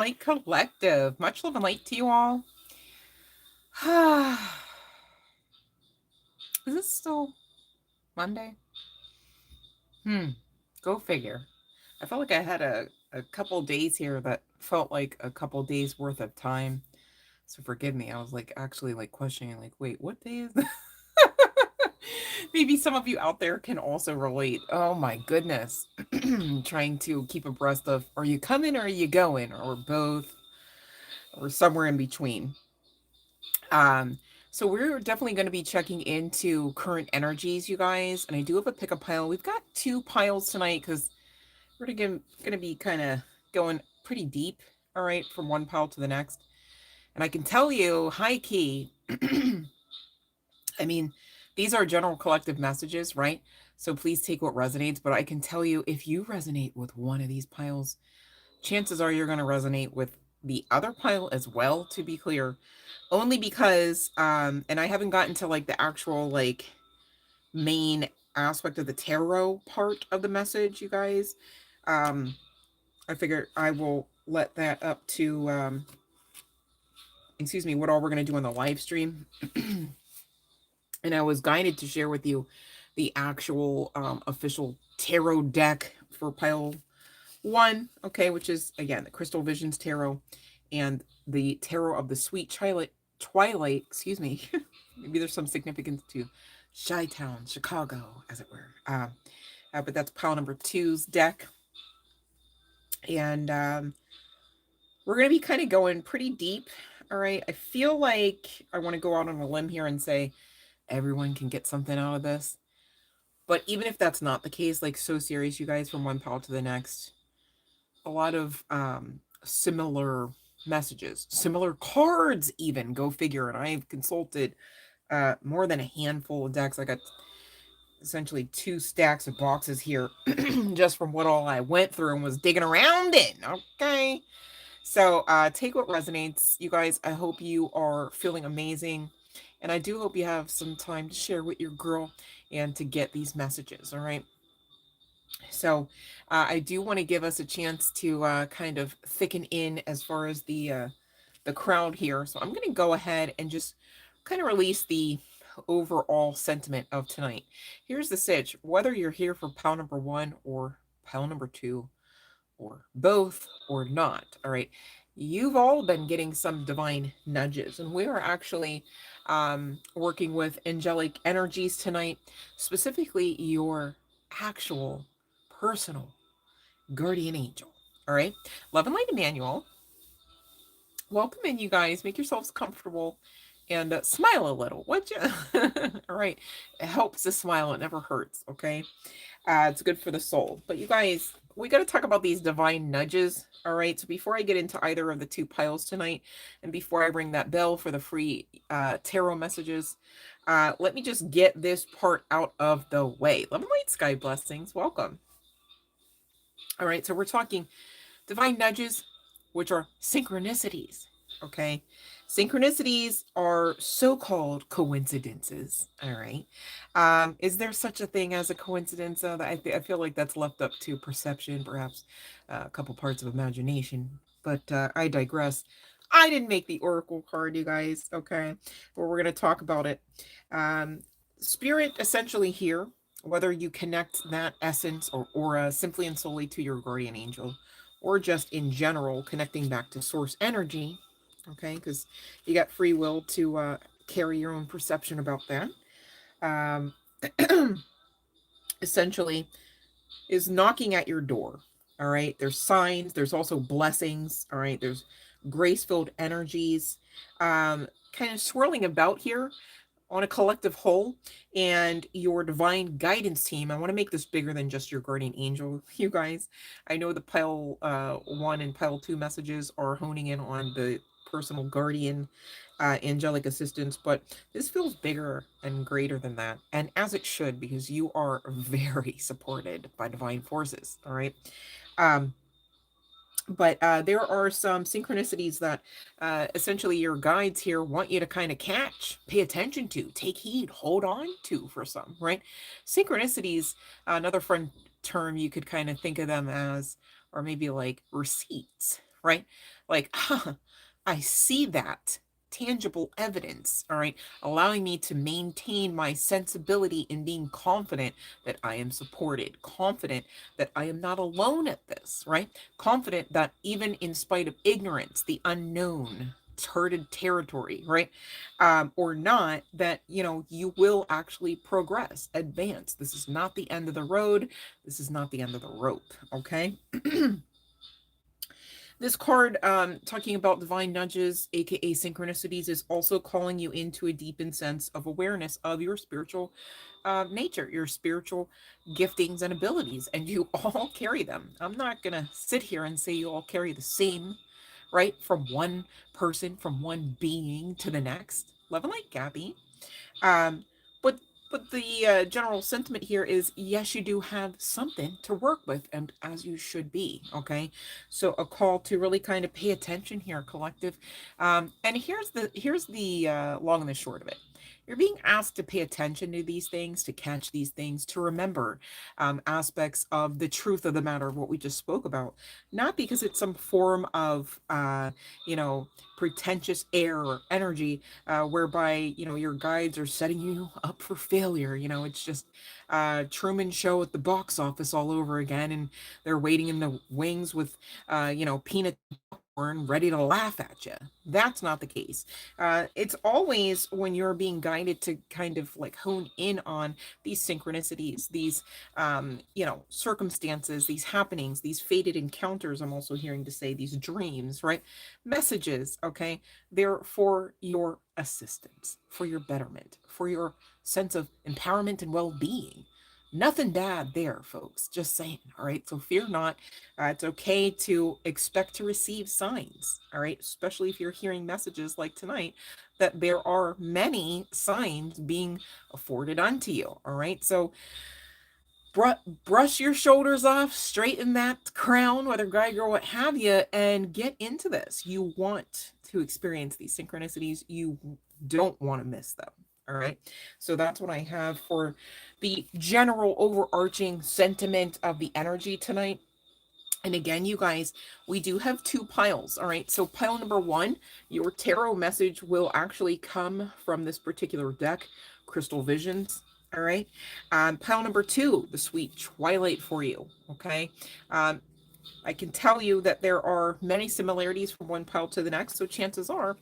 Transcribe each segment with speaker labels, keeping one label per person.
Speaker 1: Light Collective. Much love and light to you all. Is this still Monday? Go figure. I felt like I had a couple days here that felt like a couple days worth of time. So forgive me. I was like actually like questioning, like, wait, what day is this? Maybe some of you out there can also relate. Oh my goodness. Trying to keep abreast of, are you coming or are you going? Or both, or somewhere in between. Um, so we're definitely going to be checking into current energies, you guys. And I do have a pick a pile. We've got 2 piles tonight because we're going to be kind of going pretty deep, all right, from one pile to the next. And I can tell you, high key, I mean, these are general collective messages, right? So please take what resonates. But I can tell you, if you resonate with one of these piles, chances are you're going to resonate with the other pile as well, to be clear. Only because, and I haven't gotten to like the actual like main aspect of the tarot part of the message, you guys. I figure I will let that up to, excuse me, what all we're going to do on the live stream. And I was guided to share with you the actual official tarot deck for pile 1, okay, which is, again, the Crystal Visions Tarot and the Tarot of the Sweet Twilight, excuse me. Maybe there's some significance to Chi-Town, Chicago, as it were. But that's pile number 2's deck. And we're going to be kind of going pretty deep, all right? I feel like I want to go out on a limb here and say everyone can get something out of this. But even if that's not the case, like, so serious, you guys, from one pile to the next, a lot of similar messages, similar cards even, go figure. And I've consulted more than a handful of decks. I got essentially 2 stacks of boxes here just from what all I went through and was digging around in, okay? So take what resonates, you guys. I hope you are feeling amazing. And I do hope you have some time to share with your girl and to get these messages, all right? So I do want to give us a chance to kind of thicken in as far as the crowd here. So I'm going to go ahead and just kind of release the overall sentiment of tonight. Here's the sitch. Whether you're here for pile number 1 or pile number 2 or both or not, all right, you've all been getting some divine nudges. And we are actually working with angelic energies tonight, specifically your actual personal guardian angel. All right. Love and light, Emmanuel. Welcome in, you guys. Make yourselves comfortable and smile a little, would you? All right. It helps to smile. It never hurts. Okay. It's good for the soul. But you guys, we got to talk about these divine nudges. All right. So before I get into either of the 2 piles tonight, and before I ring that bell for the free tarot messages, let me just get this part out of the way. Love and light, sky blessings. Welcome. All right, so we're talking divine nudges, which are synchronicities. Okay, synchronicities are so-called coincidences. All right, is there such a thing as a coincidence? I feel like that's left up to perception, perhaps a couple parts of imagination. But I digress. I didn't make the oracle card, you guys. Okay, but we're gonna talk about it. Spirit essentially here, whether you connect that essence or aura simply and solely to your guardian angel, or just in general connecting back to source energy, okay, because you got free will to carry your own perception about that, um, essentially is knocking at your door. All right, there's signs, there's also blessings. All right, there's grace-filled energies kind of swirling about here on a collective whole, and your divine guidance team. I want to make this bigger than just your guardian angel, you guys. I know the pile 1 and pile 2 messages are honing in on the personal guardian angelic assistance, but this feels bigger and greater than that, and as it should, because you are very supported by divine forces. All right. um but there are some synchronicities that essentially your guides here want you to kind of catch, pay attention to, take heed, hold on to for some, right? Synchronicities, another fun term you could kind of think of them as, or maybe like receipts, right? like, I see that tangible evidence, all right, allowing me to maintain my sensibility in being confident that I am supported, confident that I am not alone at this, right? Confident that even in spite of ignorance, the unknown, charted territory, right? Or not, that, you will actually progress, advance. This is not the end of the road. This is not the end of the rope, okay? This card, talking about divine nudges, aka synchronicities, is also calling you into a deepened sense of awareness of your spiritual nature, your spiritual giftings and abilities, and you all carry them. I'm not gonna sit here and say you all carry the same, right? From one person, from one being to the next. Love and light, Gabby. Um, but the general sentiment here is, yes, you do have something to work with, and as you should be. Okay, so a call to really kind of pay attention here, collective. And here's the long and the short of it. You're being asked to pay attention to these things, to catch these things, to remember aspects of the truth of the matter of what we just spoke about, not because it's some form of you know pretentious air or energy, whereby your guides are setting you up for failure. It's just Truman Show at the box office all over again, and they're waiting in the wings with peanut popcorn, ready to laugh at you. That's not the case. It's always when you're being guided to kind of like hone in on these synchronicities, these circumstances, these happenings, these fated encounters. I'm also hearing to say these dreams, right? Messages, okay? They're for your assistance, for your betterment, for your sense of empowerment and well-being. Nothing bad there, folks. Just saying. All right. So fear not. It's okay to expect to receive signs. All right. Especially if you're hearing messages like tonight, that there are many signs being afforded unto you. All right. So brush your shoulders off, straighten that crown, whether guy, girl, what have you, and get into this. You want to experience these synchronicities. You don't want to miss them. All right. So that's what I have for the general overarching sentiment of the energy tonight. And again, you guys, we do have two piles. All right. So pile number one, your tarot message will actually come from this particular deck, Crystal Visions. All right. Pile number two, the sweet twilight for you. Okay. Um, I can tell you that there are many similarities from one pile to the next, so chances are,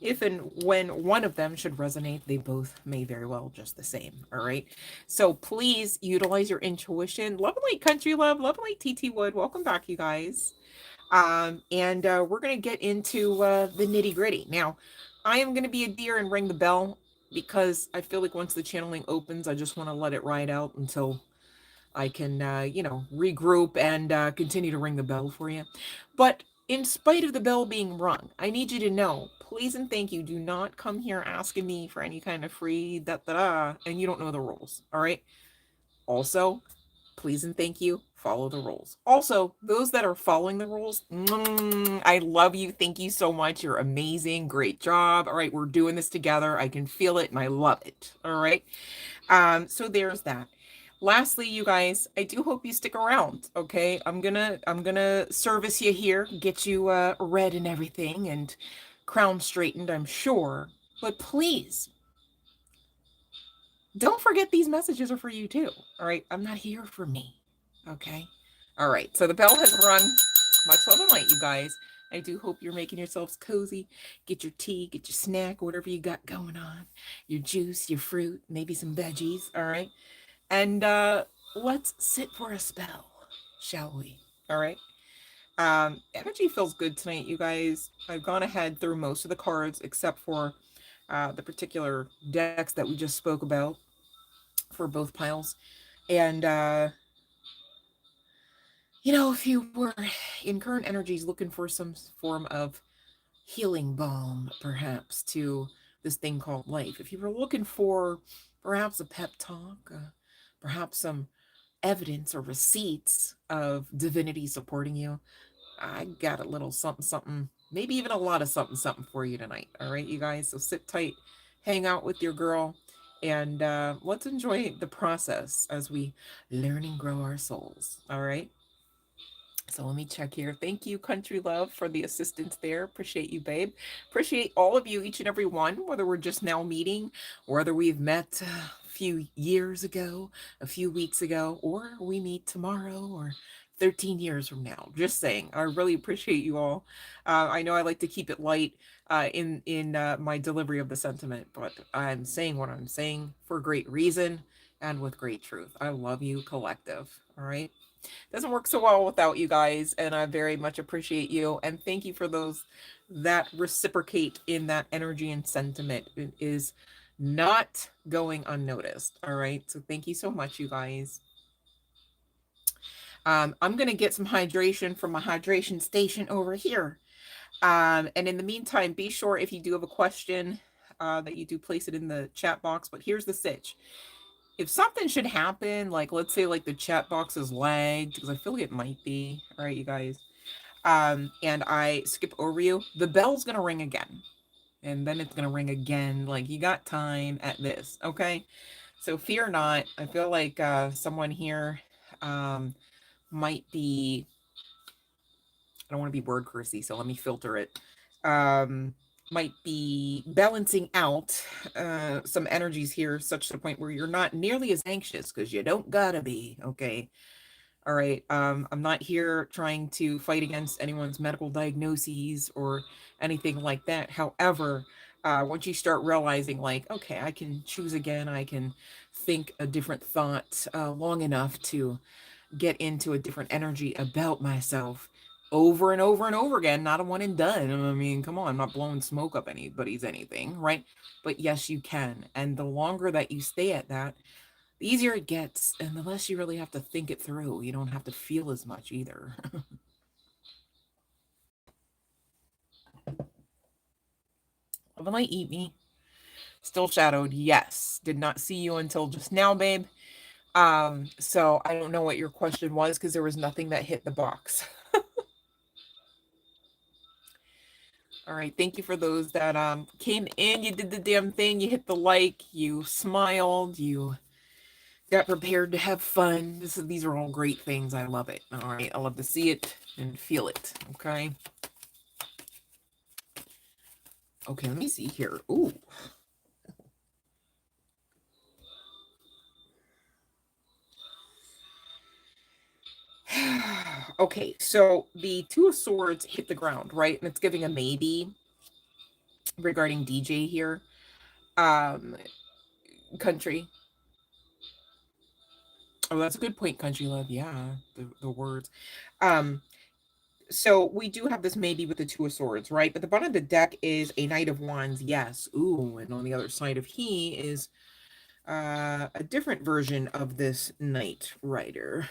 Speaker 1: if and when one of them should resonate, they both may very well just the same. All right. So please utilize your intuition. Love and light, country love, love and light, TT Wood. Welcome back, you guys. And we're gonna get into the nitty gritty now. I am gonna be a deer and ring the bell because I feel like once the channeling opens, I just want to let it ride out until I can, regroup and continue to ring the bell for you. But in spite of the bell being rung, I need you to know, please and thank you, do not come here asking me for any kind of free da da da, and you don't know the rules. All right. Also, please and thank you, follow the rules. Also, those that are following the rules, I love you. Thank you so much. You're amazing. Great job. All right, we're doing this together. I can feel it and I love it. All right. So there's that. Lastly, you guys, I do hope you stick around. Okay, I'm gonna service you here, get you read and everything, and crown straightened, I'm sure. But please, don't forget these messages are for you too. All right, I'm not here for me. Okay, all right. So the bell has rung. Much love and light, you guys. I do hope you're making yourselves cozy. Get your tea, get your snack, whatever you got going on, your juice, your fruit, maybe some veggies. All right. And let's sit for a spell, shall we? All right. Energy feels good tonight, you guys. I've gone ahead through most of the cards except for the particular decks that we just spoke about for both piles. And if you were in current energies looking for some form of healing balm, perhaps, to this thing called life, if you were looking for perhaps a pep talk, perhaps some evidence or receipts of divinity supporting you, I got a little something, something, maybe even a lot of something, something for you tonight. All right, you guys. So sit tight, hang out with your girl, and let's enjoy the process as we learn and grow our souls. All right. So let me check here. Thank you, Country Love, for the assistance there. Appreciate you, babe. Appreciate all of you, each and every one, whether we're just now meeting, or whether we've met a few years ago, a few weeks ago, or we meet tomorrow or 13 years from now. Just saying. I really appreciate you all. I know I like to keep it light in my delivery of the sentiment, but I'm saying what I'm saying for great reason and with great truth. I love you, collective. All right. Doesn't work so well without you guys, and I very much appreciate you, and thank you for those that reciprocate in that energy and sentiment. It is not going unnoticed. All right, so thank you so much, you guys. I'm gonna get some hydration from my hydration station over here. And in the meantime, be sure if you do have a question that you do place it in the chat box. But here's the sitch: if something should happen, like let's say like the chat box is lagged, because I feel like it might be, all right, you guys, and I skip over you, the bell's gonna ring again, and then it's gonna ring again. Like, you got time at this, okay? So fear not. I feel like someone here um might be, I don't want to be word cursy, so let me filter it. Um might be balancing out some energies here, such to the point where you're not nearly as anxious, because you don't gotta be, okay? All right. I'm not here trying to fight against anyone's medical diagnoses or anything like that. However, once you start realizing, like, okay, I can choose again, I can think a different thought long enough to get into a different energy about myself over and over and over again, not a one and done. I mean, come on, I'm not blowing smoke up anybody's anything, right? But yes, you can. And the longer that you stay at that, the easier it gets, and the less you really have to think it through. You don't have to feel as much either. Love and light, eat me. Still shadowed, yes. Did not see you until just now, babe. So I don't know what your question was, because there was nothing that hit the box. All right, thank you for those that came in. You did the damn thing. You hit the like. You smiled. You got prepared to have fun. These are all great things. I love it. All right, I love to see it and feel it. Okay. Okay, let me see here. Ooh. Okay, so the Two of Swords hit the ground, right? And it's giving a maybe regarding DJ here. Um, Country. Oh, that's a good point, Country Love. Yeah, the words. Um, so we do have this maybe with the Two of Swords, right? But the bottom of the deck is a Knight of Wands, yes. Ooh, and on the other side of he is a different version of this Knight Rider.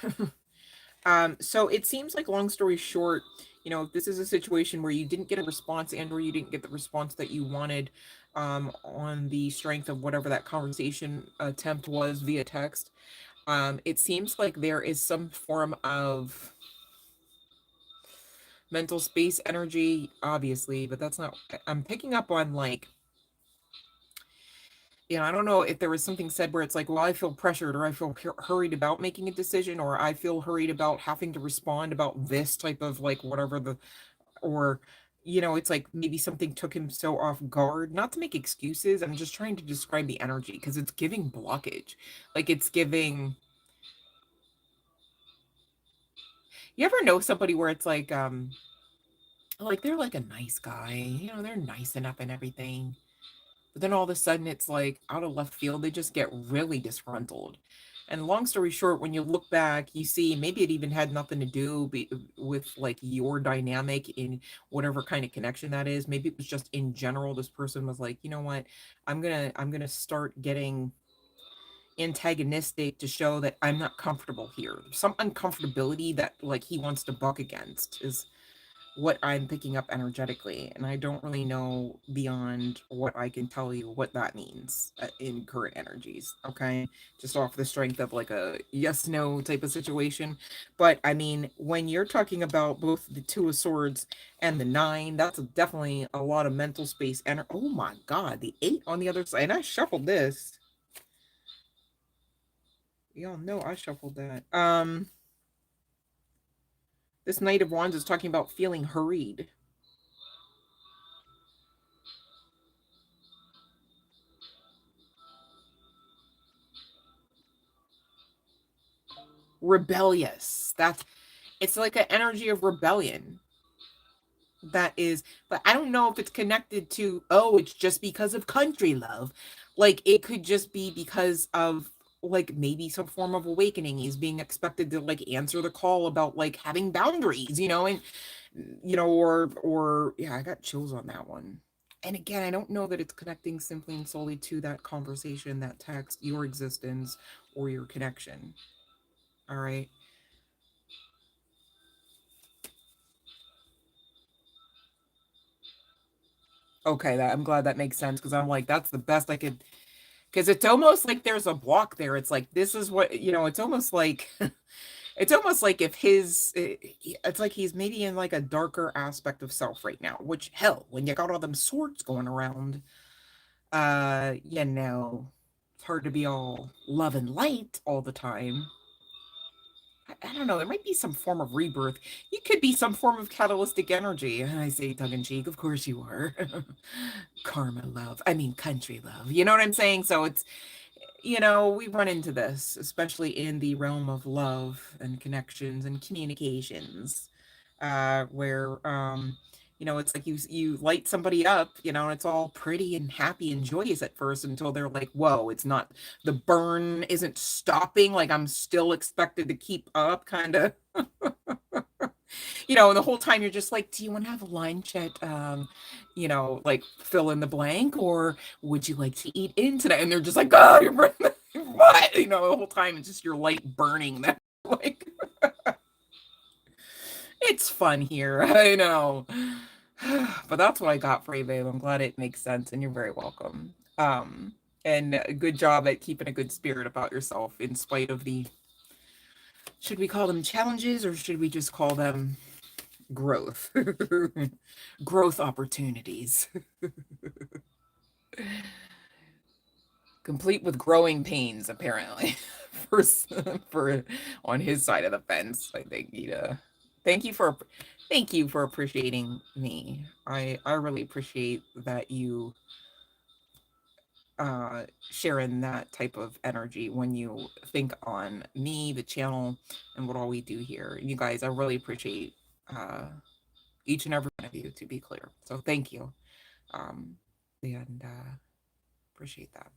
Speaker 1: So it seems like, long story short, if this is a situation where you didn't get a response, and or you didn't get the response that you wanted on the strength of whatever that conversation attempt was via text, it seems like there is some form of mental space energy, obviously, but that's not, I'm picking up on, like, I don't know if there was something said where it's like, well, I feel pressured, or I feel hurried about making a decision, or I feel hurried about having to respond about this type of, like, whatever the, or, it's like maybe something took him so off guard. Not to make excuses, I'm just trying to describe the energy, because it's giving blockage. Like, it's giving, you ever know somebody where it's like they're like a nice guy, they're nice enough and everything. But then all of a sudden, it's like out of left field, they just get really disgruntled. And long story short, when you look back, you see maybe it even had nothing to do with like your dynamic in whatever kind of connection that is. Maybe it was just in general, this person was like, you know what, I'm gonna start getting antagonistic to show that I'm not comfortable here. Some uncomfortability that, like, he wants to buck against is what I'm picking up energetically, and I don't really know beyond what I can tell you what that means in current energies, okay? Just off the strength of like a yes no type of situation. But I mean, when you're talking about both the Two of Swords and the Nine, that's definitely a lot of mental space. And oh my God, the Eight on the other side. And I shuffled this. Y'all know I shuffled that. This Knight of Wands is talking about feeling hurried. Rebellious. It's like an energy of rebellion. That is, but I don't know if it's connected to, oh, it's just because of country love. Like it could just be because of like maybe some form of awakening. He's being expected to like answer the call about like having boundaries, and or yeah, I got chills on that one. And again, I don't know that it's connecting simply and solely to that conversation, that text, your existence, or your connection. All right. Okay, I'm glad that makes sense because I'm like, that's the best I could, because it's almost like there's a block there. It's like this is what it's almost like it's almost like if it's like he's maybe in like a darker aspect of self right now, which hell, when you got all them swords going around, it's hard to be all love and light all the time. I don't know, there might be some form of rebirth. You could be some form of catalytic energy. And I say tongue in cheek, of course you are. Karma love. I mean country love. You know what I'm saying? So it's we run into this, especially in the realm of love and connections and communications, where it's like you light somebody up, and it's all pretty and happy and joyous at first until they're like, whoa, it's not, the burn isn't stopping, like I'm still expected to keep up, kind of. And the whole time you're just like, do you want to have a line chat, like fill in the blank, or would you like to eat in today? And they're just like, oh, you're burning what? The whole time it's just your light burning that like it's fun here. I know. But that's what I got for you, babe. I'm glad it makes sense and you're very welcome. And good job at keeping a good spirit about yourself in spite of the, should we call them challenges or should we just call them growth? Growth opportunities. Complete with growing pains, apparently. for for on his side of the fence. I think thank you for appreciating me. I really appreciate that you sharing that type of energy when you think on me, the channel, and what all we do here. You guys, I really appreciate uh each and every one of you, to be clear. So thank you. Um and appreciate that.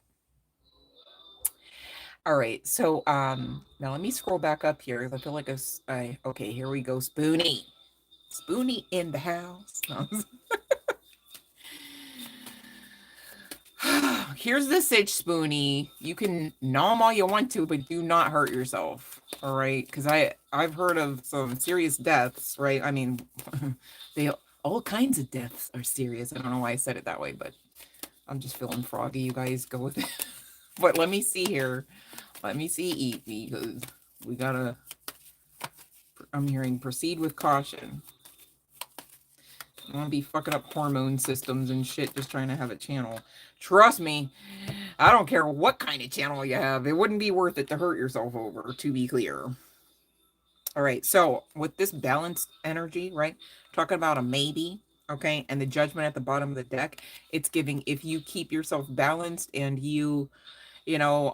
Speaker 1: All right. So now let me scroll back up here. I feel like okay, here we go. Spoonie. Spoonie in the house. Here's the sitch, Spoonie. You can nom all you want to, but do not hurt yourself. All right, because I've heard of some serious deaths. Right? I mean, they all kinds of deaths are serious. I don't know why I said it that way, but I'm just feeling froggy. You guys go with it. But let me see here. Let me see. Eat me, because we gotta. I'm hearing proceed with caution. I don't want to be fucking up hormone systems and shit just trying to have a channel. Trust me, I don't care what kind of channel you have. It wouldn't be worth it to hurt yourself over, to be clear. All right, so with this balanced energy, right, talking about a maybe, okay, and the judgment at the bottom of the deck, it's giving, if you keep yourself balanced and you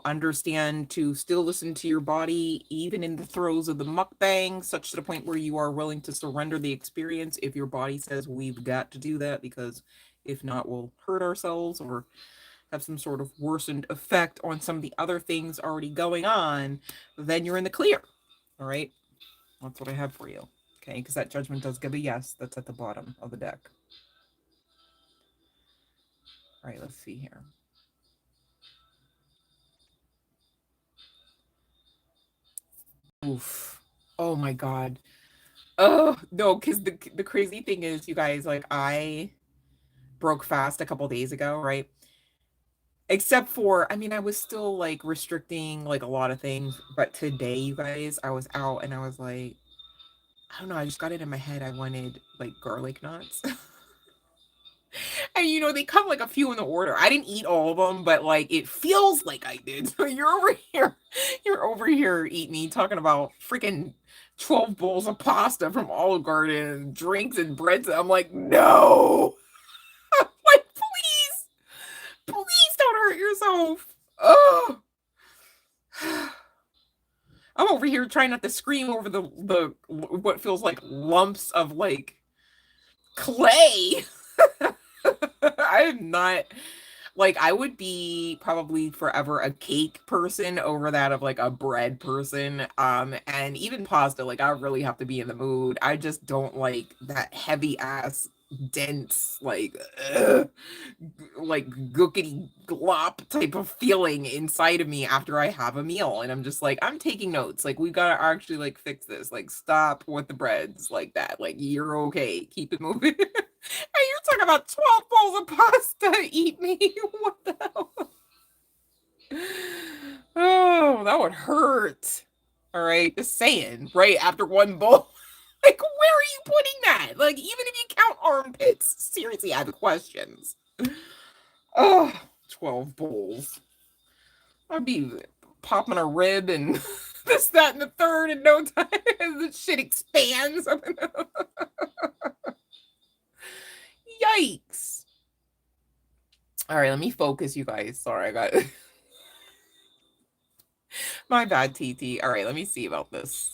Speaker 1: understand to still listen to your body, even in the throes of the mukbang, such to the point where you are willing to surrender the experience if your body says we've got to do that, because if not, we'll hurt ourselves or have some sort of worsened effect on some of the other things already going on, then you're in the clear. All right. That's what I have for you. Okay. Because that judgment does give a yes. That's at the bottom of the deck. All right. Let's see here. Oof. Oh my God. Oh no, because the crazy thing is, you guys, like I broke fast a couple days ago, right? Except for, I mean, I was still like restricting like a lot of things, but today, you guys, I was out and I was like, I don't know, I just got it in my head I wanted like garlic knots. And know, they come like a few in the order. I didn't eat all of them, but like it feels like I did. So you're over here eating me talking about freaking 12 bowls of pasta from Olive Garden and drinks and breads. I'm like, no. Like, please don't hurt yourself. Oh. I'm over here trying not to scream over the what feels like lumps of like clay. I'm not like, I would be probably forever a cake person over that of like a bread person. And even pasta, like I really have to be in the mood. I just don't like that heavy ass dense like gookity glop type of feeling inside of me after I have a meal. And I'm just like, I'm taking notes. Like, we gotta actually like fix this. Like, stop with the breads like that. Like, you're okay. Keep it moving. And you're talking about 12 bowls of pasta. Eat me. What the hell? Oh, that would hurt. All right. Just saying. Right after one bowl. Like, where are you putting that? Like, even if you count armpits. Seriously, I have questions. Oh, 12 bowls. I'd be popping a rib and this, that, and the third in no time. The shit expands. Yikes. All right, let me focus, you guys. Sorry, I got my bad, TT. All right, let me see about this.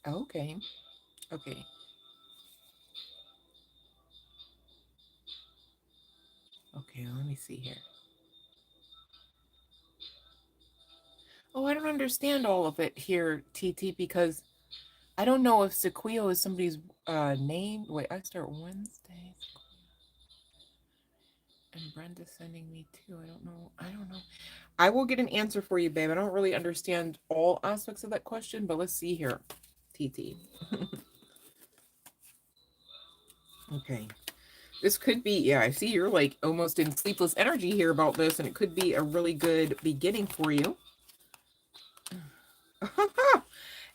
Speaker 1: Okay. Okay. Okay, let me see here. Oh, I don't understand all of it here, TT, because I don't know if Sequio is somebody's name. Wait, I start Wednesday. And Brenda's sending me too. I don't know. I will get an answer for you, babe. I don't really understand all aspects of that question, but let's see here, TT. Okay. This could be, yeah, I see you're like almost in sleepless energy here about this, and it could be a really good beginning for you.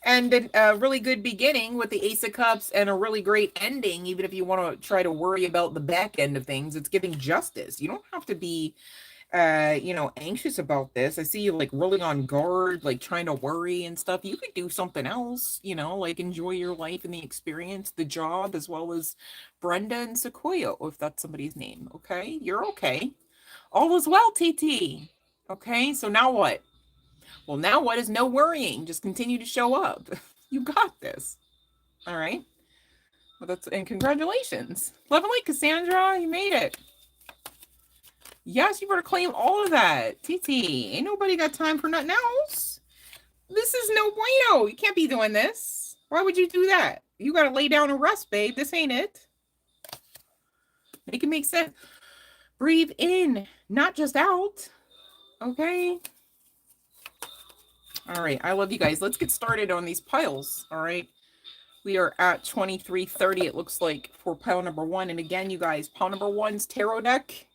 Speaker 1: And a really good beginning with the Ace of Cups and a really great ending, even if you want to try to worry about the back end of things. It's giving justice. You don't have to be anxious about this. I see you like rolling on guard, like trying to worry and stuff. You could do something else, like enjoy your life and the experience, the job, as well as Brenda and Sequoia, if that's somebody's name. Okay, you're okay. All is well, TT. Okay, so now what? Well, now what is no worrying? Just continue to show up. You got this. All right. Well, and congratulations. Love and light, Cassandra. You made it. Yes, you better claim all of that. TT, ain't nobody got time for nothing else. This is no bueno. You can't be doing this. Why would you do that? You got to lay down and rest, babe. This ain't it. Make it make sense. Breathe in, not just out. Okay. All right. I love you guys. Let's get started on these piles. All right. We are at 2330, it looks like, for pile number 1. And again, you guys, pile number 1's tarot deck.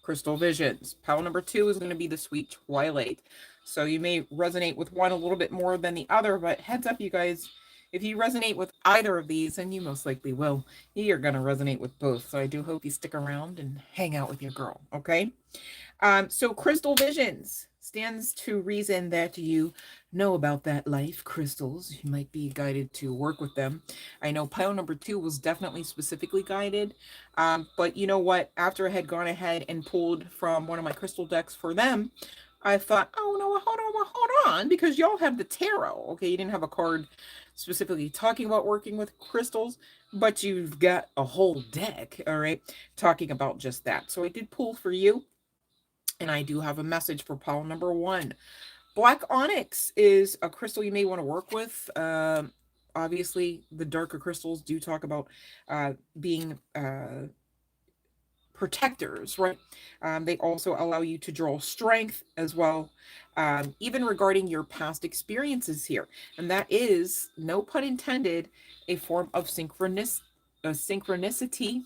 Speaker 1: Crystal Visions. Pile number 2 is going to be the Sweet Twilight. So you may resonate with one a little bit more than the other, but heads up, you guys, if you resonate with either of these, and you most likely will, you're going to resonate with both. So I do hope you stick around and hang out with your girl, okay? So Crystal Visions stands to reason that you know about that life, crystals. You might be guided to work with them. I know pile number 2 was definitely specifically guided. But you know what? After I had gone ahead and pulled from one of my crystal decks for them, I thought, oh no, hold on, because y'all have the tarot. Okay, you didn't have a card specifically talking about working with crystals, but you've got a whole deck, all right, talking about just that. So I did pull for you. And I do have a message for pile number 1. Black onyx is a crystal you may want to work with. Obviously, the darker crystals do talk about being protectors, right? They also allow you to draw strength as well, even regarding your past experiences here. And that is, no pun intended, a form of synchronicity.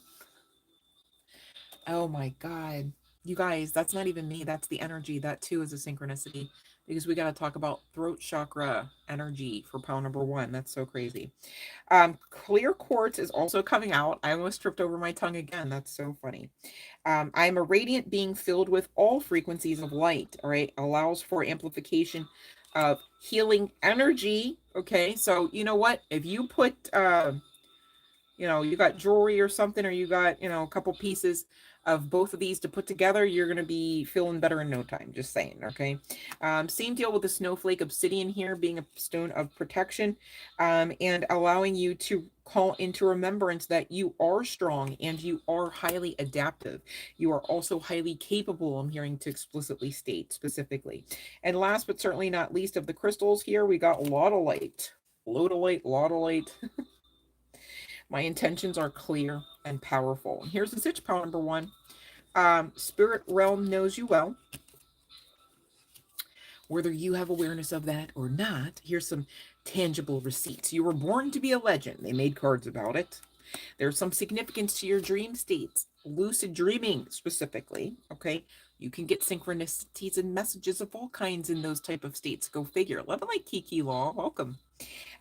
Speaker 1: Oh my God. You guys, that's not even me. That's the energy. That too is a synchronicity. because we got to talk about throat chakra energy for pile number one. That's so crazy. Clear quartz is also coming out. I almost tripped over my tongue again. That's so funny. I am a radiant being filled with all frequencies of light. All right. Allows for amplification of healing energy. Okay. So, you know what? If you put, you got jewelry or something, or you got, a couple pieces of both of these to put together, you're going to be feeling better in no time. Just saying. Okay. Same deal with the snowflake obsidian here being a stone of protection, and allowing you to call into remembrance that you are strong and you are highly adaptive. You are also highly capable, I'm hearing to explicitly state specifically. And last but certainly not least of the crystals here, we got Laudolite. Lodolite, Laudolite. My intentions are clear and powerful. And here's the stitch power number one. Spirit realm knows you well. Whether you have awareness of that or not, here's some tangible receipts. You were born to be a legend. They made cards about it. There's some significance to your dream states, lucid dreaming specifically. Okay. You can get synchronicities and messages of all kinds in those type of states. Go figure. Love it like Kiki Law. Welcome.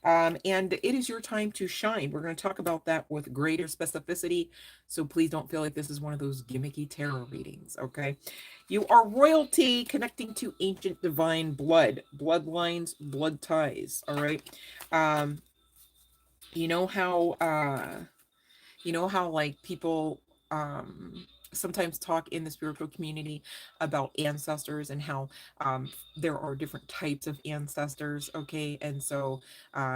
Speaker 1: And it is your time to shine. We're going to talk about that with greater specificity. So please don't feel like this is one of those gimmicky tarot readings, okay? You are royalty connecting to ancient divine blood, bloodlines, blood ties, all right? Um, you know how like people sometimes talk in the spiritual community about ancestors and how there are different types of ancestors, okay? And so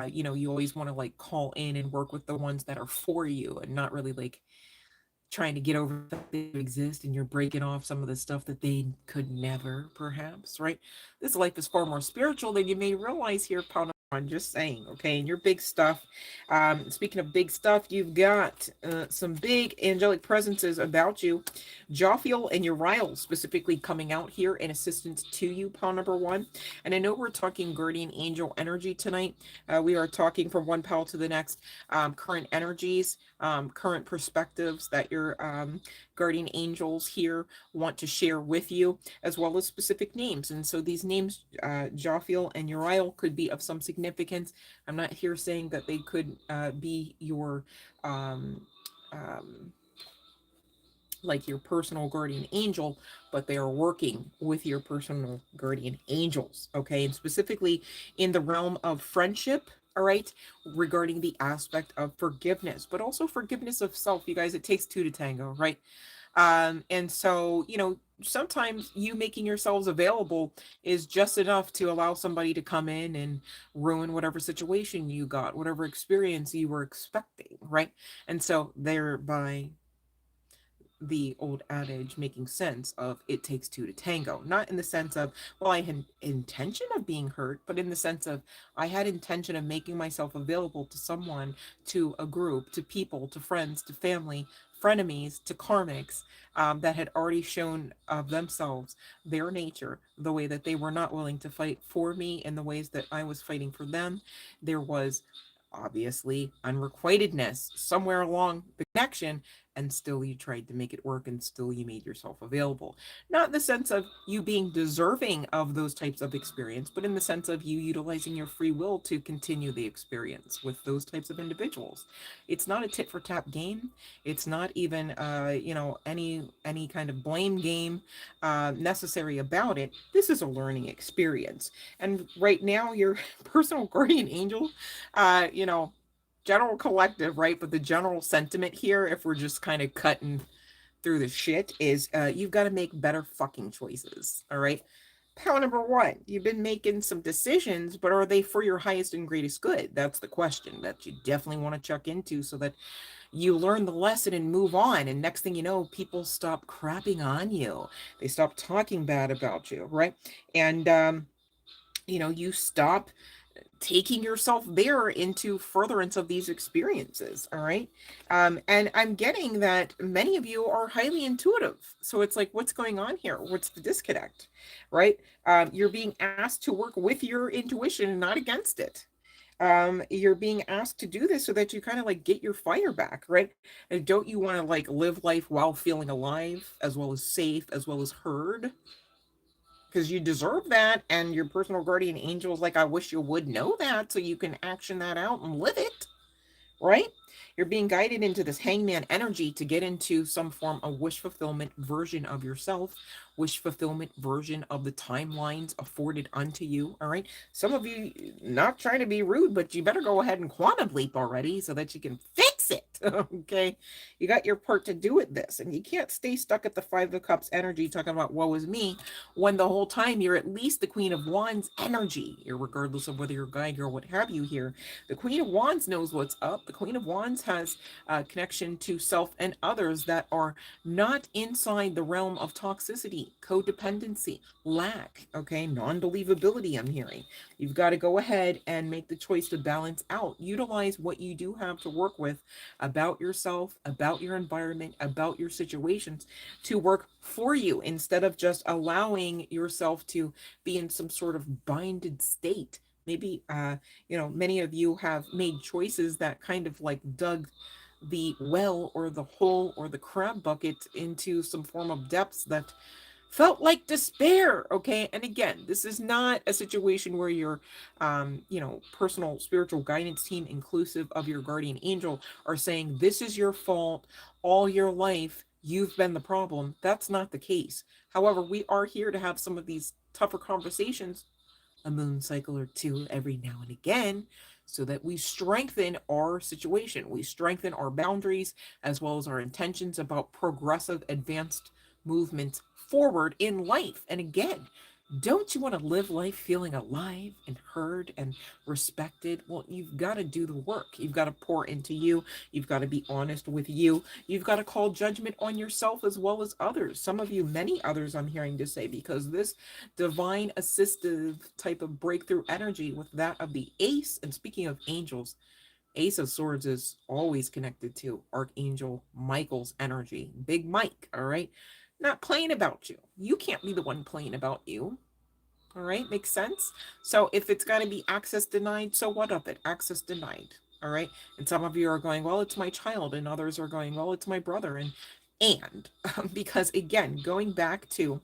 Speaker 1: you always want to like call in and work with the ones that are for you and not really like trying to get over the fact they exist, and you're breaking off some of the stuff that they could never, perhaps, right? This life is far more spiritual than you may realize here, Pound. I'm just saying, okay? And your big stuff. Speaking of big stuff, you've got some big angelic presences about you. Jophiel and Uriel specifically coming out here in assistance to you, Pound number one. And I know we're talking guardian angel energy tonight. We are talking from one pal to the next, current energies, current perspectives that your guardian angels here want to share with you, as well as specific names. And so these names, Jophiel and Uriel, could be of some significance. I'm not here saying that they could be your um, um, like your personal guardian angel, but they are working with your personal guardian angels, okay? And specifically in the realm of friendship, all right, regarding the aspect of forgiveness, but also forgiveness of self. You guys, it takes two to tango, right? And so, sometimes you making yourselves available is just enough to allow somebody to come in and ruin whatever situation you got, whatever experience you were expecting, right? And so thereby the old adage making sense of it takes two to tango, not in the sense of, well, I had intention of being hurt, but in the sense of I had intention of making myself available to someone, to a group, to people, to friends, to family, frenemies, to karmics, that had already shown of themselves their nature, the way that they were not willing to fight for me in the ways that I was fighting for them. There was obviously unrequitedness somewhere along the connection, and still you tried to make it work, and still you made yourself available, not in the sense of you being deserving of those types of experience, but in the sense of you utilizing your free will to continue the experience with those types of individuals. It's not a tit for tat game. It's not even any kind of blame game necessary about it. This is a learning experience. And right now your personal guardian angel, uh you know general collective, right? But the general sentiment here, if we're just kind of cutting through the shit, is you've got to make better fucking choices. All right. Power number one, you've been making some decisions, but are they for your highest and greatest good? That's the question that you definitely want to check into, so that you learn the lesson and move on. And next thing you know, people stop crapping on you. They stop talking bad about you, right? And, you stop taking yourself there into furtherance of these experiences. All right. And I'm getting that many of you are highly intuitive, so it's like, what's going on here? What's the disconnect? Right. You're being asked to work with your intuition and not against it. You're being asked to do this so that you kind of like get your fire back, right? And don't you want to like live life while feeling alive, as well as safe, as well as heard? because you deserve that. And your personal guardian angel is like, I wish you would know that so you can action that out and live it, right? You're being guided into this hangman energy to get into some form of wish fulfillment version of yourself, wish fulfillment version of the timelines afforded unto you. All right. Some of you, not trying to be rude, but you better go ahead and quantum leap already so that you can fix it. Okay. You got your part to do with this, and you can't stay stuck at the Five of Cups energy talking about woe is me when the whole time you're at least the Queen of Wands energy, regardless of whether you're a guy, girl, what have you here. The Queen of Wands knows what's up. The Queen of Wands has a connection to self and others that are not inside the realm of toxicity, codependency, lack, okay, non-believability. I'm hearing you've got to go ahead and make the choice to balance out, utilize what you do have to work with about yourself, about your environment, about your situations to work for you, instead of just allowing yourself to be in some sort of binded state. Maybe many of you have made choices that kind of like dug the well or the hole or the crab bucket into some form of depths that felt like despair. Okay. And again, this is not a situation where your personal spiritual guidance team, inclusive of your guardian angel, are saying this is your fault all your life, you've been the problem. That's not the case. However, we are here to have some of these tougher conversations, a moon cycle or two every now and again, so that we strengthen our situation. We strengthen our boundaries as well as our intentions about progressive, advanced movement forward in life. And again, don't you want to live life feeling alive and heard and respected? Well, you've got to do the work. You've got to pour into you. You've got to be honest with you. You've got to call judgment on yourself as well as others. Some of you, many others, I'm hearing to say, because this divine assistive type of breakthrough energy with that of the ace. And speaking of angels, Ace of Swords is always connected to Archangel Michael's energy. Big Mike, all right? Not playing about you. You can't be the one playing about you. All right, makes sense? So if it's got to be access denied, so what of it? Access denied. All right. And some of you are going, well, it's my child. And others are going, well, it's my brother. And because again, going back to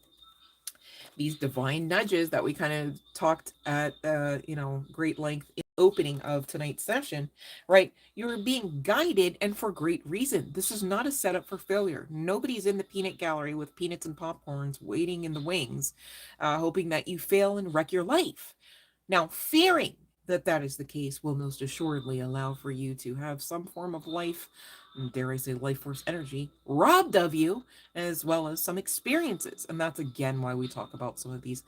Speaker 1: these divine nudges that we kind of talked at great length in the opening of tonight's session, right? You're being guided, and for great reason. This is not a setup for failure. Nobody's in the peanut gallery with peanuts and popcorns waiting in the wings, hoping that you fail and wreck your life. Now, fearing that that is the case will most assuredly allow for you to have some form of life, dare I say life force energy, robbed of you, as well as some experiences. And that's again why we talk about some of these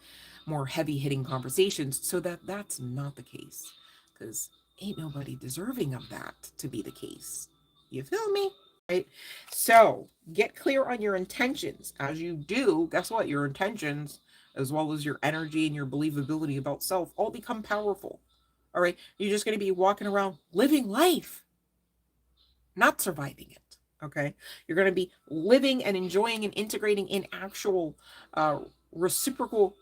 Speaker 1: more heavy hitting conversations, so that that's not the case. Because ain't nobody deserving of that to be the case. You feel me? Right? So get clear on your intentions. As you do, guess what? Your intentions, as well as your energy and your believability about self, all become powerful. All right. You're just going to be walking around living life, not surviving it. Okay. You're going to be living and enjoying and integrating in actual reciprocal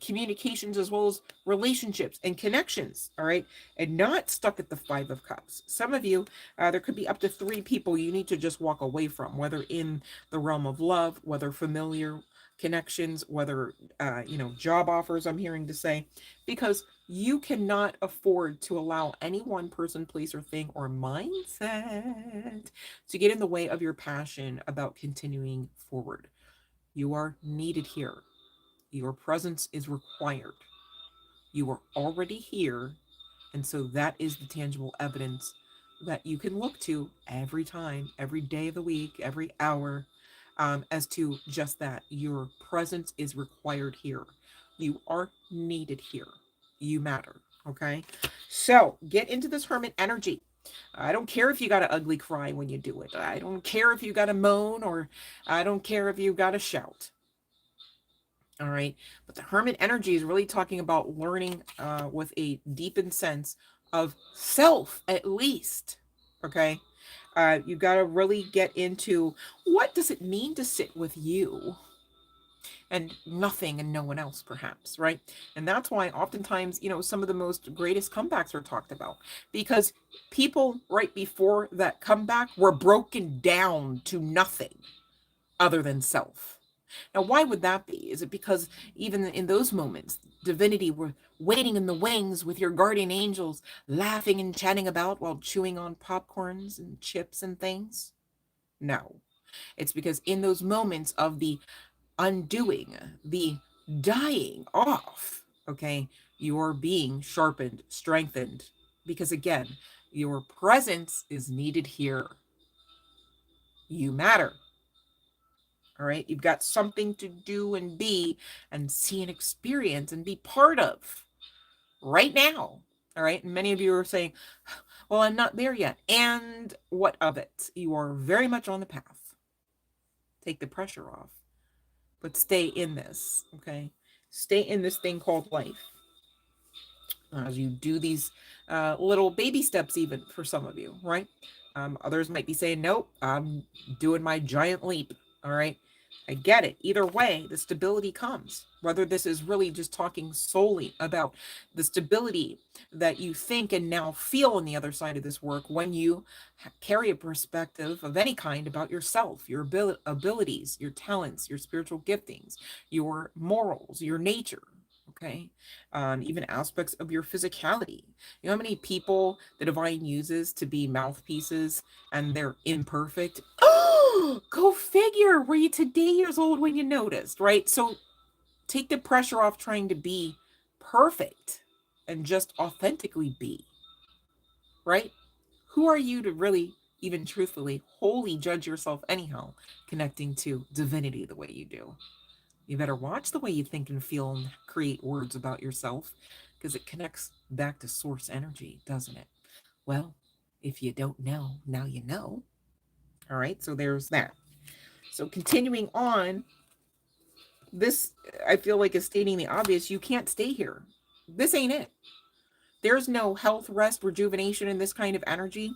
Speaker 1: communications, as well as relationships and connections. All right. And not stuck at the Five of Cups. Some of you, there could be up to 3 people you need to just walk away from, whether in the realm of love, whether familiar connections, whether job offers, I'm hearing to say, because you cannot afford to allow any one person, place, or thing or mindset to get in the way of your passion about continuing forward. You are needed here. Your presence is required. You are already here. And so that is the tangible evidence that you can look to every time, every day of the week, every hour, as to just that. Your presence is required here. You are needed here. You matter. Okay. So get into this hermit energy. I don't care if you got to ugly cry when you do it. I don't care if you got to moan, or I don't care if you got to shout. All right. But the hermit energy is really talking about learning with a deepened sense of self, at least. Okay. You got to really get into, what does it mean to sit with you and nothing and no one else, perhaps, right? And that's why oftentimes, some of the most greatest comebacks are talked about, because people right before that comeback were broken down to nothing other than self. Now, why would that be? Is it because even in those moments, divinity were waiting in the wings with your guardian angels, laughing and chatting about while chewing on popcorns and chips and things? No. It's because in those moments of the undoing, the dying off, okay, you're being sharpened, strengthened, because again, your presence is needed here. You matter. All right. You've got something to do and be and see and experience and be part of right now. All right. And many of you are saying, well, I'm not there yet. And what of it? You are very much on the path. Take the pressure off, but stay in this. Okay. Stay in this thing called life as you do these little baby steps, even for some of you, right? Others might be saying, nope, I'm doing my giant leap. All right. I get it. Either way, the stability comes. Whether this is really just talking solely about the stability that you think and now feel on the other side of this work when you carry a perspective of any kind about yourself, your abilities, your talents, your spiritual giftings, your morals, your nature. Okay. Even aspects of your physicality. You know how many people the divine uses to be mouthpieces and they're imperfect? Oh, go figure. Were you today years old when you noticed, right? So take the pressure off trying to be perfect and just authentically be, right? Who are you to really, even truthfully, wholly judge yourself anyhow, connecting to divinity the way you do? You better watch the way you think and feel and create words about yourself because it connects back to source energy, doesn't it? Well, if you don't know, now you know. All right, so there's that. So continuing on, this I feel like is stating the obvious. You can't stay here. This ain't it. There's no health, rest, rejuvenation in this kind of energy.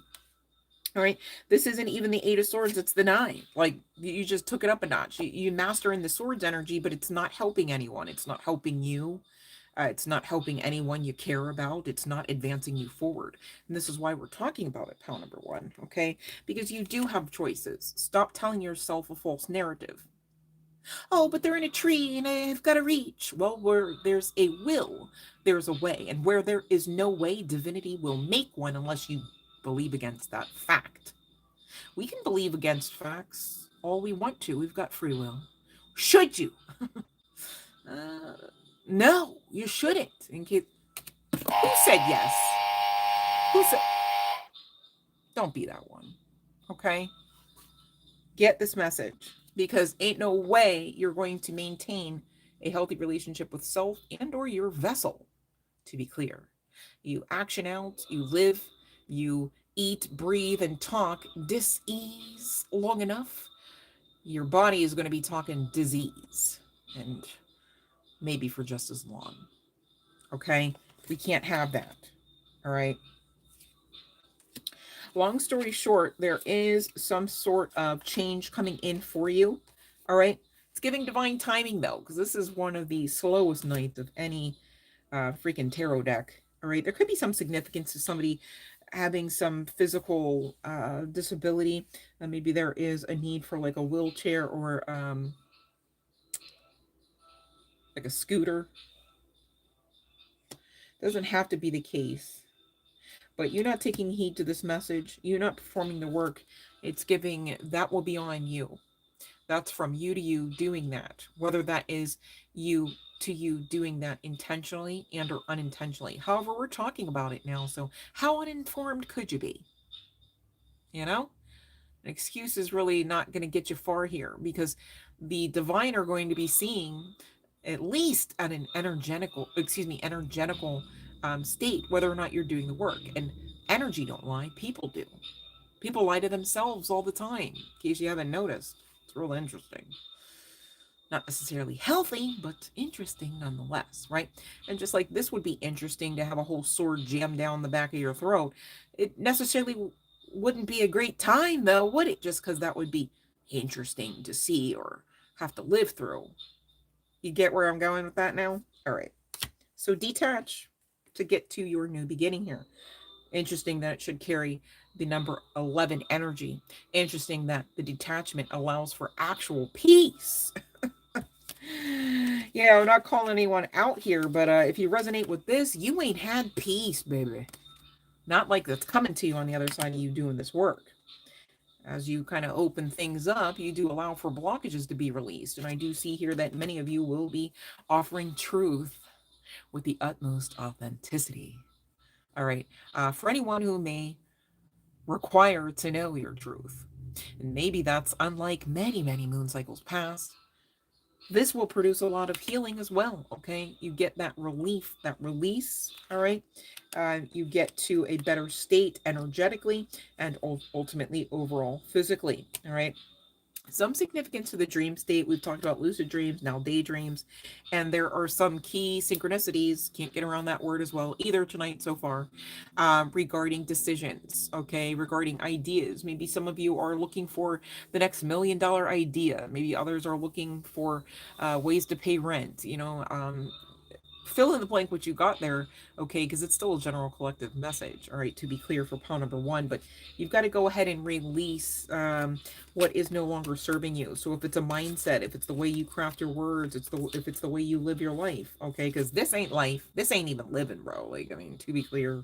Speaker 1: All right. This isn't even the Eight of Swords. It's the Nine. Like you just took it up a notch. You master in the Swords energy, but it's not helping anyone. It's not helping you. It's not helping anyone you care about. It's not advancing you forward. And this is why we're talking about it, pal number one. Okay. Because you do have choices. Stop telling yourself a false narrative. Oh, but they're in a tree and I've got to reach. Well, where there's a will, there's a way. And where there is no way, divinity will make one unless you believe against that fact. We can believe against facts all we want to. We've got free will. Should you? uh, no, you shouldn't. In case, who said yes? Who said? Don't be that one. Okay? Get this message because ain't no way you're going to maintain a healthy relationship with self and or your vessel, to be clear. You action out, you live, you eat, breathe, and talk dis-ease long enough, your body is going to be talking disease and maybe for just as long. Okay? We can't have that. All right? Long story short, there is some sort of change coming in for you. All right? It's giving divine timing though, because this is one of the slowest nights of any freaking tarot deck. All right? There could be some significance to somebody having some physical disability. Maybe there is a need for like a wheelchair or like a scooter. Doesn't have to be the case. But you're not taking heed to this message. You're not performing the work. It's giving, that will be on you. That's from you to you doing that. Whether that is you to you doing that intentionally and or unintentionally. However, we're talking about it now. So how uninformed could you be? You know? An excuse is really not going to get you far here because the divine are going to be seeing at least at an energetical state whether or not you're doing the work. And energy don't lie, people do. People lie to themselves all the time, in case you haven't noticed. It's real interesting. Not necessarily healthy, but interesting nonetheless, right? And just like this would be interesting to have a whole sword jammed down the back of your throat, it necessarily wouldn't be a great time though, would it? Just because that would be interesting to see or have to live through. You get where I'm going with that now? All right. So detach to get to your new beginning here. Interesting that it should carry the number 11 energy. Interesting that the detachment allows for actual peace. Yeah, I'm not calling anyone out here, but if you resonate with this, you ain't had peace, baby. Not like that's coming to you on the other side of you doing this work. As you kind of open things up, you do allow for blockages to be released. And I do see here that many of you will be offering truth with the utmost authenticity. All right. For anyone who may require to know your truth, and maybe that's unlike many, many moon cycles past, this will produce a lot of healing as well. Okay. You get that relief, that release. All right. You get to a better state energetically and ultimately overall physically. All right. Some significance to the dream state. We've talked about lucid dreams, now daydreams, and there are some key synchronicities, can't get around that word as well either tonight so far, regarding decisions, okay, regarding ideas. Maybe some of you are looking for the next $1 million idea. Maybe others are looking for ways to pay rent, fill in the blank what you got there, okay, because it's still a general collective message, all right, to be clear for pile number one, but you've got to go ahead and release what is no longer serving you. So if it's a mindset, if it's the way you craft your words, if it's the way you live your life, okay, because this ain't life, this ain't even living, bro. Like, I mean, to be clear,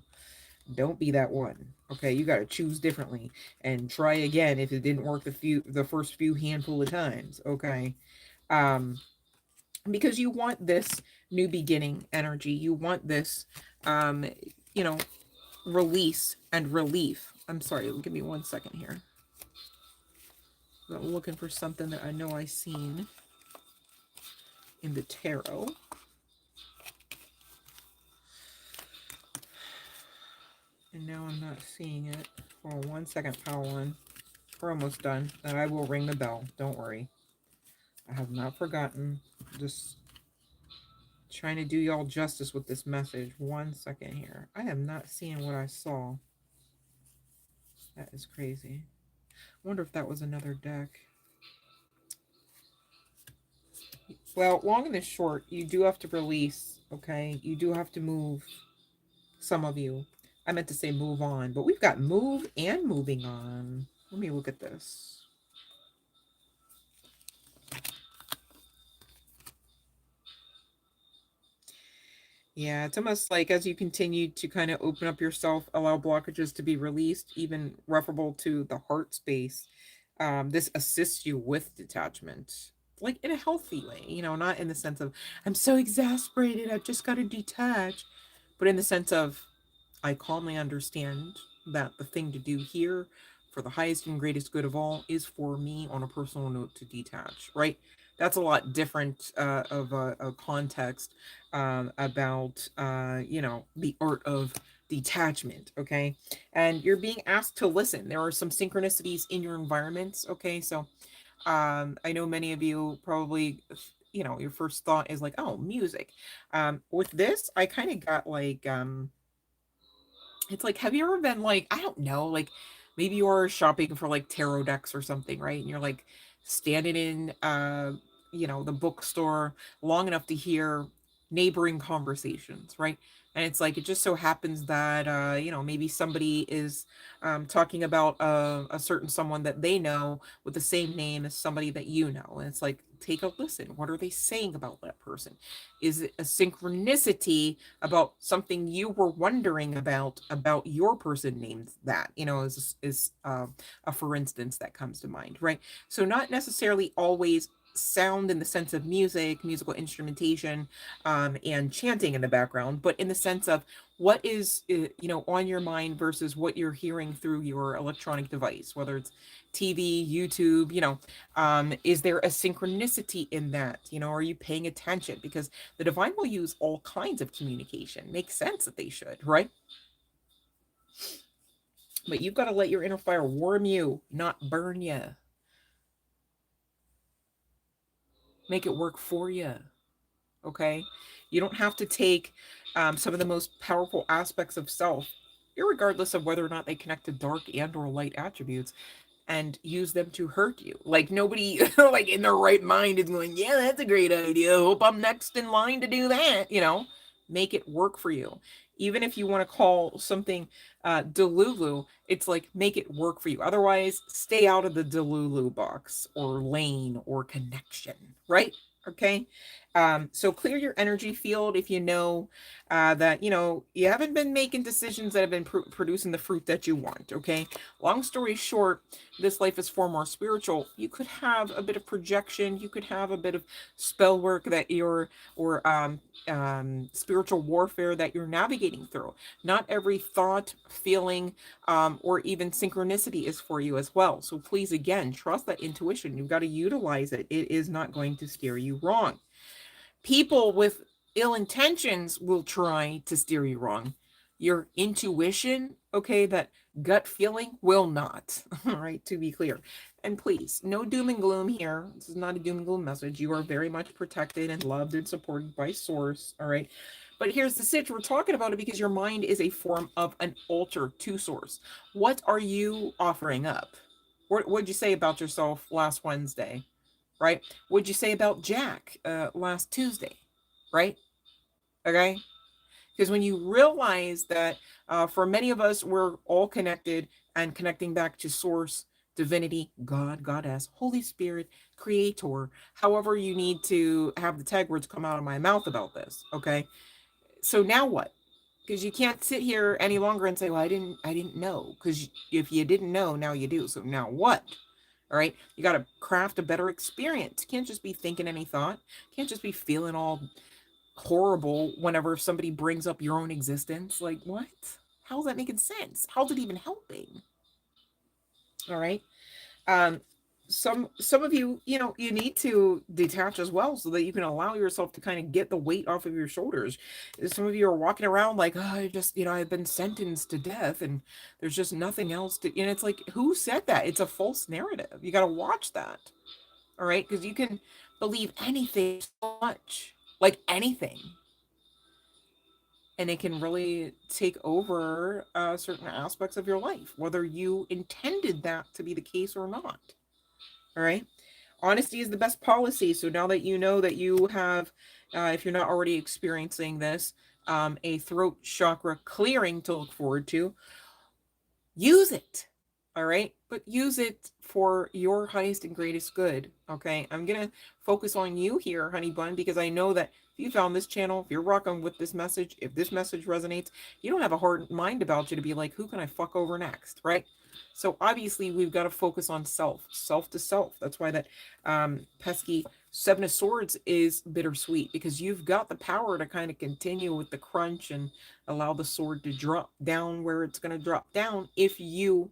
Speaker 1: don't be that one, okay? You got to choose differently and try again if it didn't work the first few handful of times, okay? um because you want this new beginning energy, you want this um you know release and relief. I'm sorry, give me 1 second here. I'm looking for something that I know I seen in the tarot. And now I'm not seeing it. Hold on 1 second, power one. We're almost done. And I will ring the bell. Don't worry. I have not forgotten. Just trying to do y'all justice with this message. 1 second here. I am not seeing what I saw. That is crazy. I wonder if that was another deck. Well, long and the short, you do have to release, okay? You do have to move, some of you. I meant to say move on, but we've got move and moving on. Let me look at this. Yeah, it's almost like as you continue to kind of open up yourself, allow blockages to be released, even referable to the heart space. This assists you with detachment, like in a healthy way, not in the sense of, I'm so exasperated, I've just got to detach, but in the sense of, I calmly understand that the thing to do here for the highest and greatest good of all is for me on a personal note to detach, right? That's a lot different of a context about, the art of detachment, okay? And you're being asked to listen. There are some synchronicities in your environments, okay? So I know many of you probably, your first thought is like, oh, music. With this, I kind of got like, it's like, have you ever been like, I don't know, like maybe you're shopping for like tarot decks or something, right? And you're like standing in the bookstore long enough to hear neighboring conversations, right? And it's like it just so happens that maybe somebody is talking about a certain someone that they know with the same name as somebody that you know. And it's like, take a listen. What are they saying about that person? Is it a synchronicity about something you were wondering about your person named that, is a for instance that comes to mind, right? So not necessarily always sound in the sense of music, musical instrumentation, and chanting in the background, but in the sense of what is on your mind versus what you're hearing through your electronic device, whether it's TV, YouTube, is there a synchronicity in that? Are you paying attention? Because the divine will use all kinds of communication. Makes sense that they should, right? But you've got to let your inner fire warm you, not burn you. Make it work for you. Okay? You don't have to take some of the most powerful aspects of self, irregardless of whether or not they connect to dark and or light attributes, and use them to hurt you. Like nobody like in their right mind is going, yeah, that's a great idea. Hope I'm next in line to do that, Make it work for you. Even if you want to call something Delulu, it's like make it work for you. Otherwise, stay out of the Delulu box or lane or connection, right? Okay. So clear your energy field if you know that, you haven't been making decisions that have been producing the fruit that you want. Okay. Long story short, this life is far more spiritual. You could have a bit of projection. You could have a bit of spell work that or spiritual warfare that you're navigating through. Not every thought, feeling, or even synchronicity is for you as well. So please, again, trust that intuition. You've got to utilize it. It is not going to steer you wrong. People with ill intentions will try to steer you wrong. Your intuition, okay, that gut feeling will not. All right, to be clear. And please, no doom and gloom here. This is not a doom and gloom message. You are very much protected and loved and supported by Source. All right. But here's the sitch. We're talking about it because your mind is a form of an altar to Source. What are you offering up? What'd you say about yourself last Wednesday? Right? What'd you say about Jack last Tuesday? Right? Okay? Because when you realize that for many of us, we're all connected and connecting back to Source, Divinity, God, Goddess, Holy Spirit, Creator, however you need to have the tag words come out of my mouth about this. Okay? So now what? Because you can't sit here any longer and say, well, I didn't know. Because if you didn't know, now you do. So now what? All right. You got to craft a better experience. You can't just be thinking any thought. You can't just be feeling all horrible whenever somebody brings up your own existence. Like, what? How's that making sense? How's it even helping? All right. Um, some of you, you need to detach as well so that you can allow yourself to kind of get the weight off of your shoulders. Some of you are walking around like, oh, I just, I've been sentenced to death and there's just nothing else to, it's like, who said that? It's a false narrative. You got to watch that. All right. Because you can believe anything so much, like anything. And it can really take over certain aspects of your life, whether you intended that to be the case or not. All right. Honesty is the best policy. So now that you know that you have, if you're not already experiencing this, a throat chakra clearing to look forward to, use it. All right. But use it for your highest and greatest good. Okay. I'm going to focus on you here, honey bun, because I know that if you found this channel, if you're rocking with this message, if this message resonates, you don't have a hard mind about you to be like, who can I fuck over next? Right. So obviously we've got to focus on self to self. That's why that pesky Seven of Swords is bittersweet, because you've got the power to kind of continue with the crunch and allow the sword to drop down where it's going to drop down if you,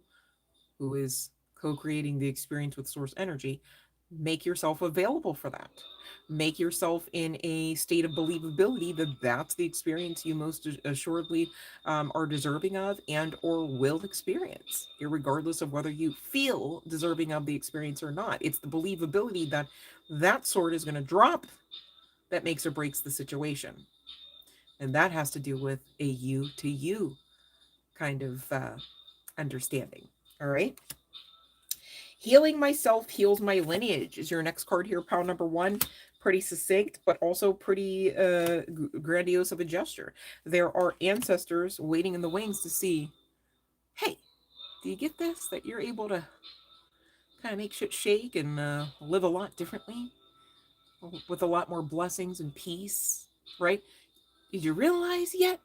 Speaker 1: who is co-creating the experience with Source energy, make yourself available for that. Make yourself in a state of believability that that's the experience you most assuredly are deserving of and or will experience, regardless of whether you feel deserving of the experience or not. It's the believability that that sword is going to drop that makes or breaks the situation. And that has to do with a you to you kind of understanding. All right. Healing myself heals my lineage is your next card here, pile number 1. Pretty succinct, but also pretty grandiose of a gesture. There are ancestors waiting in the wings to see, hey, do you get this? That you're able to kind of make shit shake and live a lot differently with a lot more blessings and peace, right? Did you realize yet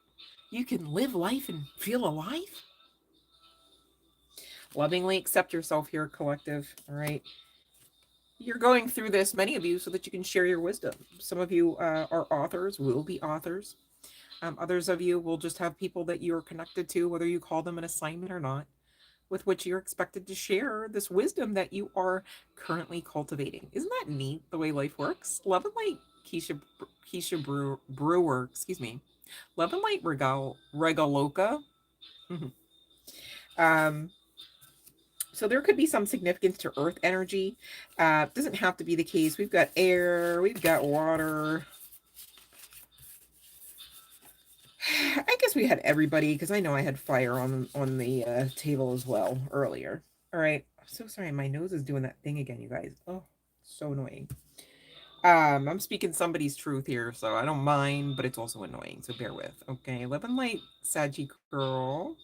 Speaker 1: you can live life and feel alive? Lovingly accept yourself here, collective. All right. You're going through this, many of you, so that you can share your wisdom. Some of you are authors, will be authors. Others of you will just have people that you're connected to, whether you call them an assignment or not, with which you're expected to share this wisdom that you are currently cultivating. Isn't that neat, the way life works? Love and light, Keisha Brewer, excuse me. Love and light, Regaloka. So there could be some significance to earth energy. Doesn't have to be the case. We've got air, we've got water. I guess we had everybody, because I know I had fire on the table as well earlier. All right. I'm so sorry. My nose is doing that thing again, you guys. Oh, so annoying. I'm speaking somebody's truth here, so I don't mind, but it's also annoying, so bear with. Okay, love and light, Saggy girl.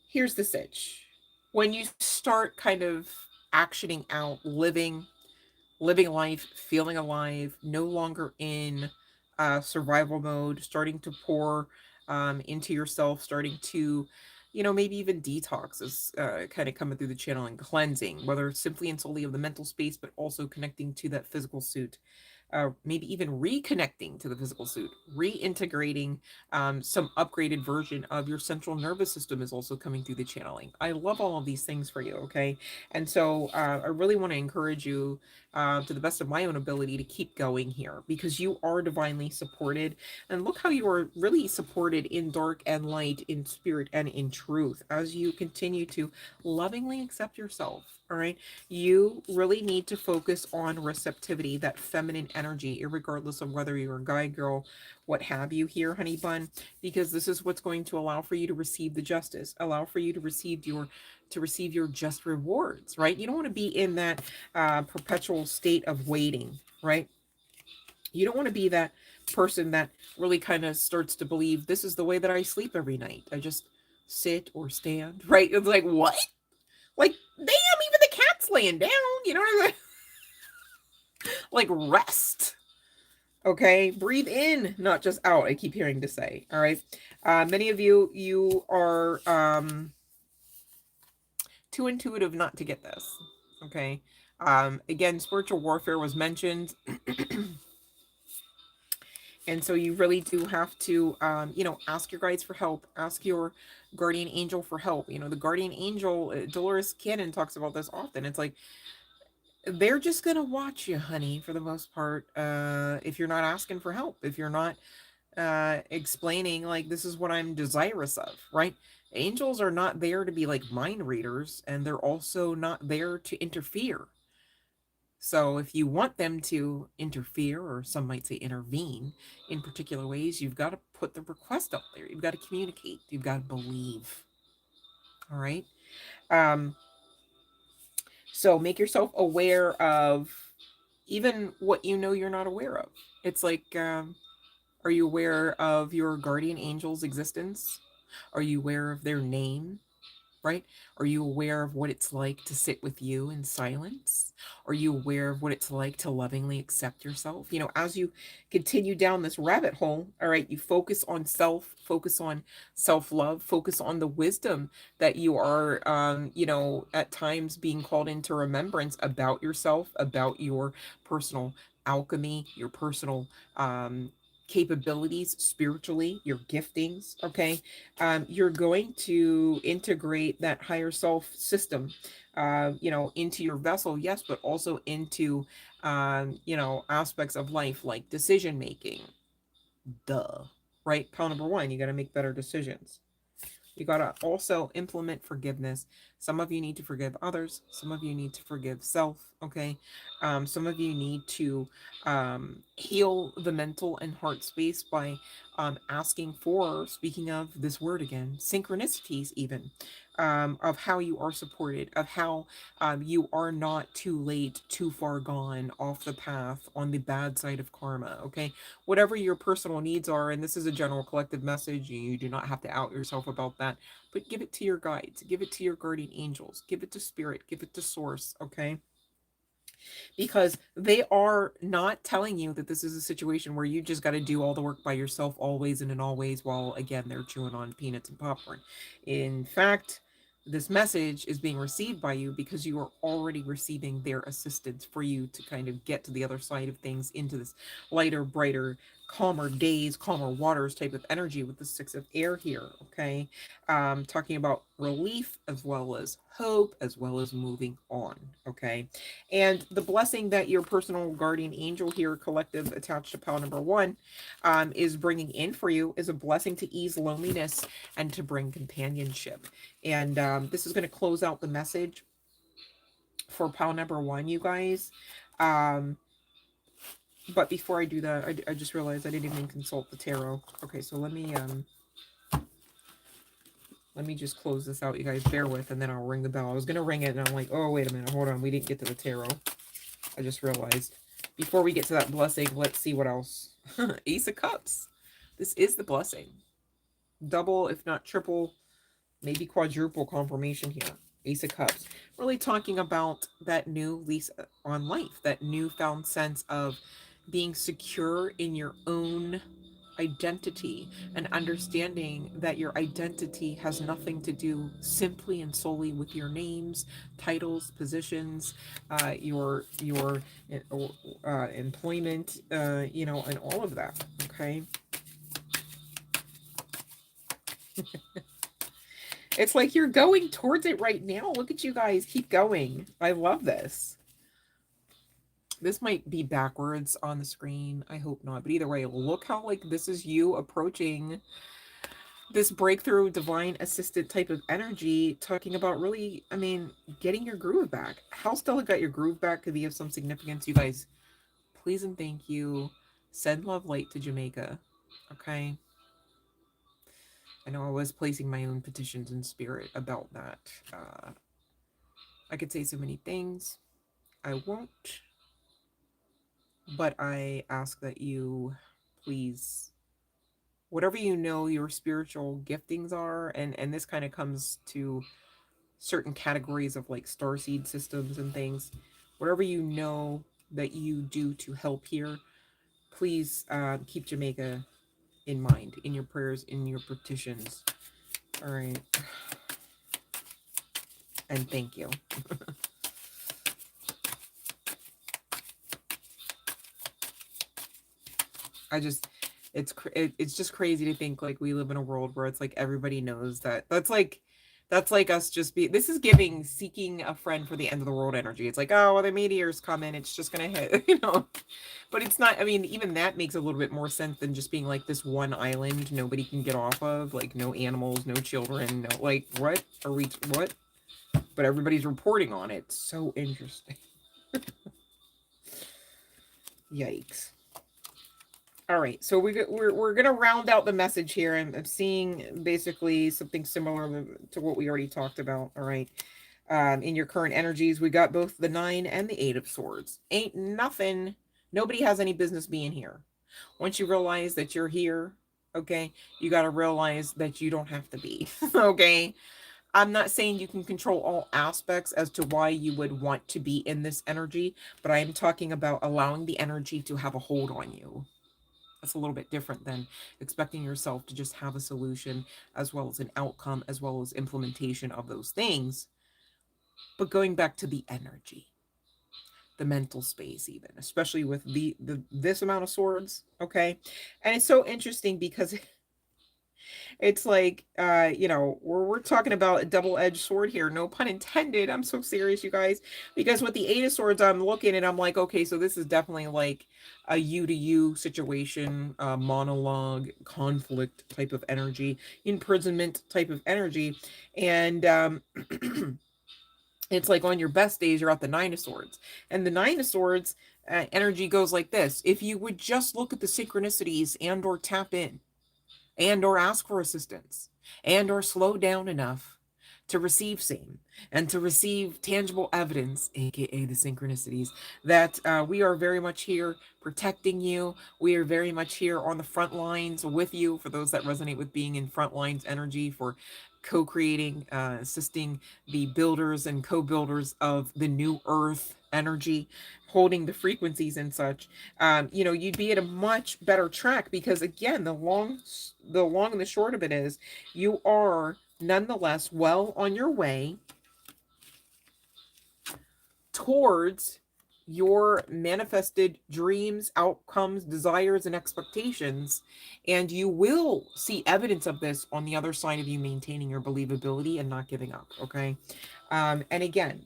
Speaker 1: Here's the sitch. When you start kind of actioning out, living life, feeling alive, no longer in survival mode, starting to pour into yourself, starting to, maybe even detox is kind of coming through the channel and cleansing, whether it's simply and solely of the mental space, but also connecting to that physical suit. Maybe even reconnecting to the physical suit, reintegrating some upgraded version of your central nervous system is also coming through the channeling. I love all of these things for you, okay? And so I really want to encourage you to the best of my own ability to keep going here because you are divinely supported. And look how you are really supported in dark and light, in spirit and in truth as you continue to lovingly accept yourself. All right. You really need to focus on receptivity, that feminine energy, regardless of whether you're a guy, girl, what have you here, honey bun, because this is what's going to allow for you to receive the justice, allow for you to receive your just rewards, right? You don't want to be in that perpetual state of waiting, right? You don't want to be that person that really kind of starts to believe this is the way that I sleep every night. I just sit or stand, right? It's like, what? Like, damn, even the cat's laying down, you know what I mean? Like, rest. Okay, breathe in, not just out. I keep hearing to say. All right, many of you are too intuitive not to get this. Okay, again, spiritual warfare was mentioned. And so you really do have to, ask your guides for help. Ask your guardian angel for help. The guardian angel, Dolores Cannon talks about this often. It's like, they're just going to watch you, honey, for the most part. If you're not asking for help, if you're not explaining, like, this is what I'm desirous of, right? Angels are not there to be like mind readers, and they're also not there to interfere. So if you want them to interfere, or some might say intervene in particular ways, you've got to put the request out there. You've got to communicate. You've got to believe. All right. Um, so make yourself aware of even what you know you're not aware of. It's like, are you aware of your guardian angel's existence? Are you aware of their name? Right? Are you aware of what it's like to sit with you in silence? Are you aware of what it's like to lovingly accept yourself? As you continue down this rabbit hole, all right, you focus on self, focus on self-love, focus on the wisdom that you are, at times being called into remembrance about yourself, about your personal alchemy, your personal, capabilities spiritually, your giftings, okay? You're going to integrate that higher self system, into your vessel, yes, but also into, aspects of life like decision making. Duh. Right? Pile number one, you got to make better decisions. You got to also implement forgiveness. Some of you need to forgive others. Some of you need to forgive self. Okay. Some of you need to heal the mental and heart space by asking for, speaking of this word again, synchronicities, even of how you are supported, of how you are not too late, too far gone off the path on the bad side of karma. Okay. Whatever your personal needs are, and this is a general collective message, you do not have to out yourself about that, but give it to your guides, give it to your guardian angels, give it to spirit, give it to source, okay? Because they are not telling you that this is a situation where you just got to do all the work by yourself always and in all ways, while again they're chewing on peanuts and popcorn. In fact, this message is being received by you because you are already receiving their assistance for you to kind of get to the other side of things, into this lighter, brighter, calmer days, calmer waters type of energy with the six of air here. Okay. Talking about relief as well as hope, as well as moving on. Okay. And the blessing that your personal guardian angel here, collective, attached to pile number one, is bringing in for you is a blessing to ease loneliness and to bring companionship. And this is going to close out the message for pile number one, you guys. But before I do that, I just realized I didn't even consult the tarot. Okay, so let me just close this out, you guys. Bear with, and then I'll ring the bell. I was going to ring it, and I'm like, oh, wait a minute. Hold on. We didn't get to the tarot. I just realized. Before we get to that blessing, let's see what else. Ace of Cups. This is the blessing. Double, if not triple, maybe quadruple confirmation here. Ace of Cups. really talking about that new lease on life, that newfound sense of being secure in your own identity and understanding that your identity has nothing to do simply and solely with your names, titles, positions, your employment, and all of that. Okay, it's like you're going towards it right now. Look at you guys, keep going. I love this. This might be backwards on the screen. I hope not. But either way, look how like this is you approaching this breakthrough divine assistant type of energy, talking about really, I mean, getting your groove back. How Stella got your groove back could be of some significance. You guys, please and thank you. Send love light to Jamaica. Okay. I know I was placing my own petitions in spirit about that. I could say so many things. I won't. But I ask that you please, whatever you know your spiritual giftings are, and this kind of comes to certain categories of like starseed systems and things, whatever you know that you do to help here, please keep Jamaica in mind in your prayers, in your petitions. All right. And thank you. I just, it's just crazy to think like we live in a world where it's like everybody knows that. That's like us just be. This is giving seeking a friend for the end of the world energy. It's like, oh, well, the meteors coming, it's just gonna hit, But it's not. I mean, even that makes a little bit more sense than just being like this one island nobody can get off of, like no animals, no children, no like what are we what? But everybody's reporting on it. So interesting. Yikes. All right, so we're gonna round out the message here. I'm seeing basically something similar to what we already talked about. All right, in your current energies, we got both the 9 and the 8 of Swords. Ain't nothing. Nobody has any business being here. Once you realize that you're here, okay, you got to realize that you don't have to be. Okay, I'm not saying you can control all aspects as to why you would want to be in this energy, but I am talking about allowing the energy to have a hold on you. That's a little bit different than expecting yourself to just have a solution as well as an outcome as well as implementation of those things. But going back to the energy, the mental space, even especially with the this amount of swords, okay. And it's so interesting because it's like, we're talking about a double-edged sword here. No pun intended. I'm so serious, you guys. Because with the 8 of Swords, I'm looking and I'm like, okay, so this is definitely like a you to you situation, monologue, conflict type of energy, imprisonment type of energy. And it's like on your best days, you're at the 9 of Swords. And the 9 of Swords energy goes like this. If you would just look at the synchronicities and or tap in, and or ask for assistance, and or slow down enough to receive same and to receive tangible evidence, aka the synchronicities, that we are very much here protecting you. We are very much here on the front lines with you, for those that resonate with being in front lines energy, for co-creating, assisting the builders and co-builders of the new earth energy, holding the frequencies and such. You'd be at a much better track, because again, the long and the short of it is, you are nonetheless well on your way towards your manifested dreams, outcomes, desires, and expectations. And you will see evidence of this on the other side of you maintaining your believability and not giving up. Okay. And again,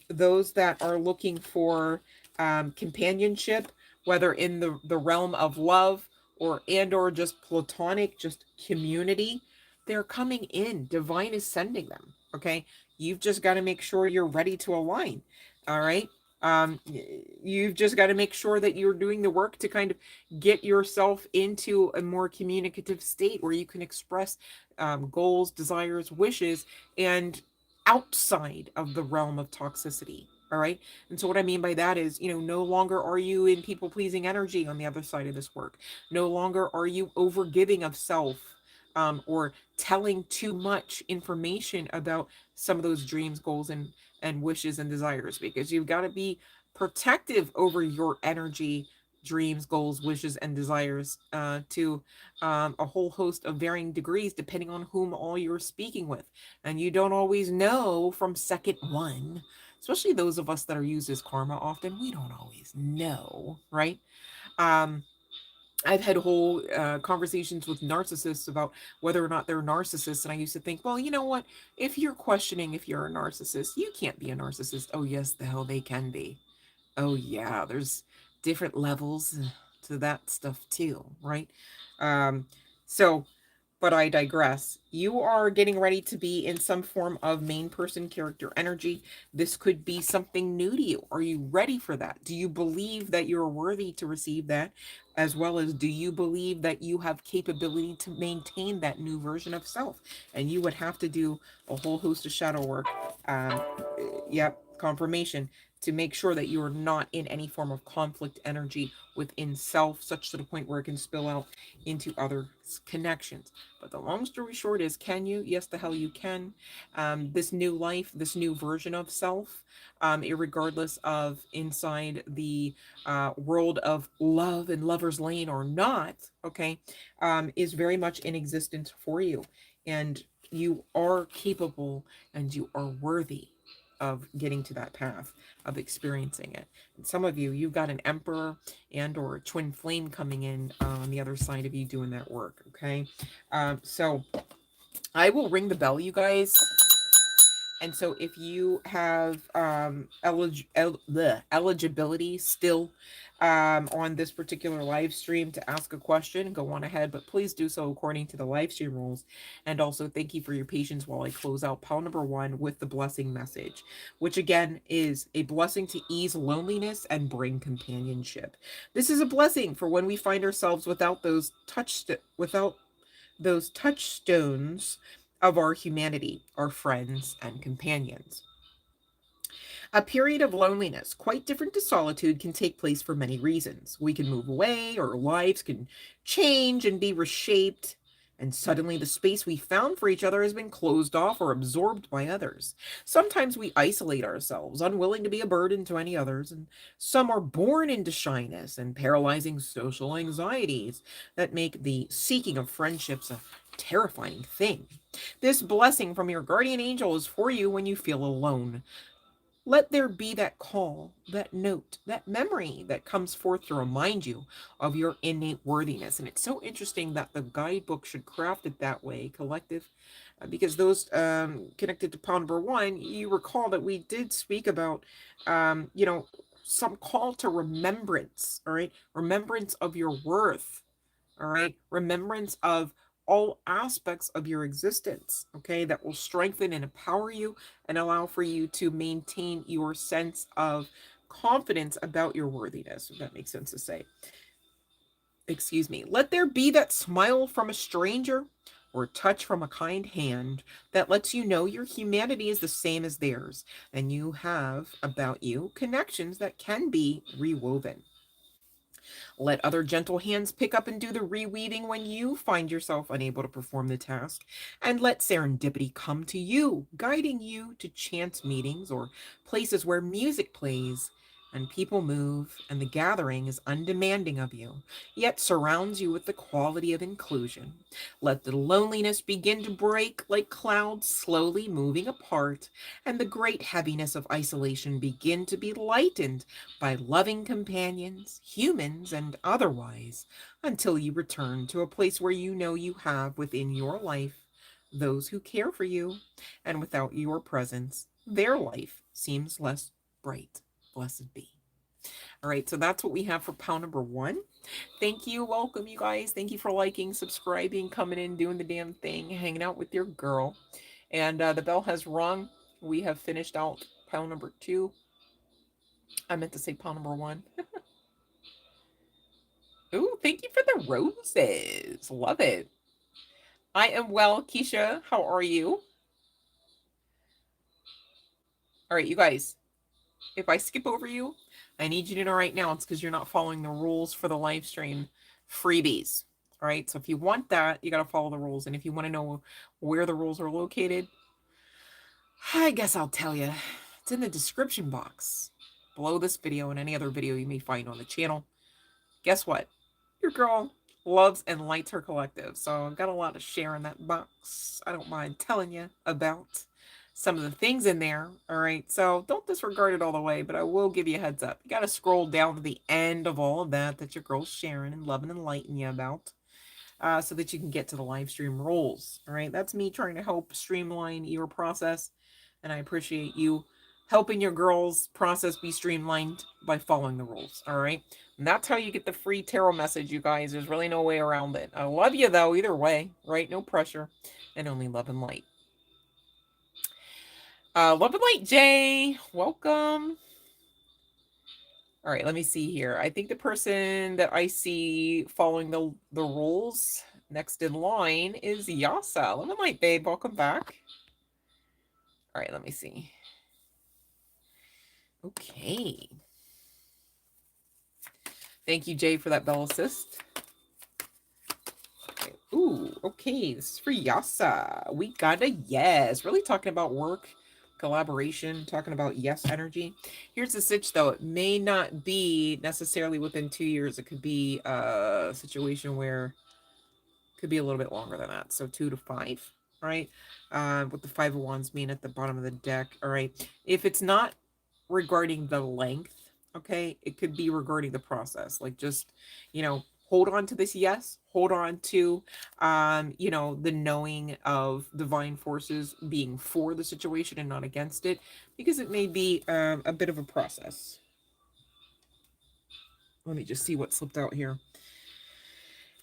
Speaker 1: those that are looking for companionship, whether in the realm of love or just platonic, just community, they're coming in. Divine is sending them. Okay. You've just got to make sure you're ready to align. All right. You've just got to make sure that you're doing the work to kind of get yourself into a more communicative state where you can express goals, desires, wishes, and outside of the realm of toxicity. All right. And so what I mean by that is, no longer are you in people pleasing energy on the other side of this work. No longer are you over giving of self, or telling too much information about some of those dreams, goals, and wishes and desires, because you've got to be protective over your energy, dreams, goals, wishes, and desires, to a whole host of varying degrees, depending on whom all you're speaking with. And you don't always know from second one, especially those of us that are used as karma often, we don't always know, right? Um, I've had whole conversations with narcissists about whether or not they're narcissists. And I used to think, well, you know what? If you're questioning if you're a narcissist, you can't be a narcissist. Oh, yes, the hell they can be. Oh, yeah, there's different levels to that stuff too, right? Um, so but I digress. You are getting ready to be in some form of main person character energy. This could be something new to you. Are you ready for that? Do you believe that you're worthy to receive that? As well as, do you believe that you have capability to maintain that new version of self? And you would have to do a whole host of shadow work. Um, yep, confirmation, to make sure that you are not in any form of conflict energy within self, such to the point where it can spill out into other connections. But the long story short is, can you? Yes, the hell you can. This new life, this new version of self, irregardless of inside the world of love and lover's lane or not, okay, is very much in existence for you. And you are capable and you are worthy of getting to that path, of experiencing it. And some of you, you've got an emperor and or a twin flame coming in on the other side of you doing that work, okay? So I will ring the bell, you guys. And so if you have eligibility still on this particular live stream to ask a question, go on ahead, but please do so according to the live stream rules. And also thank you for your patience while I close out pile number 1 with the blessing message, which again is a blessing to ease loneliness and bring companionship. This is a blessing for when we find ourselves without those touchstones of our humanity, our friends and companions. A period of loneliness, quite different to solitude, can take place for many reasons. We can move away, our lives can change and be reshaped, and suddenly the space we found for each other has been closed off or absorbed by others. Sometimes we isolate ourselves, unwilling to be a burden to any others, and some are born into shyness and paralyzing social anxieties that make the seeking of friendships a terrifying thing. This blessing from your guardian angel is for you when you feel alone. Let there be that call, that note, that memory that comes forth to remind you of your innate worthiness. And it's so interesting that the guidebook should craft it that way, collective, because those connected to pound number 1, you recall that we did speak about, some call to remembrance, all right? Remembrance of your worth, all right? Remembrance of all aspects of your existence, okay, that will strengthen and empower you and allow for you to maintain your sense of confidence about your worthiness, if that makes sense to say. Excuse me. Let there be that smile from a stranger or touch from a kind hand that lets you know your humanity is the same as theirs, and you have about you connections that can be rewoven. Let other gentle hands pick up and do the reweaving when you find yourself unable to perform the task. And let serendipity come to you, guiding you to chance meetings or places where music plays and people move and the gathering is undemanding of you, yet surrounds you with the quality of inclusion. Let the loneliness begin to break like clouds slowly moving apart, and the great heaviness of isolation begin to be lightened by loving companions, humans and otherwise, until you return to a place where you know you have within your life those who care for you, and without your presence, their life seems less bright. Blessed be. All right, so that's what we have for pound number 1. Thank you. Welcome, you guys. Thank you for liking, subscribing, coming in, doing the damn thing, hanging out with your girl. And the bell has rung. We have finished out pound number 2. I meant to say pound number 1. Ooh, thank you for the roses. Love it. I am well, Keisha. How are you? All right, you guys. If I skip over you, I need you to know right now it's because you're not following the rules for the live stream freebies. All right. So if you want that, you got to follow the rules. And if you want to know where the rules are located, I guess I'll tell you. It's in the description box below this video and any other video you may find on the channel. Guess what? Your girl loves and likes her collective. So I've got a lot to share in that box. I don't mind telling you about some of the things in there. All right. So don't disregard it all the way, but I will give you a heads up. You got to scroll down to the end of all of that your girl's sharing and loving and lighting you about. So that you can get to the live stream rules. All right. That's me trying to help streamline your process. And I appreciate you helping your girls' process be streamlined by following the rules. All right. And that's how you get the free tarot message, you guys. There's really no way around it. I love you, though, either way. Right? No pressure. And only love and light. Love and light, Jay. Welcome. All right, let me see here. I think the person that I see following the rules next in line is Yasa. Love and light, babe. Welcome back. All right, let me see. Okay. Thank you, Jay, for that bell assist. Okay. Ooh, okay. This is for Yasa. We got a yes. Really talking about work, collaboration, talking about yes energy. Here's the sitch, though. It may not be necessarily within 2 years. It could be a situation where it could be a little bit longer than that. So 2 to 5, right? With the 5 of Wands being at the bottom of the deck. All right. If it's not regarding the length, okay, it could be regarding the process. Like, just, hold on to this yes, hold on to the knowing of divine forces being for the situation and not against it, because it may be a bit of a process. Let me just see what slipped out here.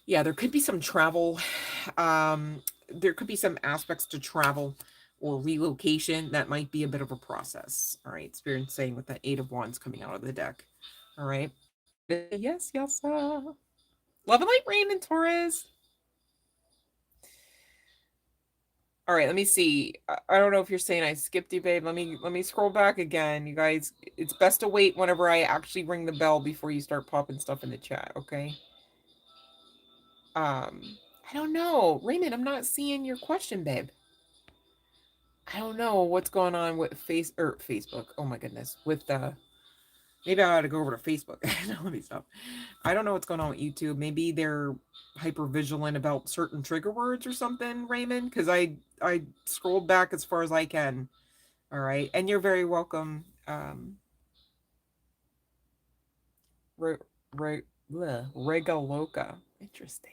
Speaker 1: Yeah, there could be some travel. There could be some aspects to travel or relocation that might be a bit of a process. All right, Spirit saying with that 8 of Wands coming out of the deck. All right. Yes, yes. Love and light, Raymond Torres. All right, let me see. I don't know if you're saying I skipped you, babe. Let me scroll back again. You guys, it's best to wait whenever I actually ring the bell before you start popping stuff in the chat, okay? I don't know. Raymond, I'm not seeing your question, babe. I don't know what's going on with Facebook. Oh my goodness. With maybe I ought to go over to Facebook. No, let me stop. I don't know what's going on with YouTube. Maybe they're hyper vigilant about certain trigger words or something, Raymond, because I scrolled back as far as I can. All right. And you're very welcome. Regaloka. Interesting.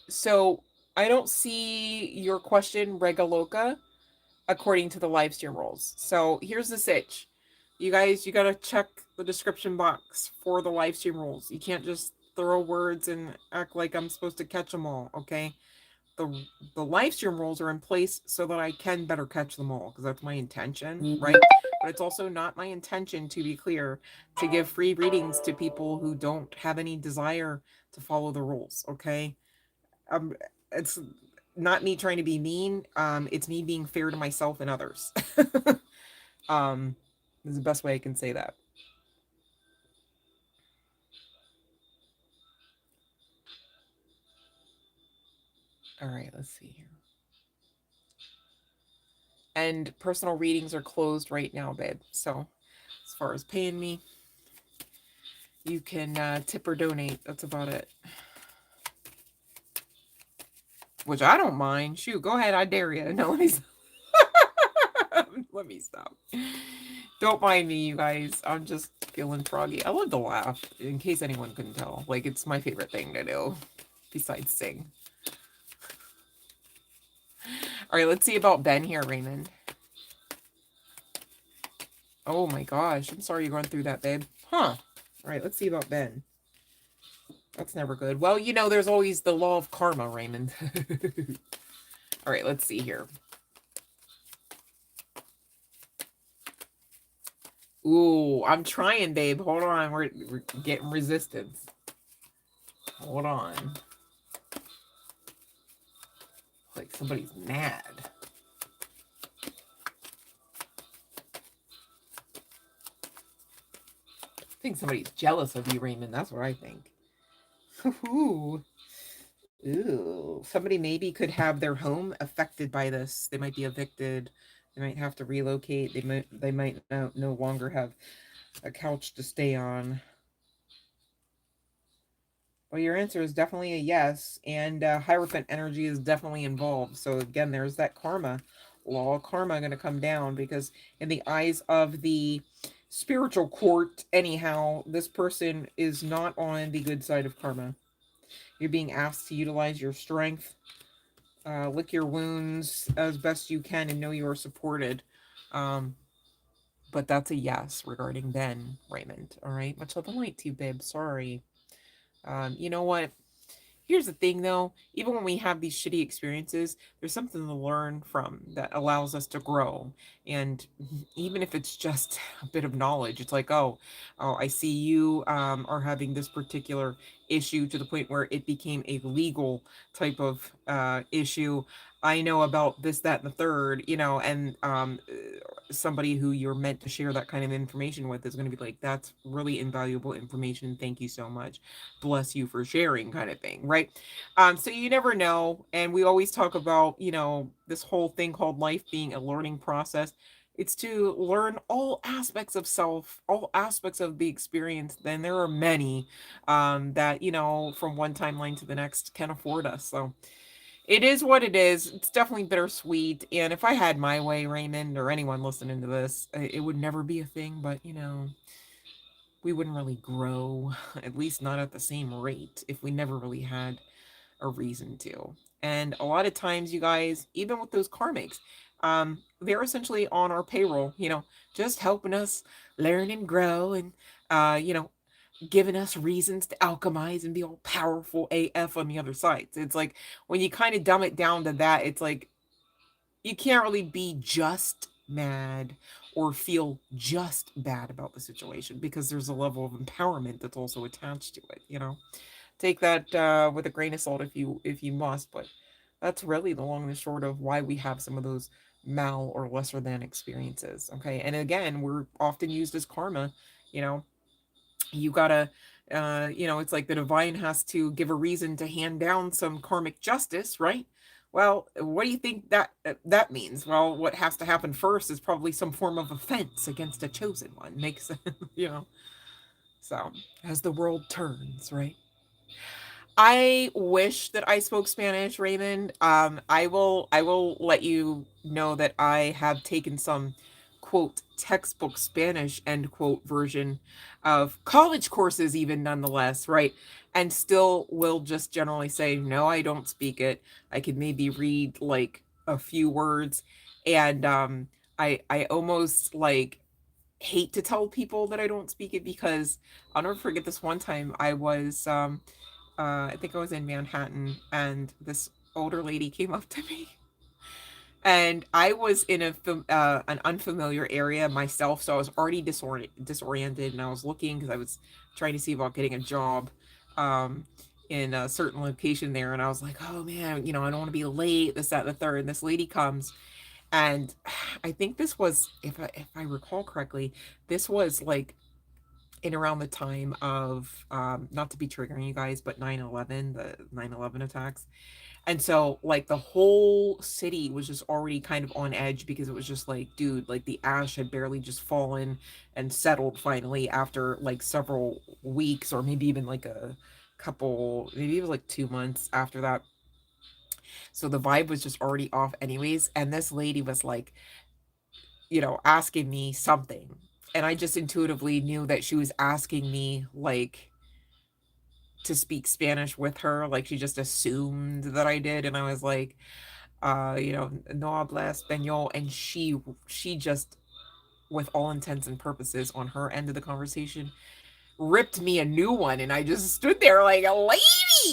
Speaker 1: So I don't see your question, Regaloka, according to the live stream rules. So here's the sitch. You guys, you got to check the description box for the live stream rules. You can't just throw words and act like I'm supposed to catch them all, okay? The live stream rules are in place so that I can better catch them all, because that's my intention, right? But it's also not my intention, to be clear, to give free readings to people who don't have any desire to follow the rules, okay? It's not me trying to be mean. It's me being fair to myself and others. Is the best way I can say that. All right, let's see here. And personal readings are closed right now, babe. So as far as paying me, you can tip or donate. That's about it. Which I don't mind. Shoot, go ahead. I dare you. No, let me stop. Let me stop. Don't mind me, you guys. I'm just feeling froggy. I love to laugh, in case anyone couldn't tell. Like, it's my favorite thing to do, besides sing. All right, let's see about Ben here, Raymond. Oh my gosh. I'm sorry you're going through that, babe. Huh. All right, let's see about Ben. That's never good. Well, there's always the law of karma, Raymond. All right, let's see here. Ooh, I'm trying, babe. Hold on. We're getting resistance. Hold on. Like somebody's mad. I think somebody's jealous of you, Raymond. That's what I think. Ooh. Ooh. Somebody maybe could have their home affected by this. They might be evicted. They might have to relocate. They might no longer have a couch to stay on. Well, your answer is definitely a yes, and Hierophant energy is definitely involved. So again, there's that karma, law of karma going to come down because in the eyes of the spiritual court, anyhow, this person is not on the good side of karma. You're being asked to utilize your strength, lick your wounds as best you can, and know you are supported. Um, but that's a yes regarding Ben Raymond. All right, much love and light to you, babe. Sorry. You know what? Here's the thing though, even when we have these shitty experiences, there's something to learn from that allows us to grow. And even if it's just a bit of knowledge, it's like, oh, I see you are having this particular issue to the point where it became a legal type of issue. I know about this, that, and the third, and somebody who you're meant to share that kind of information with is going to be like, that's really invaluable information. Thank you so much. Bless you for sharing, kind of thing, right? So you never know. And we always talk about, this whole thing called life being a learning process. It's to learn all aspects of self, all aspects of the experience. Then there are many that, from one timeline to the next can afford us. So it is what it is. It's definitely bittersweet. And if I had my way, Raymond, or anyone listening to this, it would never be a thing. But, we wouldn't really grow, at least not at the same rate, if we never really had a reason to. And a lot of times, you guys, even with those karmics, they're essentially on our payroll, just helping us learn and grow and, giving us reasons to alchemize and be all powerful AF on the other side. So it's like when you kind of dumb it down to that, it's like you can't really be just mad or feel just bad about the situation because there's a level of empowerment that's also attached to it. Take that with a grain of salt if you must, but that's really the long and the short of why we have some of those mal or lesser than experiences. Okay, and again, we're often used as karma. you know you gotta it's like the divine has to give a reason to hand down some karmic justice, right? Well, what do you think that means? Well, what has to happen first is probably some form of offense against a chosen one. Makes sense. So as the world turns, right? I wish that I spoke Spanish, Raymond. I will let you know that I have taken some quote textbook Spanish end quote version of college courses, even nonetheless, right? And still will just generally say, no, I don't speak it. I could maybe read like a few words. And I almost like hate to tell people that I don't speak it because I'll never forget this one time I was I think I was in Manhattan, and this older lady came up to me, and I was in an unfamiliar area myself, so I was already disoriented, and I was looking because I was trying to see about getting a job, um, in a certain location there, and I was like, oh man, I don't want to be late, this, that, and the third. And this lady comes, and I think this was, if I recall correctly, this was like in around the time of not to be triggering you guys, but 9/11, the 9/11 attacks. And so like the whole city was just already kind of on edge because it was just like, dude, like the ash had barely just fallen and settled finally after like several weeks, or maybe even like a couple, maybe it was like 2 months after that. So the vibe was just already off anyways, and this lady was like, asking me something, and I just intuitively knew that she was asking me like to speak Spanish with her. Like she just assumed that I did. And I was like, no habla español. And she just, with all intents and purposes on her end of the conversation, ripped me a new one. And I just stood there like, a lady,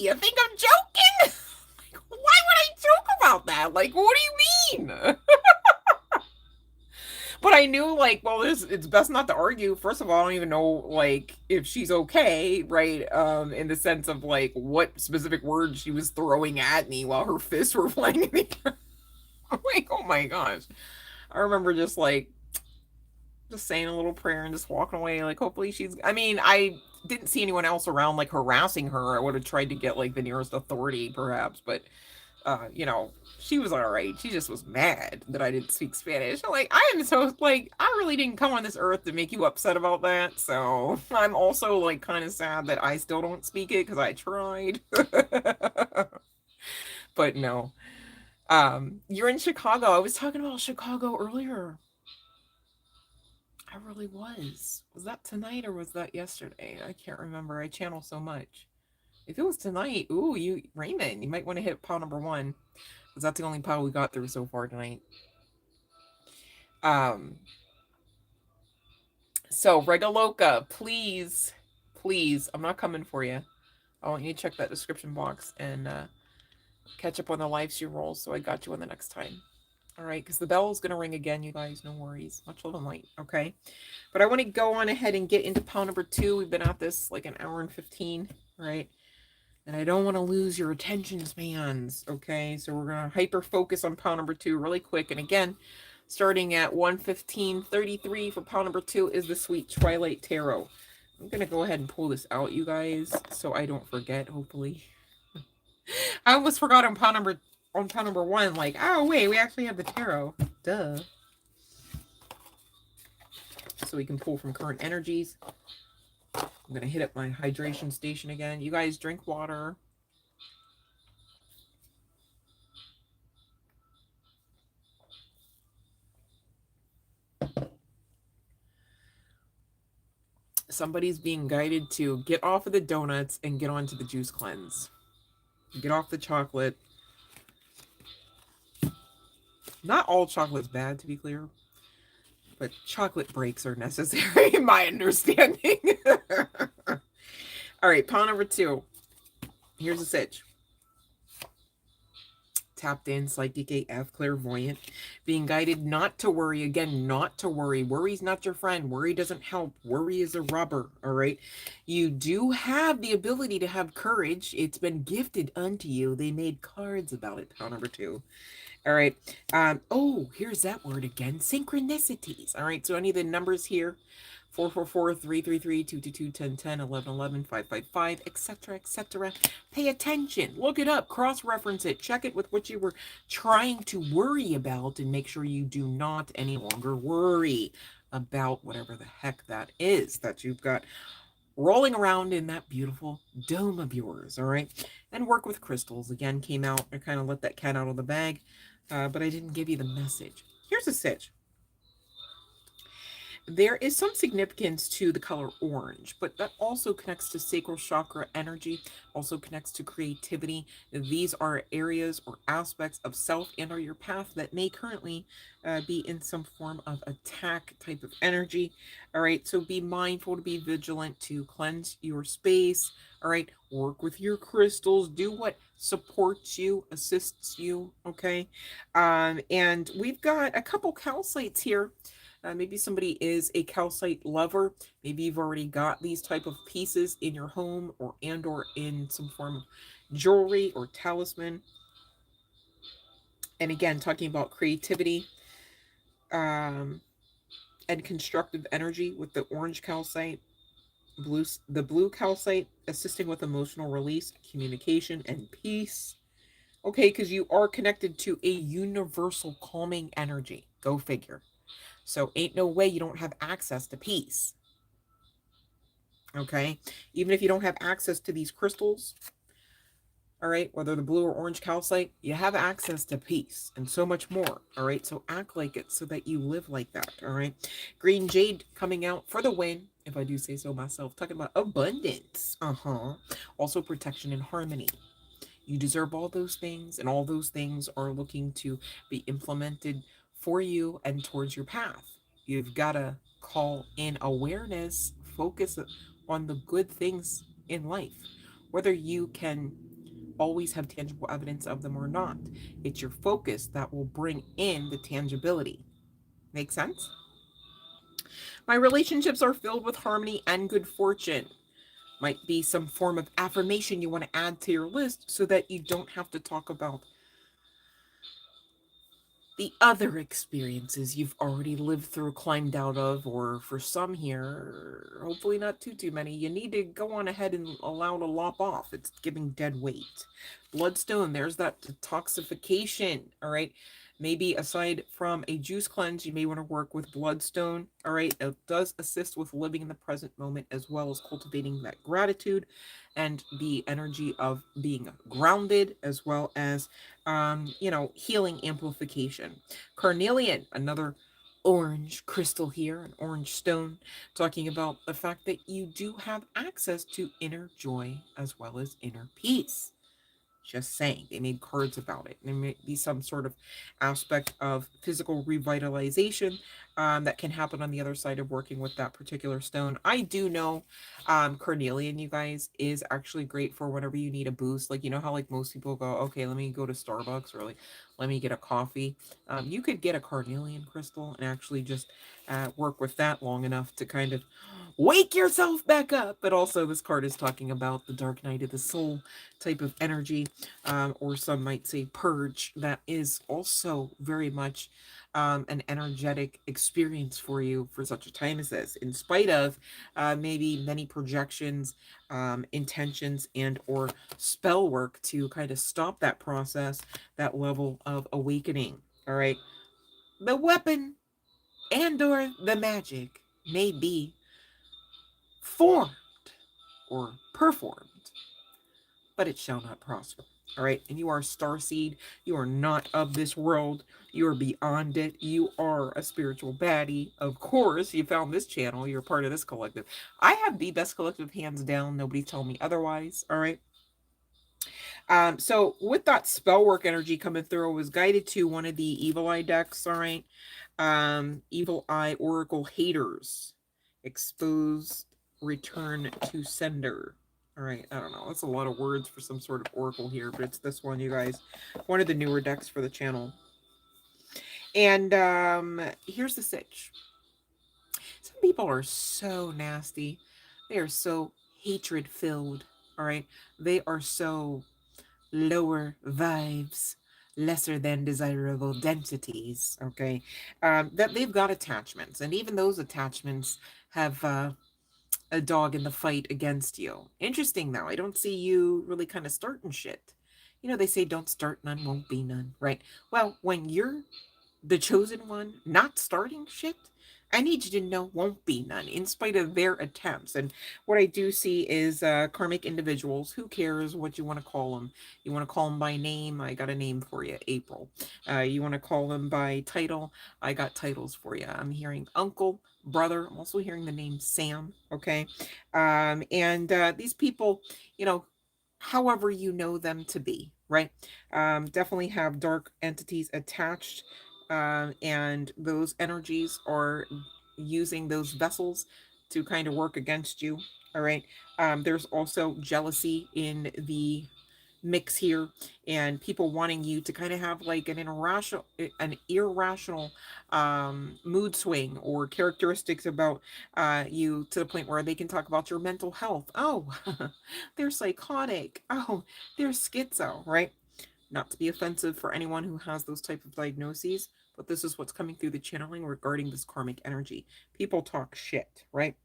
Speaker 1: you think I'm joking? Like, why would I joke about that? Like, what do you mean? But I knew, like, well, it's best not to argue. First of all, I don't even know, like, if she's okay, right? In the sense of, like, what specific words she was throwing at me while her fists were flying in the air. I'm like, oh my gosh. I remember just, like, Just saying a little prayer and just walking away. Like, hopefully she's, I mean, I didn't see anyone else around, like, harassing her. I would have tried to get, like, the nearest authority, perhaps, but, you know, she was all right. She just was mad that I didn't speak Spanish. I'm like, I am so, like, I really didn't come on this earth to make you upset about that. So I'm also, like, kind of sad that I still don't speak it because I tried. But no. You're in Chicago. I was talking about Chicago earlier. I really was. Was that tonight or was that yesterday? I can't remember. I channel so much. If it was tonight, ooh, you Raymond, you might want to hit pile number 1. Because that's the only pile we got through so far tonight. So Regaloka, please, please, I'm not coming for you. I want you to check that description box and catch up on the live stream rolls so I got you on the next time. All right, because the bell is going to ring again, you guys. No worries. Much love and light, okay? But I want to go on ahead and get into pile number 2. We've been at this like an hour and 15, right? And I don't want to lose your attention spans, okay? So we're going to hyper focus on pile number 2 really quick. And again, starting at 1:15:33 for pile number 2 is the Sweet Twilight Tarot. I'm going to go ahead and pull this out, you guys, so I don't forget, hopefully. I almost forgot on pile number 1, like, oh wait, we actually have the tarot. Duh. So we can pull from current energies. I'm going to hit up my hydration station again. You guys drink water. Somebody's being guided to get off of the donuts and get onto the juice cleanse. Get off the chocolate. Not all chocolate's bad, to be clear. But chocolate breaks are necessary, in my understanding. All right, pile number 2. Here's a sitch. Tapped in, psychic AF, clairvoyant, being guided not to worry. Again, not to worry. Worry's not your friend. Worry doesn't help. Worry is a rubber, all right? You do have the ability to have courage. It's been gifted unto you. They made cards about it, pile number 2. All right. Oh, here's that word again. Synchronicities. All right. So any of the numbers here, 444, 333, 222, 1010, 1111, 555, etc., etc. Pay attention. Look it up. Cross-reference it. Check it with what you were trying to worry about and make sure you do not any longer worry about whatever the heck that is that you've got rolling around in that beautiful dome of yours. All right. And work with crystals. Again, came out. I kind of let that cat out of the bag. But I didn't give you the message. Here's a sitch. There is some significance to the color orange, but that also connects to sacral chakra energy, also connects to creativity. These are areas or aspects of self and or your path that may currently be in some form of attack type of energy. All right, so be mindful to be vigilant to cleanse your space. All right, work with your crystals, do what supports you, assists you, okay? And we've got a couple calcites here. Maybe somebody is a calcite lover. Maybe you've already got these type of pieces in your home or in some form of jewelry or talisman. And again, talking about creativity and constructive energy with the orange calcite, the blue calcite assisting with emotional release, communication, and peace. Okay, because you are connected to a universal calming energy. Go figure. So ain't no way you don't have access to peace. Okay, even if you don't have access to these crystals, all right, whether the blue or orange calcite, you have access to peace and so much more. All right, so act like it so that you live like that. All right, green jade coming out for the win, if I do say so myself, talking about abundance. Also protection and harmony. You deserve all those things, and all those things are looking to be implemented for you and towards your path. You've got to call in awareness, focus on the good things in life, whether you can always have tangible evidence of them or not. It's your focus that will bring in the tangibility. Make sense? My relationships are filled with harmony and good fortune. Might be some form of affirmation you want to add to your list so that you don't have to talk about The other experiences you've already lived through, climbed out of, or for some here, hopefully not too many, you need to go on ahead and allow to lop off. It's giving dead weight. Bloodstone, there's that detoxification, all right? Maybe aside from a juice cleanse, you may want to work with bloodstone, all right? It does assist with living in the present moment as well as cultivating that gratitude and the energy of being grounded, as well as healing amplification. Carnelian, another orange crystal here, an orange stone, talking about the fact that you do have access to inner joy as well as inner peace. Just saying, they made cards about it. There may be some sort of aspect of physical revitalization that can happen on the other side of working with that particular stone. I do know carnelian, you guys, is actually great for whenever you need a boost. Like, you know how like most people go, okay, let me go to Starbucks, or like let me get a coffee. You could get a carnelian crystal and actually just work with that long enough to kind of wake yourself back up. But also, this card is talking about the dark night of the soul type of energy, or some might say purge. That is also very much an energetic experience for you for such a time as this, in spite of maybe many projections, intentions, and or spell work to kind of stop that process, that level of awakening. All right, the weapon and or the magic may be formed or performed, but it shall not prosper. All right, and you are a star seed. You are not of this world. You are beyond it. You are a spiritual baddie. Of course, you found this channel. You're part of this collective. I have the best collective, hands down. Nobody tell me otherwise. All right. So with that spell work energy coming through, I was guided to one of the Evil Eye decks. All right. Evil Eye Oracle Haters. Exposed, return to sender. All right, I don't know. That's a lot of words for some sort of oracle here, but it's this one, you guys. One of the newer decks for the channel. And here's the sitch. Some people are so nasty. They are so hatred filled. All right. They are so lower vibes, lesser than desirable densities. Okay. That they've got attachments. And even those attachments have a dog in the fight against you. Interesting, though. I don't see you really kind of starting shit. You know, they say don't start none, won't be none, right? Well, when you're the chosen one not starting shit, I need you to know won't be none in spite of their attempts. And what I do see is karmic individuals. Who cares what you want to call them? You want to call them by name? I got a name for you, April. You want to call them by title? I got titles for you. I'm hearing uncle, brother. I'm also hearing the name Sam. Okay. And these people, you know, however you know them to be, right? Definitely have dark entities attached, and those energies are using those vessels to kind of work against you. All right. There's also jealousy in the mix here, and people wanting you to kind of have like an irrational mood swing or characteristics about you, to the point where they can talk about your mental health. Oh, they're psychotic. Oh, they're schizo, right? Not to be offensive for anyone who has those type of diagnoses, but this is what's coming through the channeling regarding this karmic energy. People talk shit, right?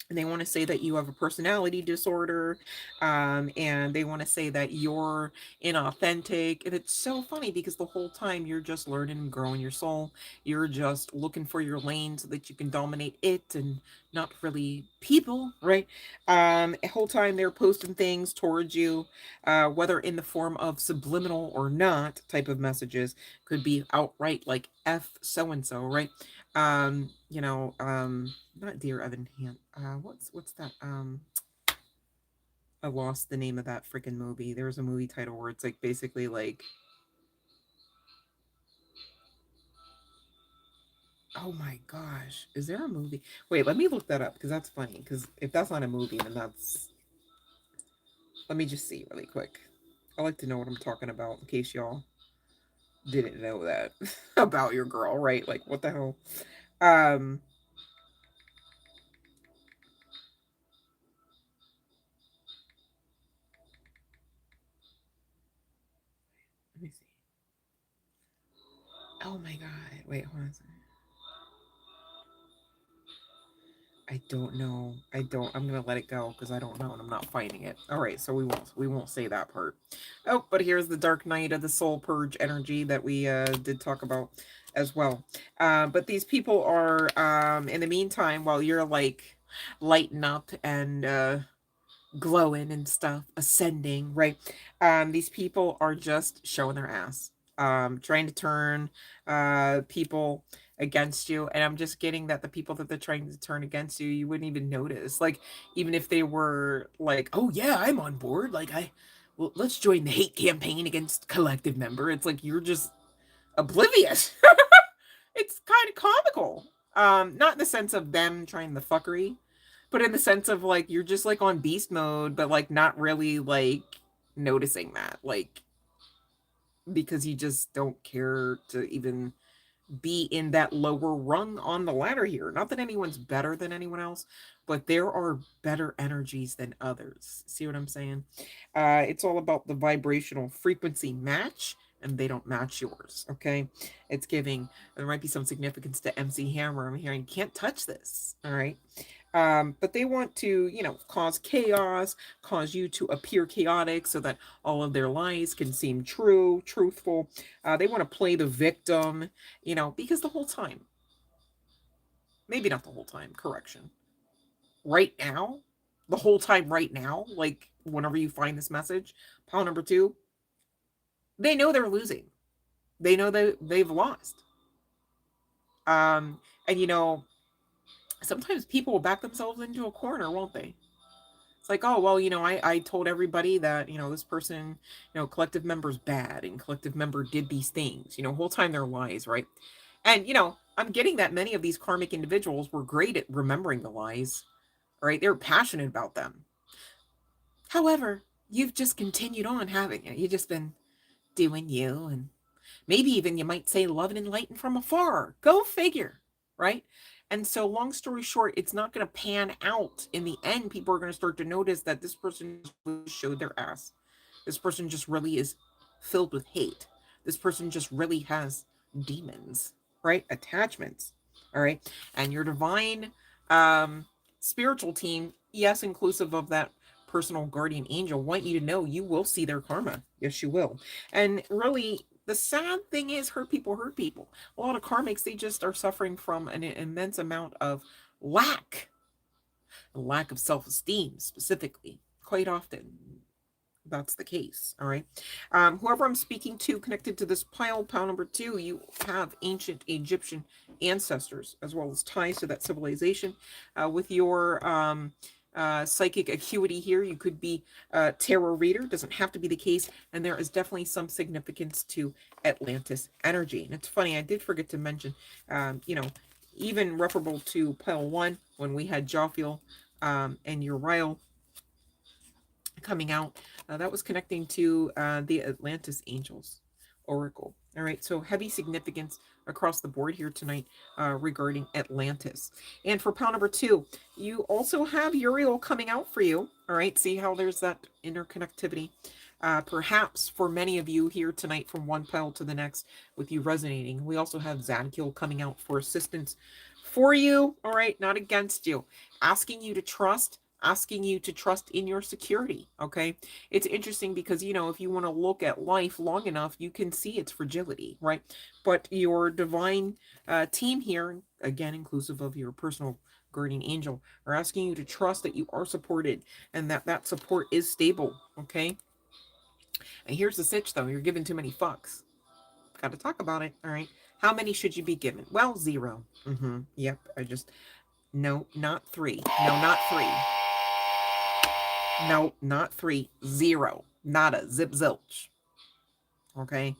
Speaker 1: And they want to say that you have a personality disorder, and they want to say that you're inauthentic. And it's so funny because the whole time you're just learning and growing your soul. You're just looking for your lane so that you can dominate it and not really people, right? The whole time they're posting things towards you, whether in the form of subliminal or not type of messages. Could be outright like F so and so, right? Not Dear Evan Hand. What's that? I lost the name of that freaking movie. There was a movie title where it's like basically like, oh my gosh, is there a movie? Wait, let me look that up because that's funny. Because if that's not a movie, then that's. Let me just see really quick. I like to know what I'm talking about in case y'all didn't know that about your girl, right? Like, what the hell? Um, Let me see. Oh my God. Wait, hold on a second. I don't know. I don't. I'm gonna let it go because I don't know and I'm not finding it. All right, so we won't say that part. Oh, but here's the Dark Night of the Soul Purge energy that we did talk about as well. But these people are in the meantime while you're like lighting up and glowing and stuff, ascending, right? These people are just showing their ass, trying to turn people against you. And I'm just getting that the people that they're trying to turn against you, you wouldn't even notice. Like, even if they were like, oh yeah, I'm on board. Like, well, let's join the hate campaign against collective member. It's like you're just oblivious. It's kind of comical. Not in the sense of them trying the fuckery, but in the sense of like you're just like on beast mode, but like not really like noticing that, like because you just don't care to even be in that lower rung on the ladder here. Not that anyone's better than anyone else, but there are better energies than others. See what I'm saying? It's all about the vibrational frequency match, and they don't match yours. Okay, it's giving. There might be some significance to MC Hammer. I'm hearing can't touch this. All right. But they want to, cause chaos, cause you to appear chaotic so that all of their lies can seem true, truthful. They want to play the victim, because the whole time, maybe not the whole time, correction. Right now, the whole time right now, like whenever you find this message, pile number 2, they know they're losing. They know that they've lost. Um, and sometimes people will back themselves into a corner, won't they? It's like, oh, well, I told everybody that, this person, collective member's bad and collective member did these things, whole time they're lies, right? And, I'm getting that many of these karmic individuals were great at remembering the lies, right? They're passionate about them. However, you've just continued on having it. You've just been doing you, and maybe even you might say love and enlighten from afar. Go figure, right? And so, long story short, it's not going to pan out. In the end, people are going to start to notice that this person just really showed their ass. This person just really is filled with hate. This person just really has demons, right? Attachments, all right? And your divine spiritual team, yes, inclusive of that personal guardian angel, want you to know you will see their karma. Yes, you will. And really, the sad thing is hurt people hurt people. A lot of karmics, they just are suffering from an immense amount of lack of self-esteem specifically, quite often. That's the case. All right. Whoever I'm speaking to connected to this pile number 2, you have ancient Egyptian ancestors as well as ties to that civilization. With your psychic acuity here, you could be a tarot reader. Doesn't have to be the case. And there is definitely some significance to Atlantis energy. And it's funny, I did forget to mention, even referable to pile 1 when we had Jophiel and Uriel coming out, that was connecting to the Atlantis Angels Oracle. All right, so heavy significance across the board here tonight regarding Atlantis. And for pile number 2, you also have Uriel coming out for you. All right, see how there's that interconnectivity. Perhaps for many of you here tonight from one pile to the next with you resonating. We also have Zadkiel coming out for assistance for you. All right, not against you. Asking you to trust in your security. Okay, it's interesting because if you want to look at life long enough, you can see its fragility, right? But your divine team here, again inclusive of your personal guardian angel, are asking you to trust that you are supported and that support is stable. Okay, and here's the sitch though, you're giving too many fucks. Got to talk about it. All right, how many should you be given? Well, 0. Yep, no, not 3. No, not 3. No, not 3. 0. Nada. Zip zilch. Okay.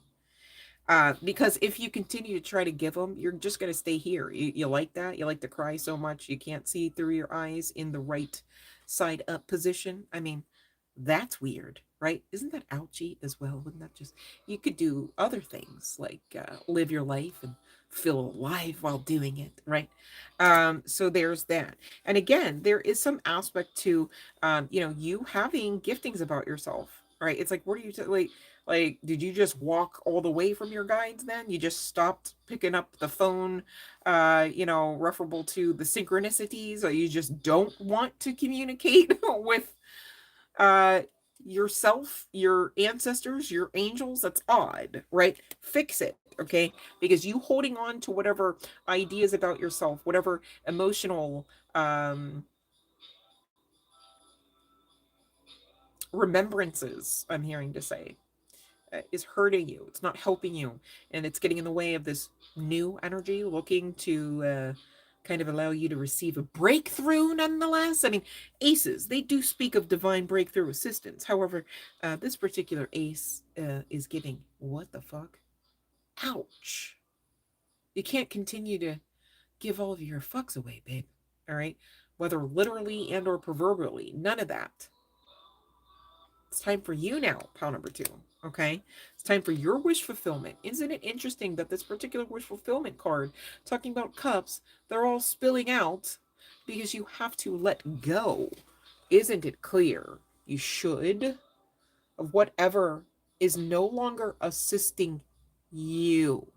Speaker 1: Because if you continue to try to give them, you're just going to stay here. You like that? You like to cry so much you can't see through your eyes in the right side up position? I mean, that's weird, right? Isn't that ouchy as well? Wouldn't that just, you could do other things like live your life and feel alive while doing it, right? So there's that. And again, there is some aspect to, you having giftings about yourself, right? It's like, what are you, Like, did you just walk all the way from your guides then? You just stopped picking up the phone, referable to the synchronicities, or you just don't want to communicate with uh yourself, your ancestors, your angels? That's odd, right? Fix it, okay? Because you holding on to whatever ideas about yourself, whatever emotional remembrances, I'm hearing to say, is hurting you. It's not helping you, and it's getting in the way of this new energy looking to kind of allow you to receive a breakthrough nonetheless. I mean, aces, they do speak of divine breakthrough assistance. However, this particular ace is giving, what the fuck? Ouch. You can't continue to give all of your fucks away, babe. All right? Whether literally and or proverbially, none of that. It's time for you now, pile number 2. Okay? It's time for your wish fulfillment. Isn't it interesting that this particular wish fulfillment card, talking about cups, they're all spilling out because you have to let go. Isn't it clear? You should, of whatever is no longer assisting you.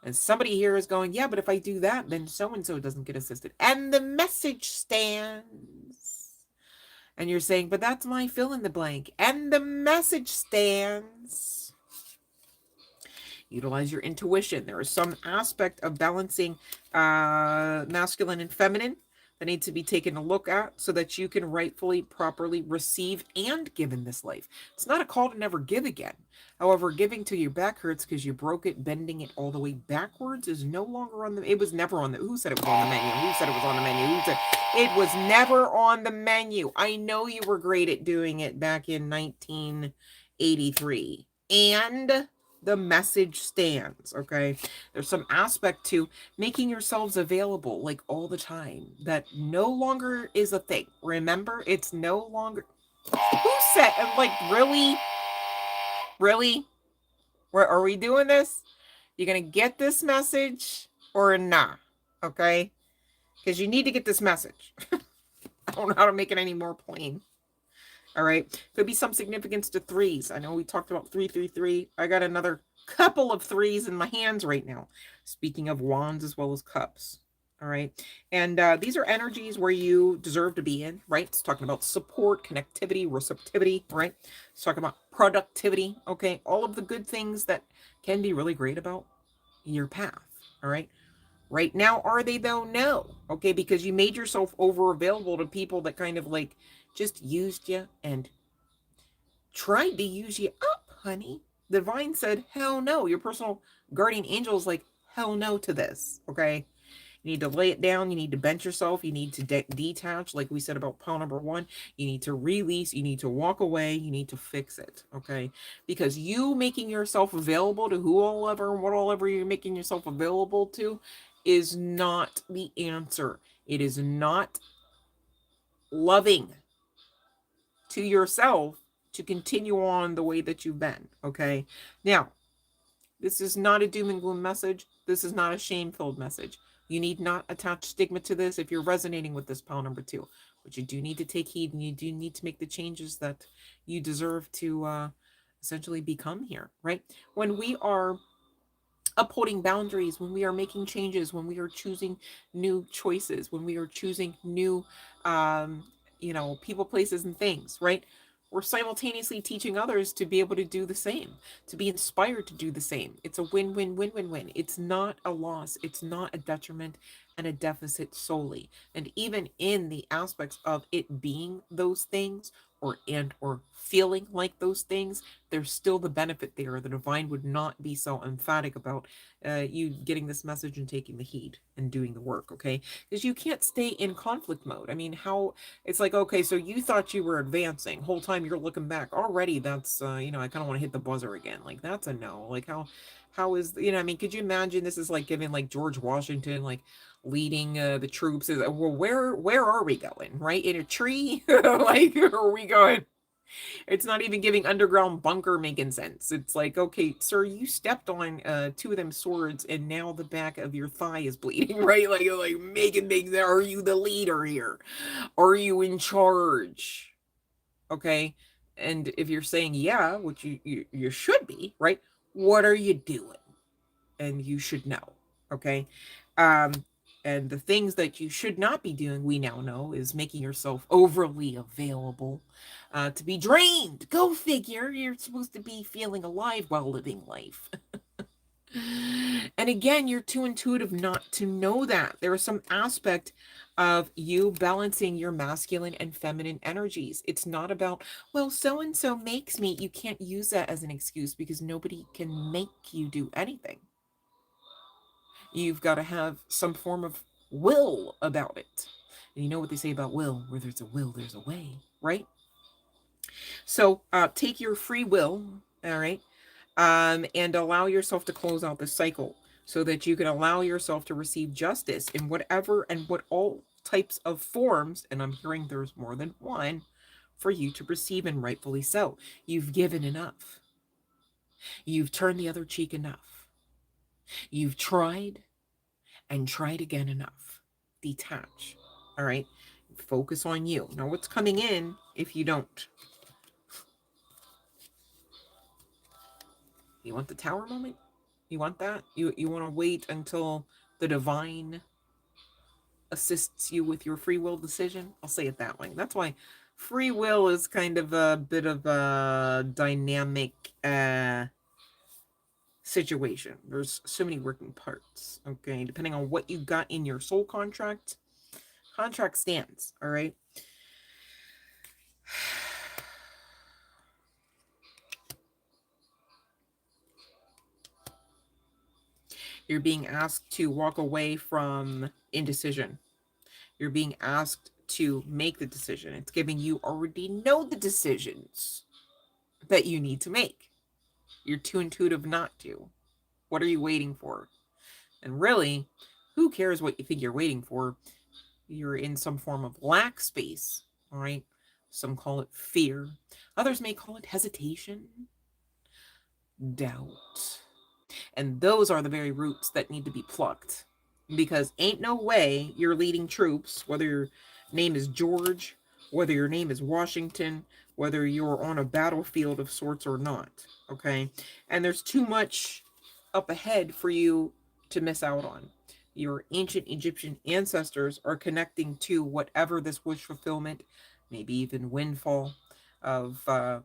Speaker 1: And somebody here is going, yeah, but if I do that, then so-and-so doesn't get assisted. And the message stands. And you're saying, but that's my fill in the blank. And the message stands. Utilize your intuition. There is some aspect of balancing masculine and feminine that needs to be taken a look at so that you can rightfully, properly receive and give in this life. It's not a call to never give again. However, giving till your back hurts because you broke it, bending it all the way backwards is no longer on the, it was never on the, who said it was on the menu? Who said it was on the menu? Who said it was never on the menu? I know you were great at doing it back in 1983. And the message stands, okay? There's some aspect to making yourselves available like all the time that no longer is a thing. Remember, it's no longer, who said, like, really? Where are we doing this? You're gonna get this message or not, okay? Because you need to get this message. I don't know how to make it any more plain. All right. Could be some significance to threes. I know we talked about 333. I got another couple of threes in my hands right now. Speaking of wands as well as cups. All right. And these are energies where you deserve to be in, right? It's talking about support, connectivity, receptivity, right? It's talking about productivity. Okay. All of the good things that can be really great about your path. All right. Right now, are they though? No. Okay, because you made yourself over available to people that kind of like just used you and tried to use you up, honey. The Divine said, hell no. Your personal guardian angel is like, hell no to this. Okay. You need to lay it down. You need to bench yourself. You need to detach, like we said about pile number 1. You need to release. You need to walk away. You need to fix it, okay? Because you making yourself available to who all ever and what all ever you're making yourself available to is not the answer. It is not loving to yourself to continue on the way that you've been, okay? Now, this is not a doom and gloom message. This is not a shame-filled message. You need not attach stigma to this if you're resonating with this pile number 2. But you do need to take heed, and you do need to make the changes that you deserve to essentially become here, right? When we are upholding boundaries, when we are making changes, when we are choosing new choices, when we are choosing new, people, places, and things, right? We're simultaneously teaching others to be able to do the same, to be inspired to do the same. It's a win-win-win-win-win. It's not a loss. It's not a detriment and a deficit solely. And even in the aspects of it being those things or feeling like those things, there's still the benefit there. The divine would not be so emphatic about you getting this message and taking the heed and doing the work, okay? Because you can't stay in conflict mode. I mean, how it's like, okay, so you thought you were advancing, whole time you're looking back already. That's I kind of want to hit the buzzer again. Like, that's a no. Like, how is, I mean, could you imagine this is like giving like George Washington like leading the troops? Is, well, where are we going? Right, in a tree? Like, are we going? It's not even giving underground bunker making sense. It's like, okay, sir, you stepped on 2 of them swords and now the back of your thigh is bleeding, right? Like making things. Are you the leader here? Are you in charge? Okay. And if you're saying yeah, which you should be, right? What are you doing? And you should know, okay? And the things that you should not be doing, we now know, is making yourself overly available to be drained. Go figure. You're supposed to be feeling alive while living life. And again, you're too intuitive not to know that. There is some aspect of you balancing your masculine and feminine energies. It's not about, well, so and so makes me. You can't use that as an excuse because nobody can make you do anything. You've got to have some form of will about it. And you know what they say about will, where there's a will, there's a way, right? So take your free will, all right, and allow yourself to close out the cycle so that you can allow yourself to receive justice in whatever and what all types of forms, and I'm hearing there's more than one, for you to receive, and rightfully so. You've given enough. You've turned the other cheek enough. You've tried and tried again enough. Detach. All right. Focus on you. Now, what's coming in if you don't? You want the tower moment? You want that? You want to wait until the divine assists you with your free will decision? I'll say it that way. That's why free will is kind of a bit of a dynamic situation. There's so many working parts, okay? Depending on what you got in your soul contract stands, all right? You're being asked to walk away from indecision. You're being asked to make the decision. It's giving you already know the decisions that you need to make. You're too intuitive not to. What are you waiting for? And really, who cares what you think you're waiting for? You're in some form of lack space, all right? Some call it fear. Others may call it hesitation, doubt. And those are the very roots that need to be plucked. Because ain't no way you're leading troops, whether your name is George, whether your name is Washington, whether you're on a battlefield of sorts or not. Okay? And there's too much up ahead for you to miss out on. Your ancient Egyptian ancestors are connecting to whatever this wish fulfillment, maybe even windfall of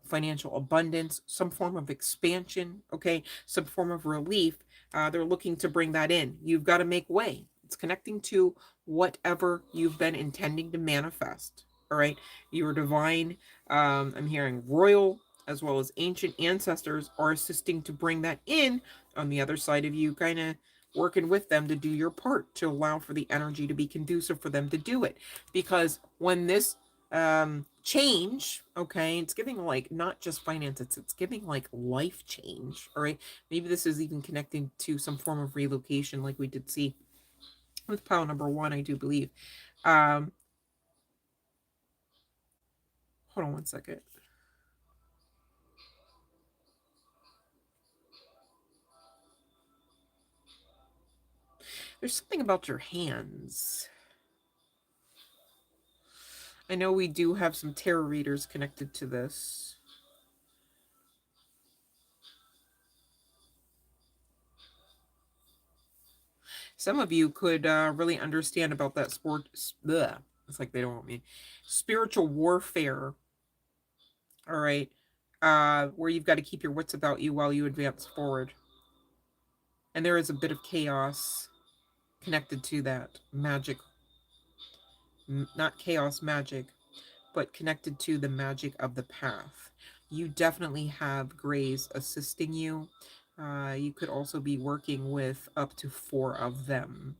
Speaker 1: financial abundance, some form of expansion, okay, some form of relief. They're looking to bring that in. You've got to make way. It's connecting to whatever you've been intending to manifest. All right, your divine, I'm hearing royal as well as ancient ancestors are assisting to bring that in. On the other side of you, kind of working with them to do your part to allow for the energy to be conducive for them to do it. Because when this change, okay, it's giving like not just finances, it's giving like life change. All right, maybe this is even connecting to some form of relocation, like we did see with pile number one, I do believe. Hold on one second. There's something about your hands. I know we do have some tarot readers connected to this. Some of you could really understand about that sport. Bleh, it's like they don't want me. Spiritual warfare. All right. Where you've got to keep your wits about you while you advance forward. And there is a bit of chaos connected to that. Magic. Not chaos magic, but connected to the magic of the path. You definitely have grays assisting you. You could also be working with up to 4 of them.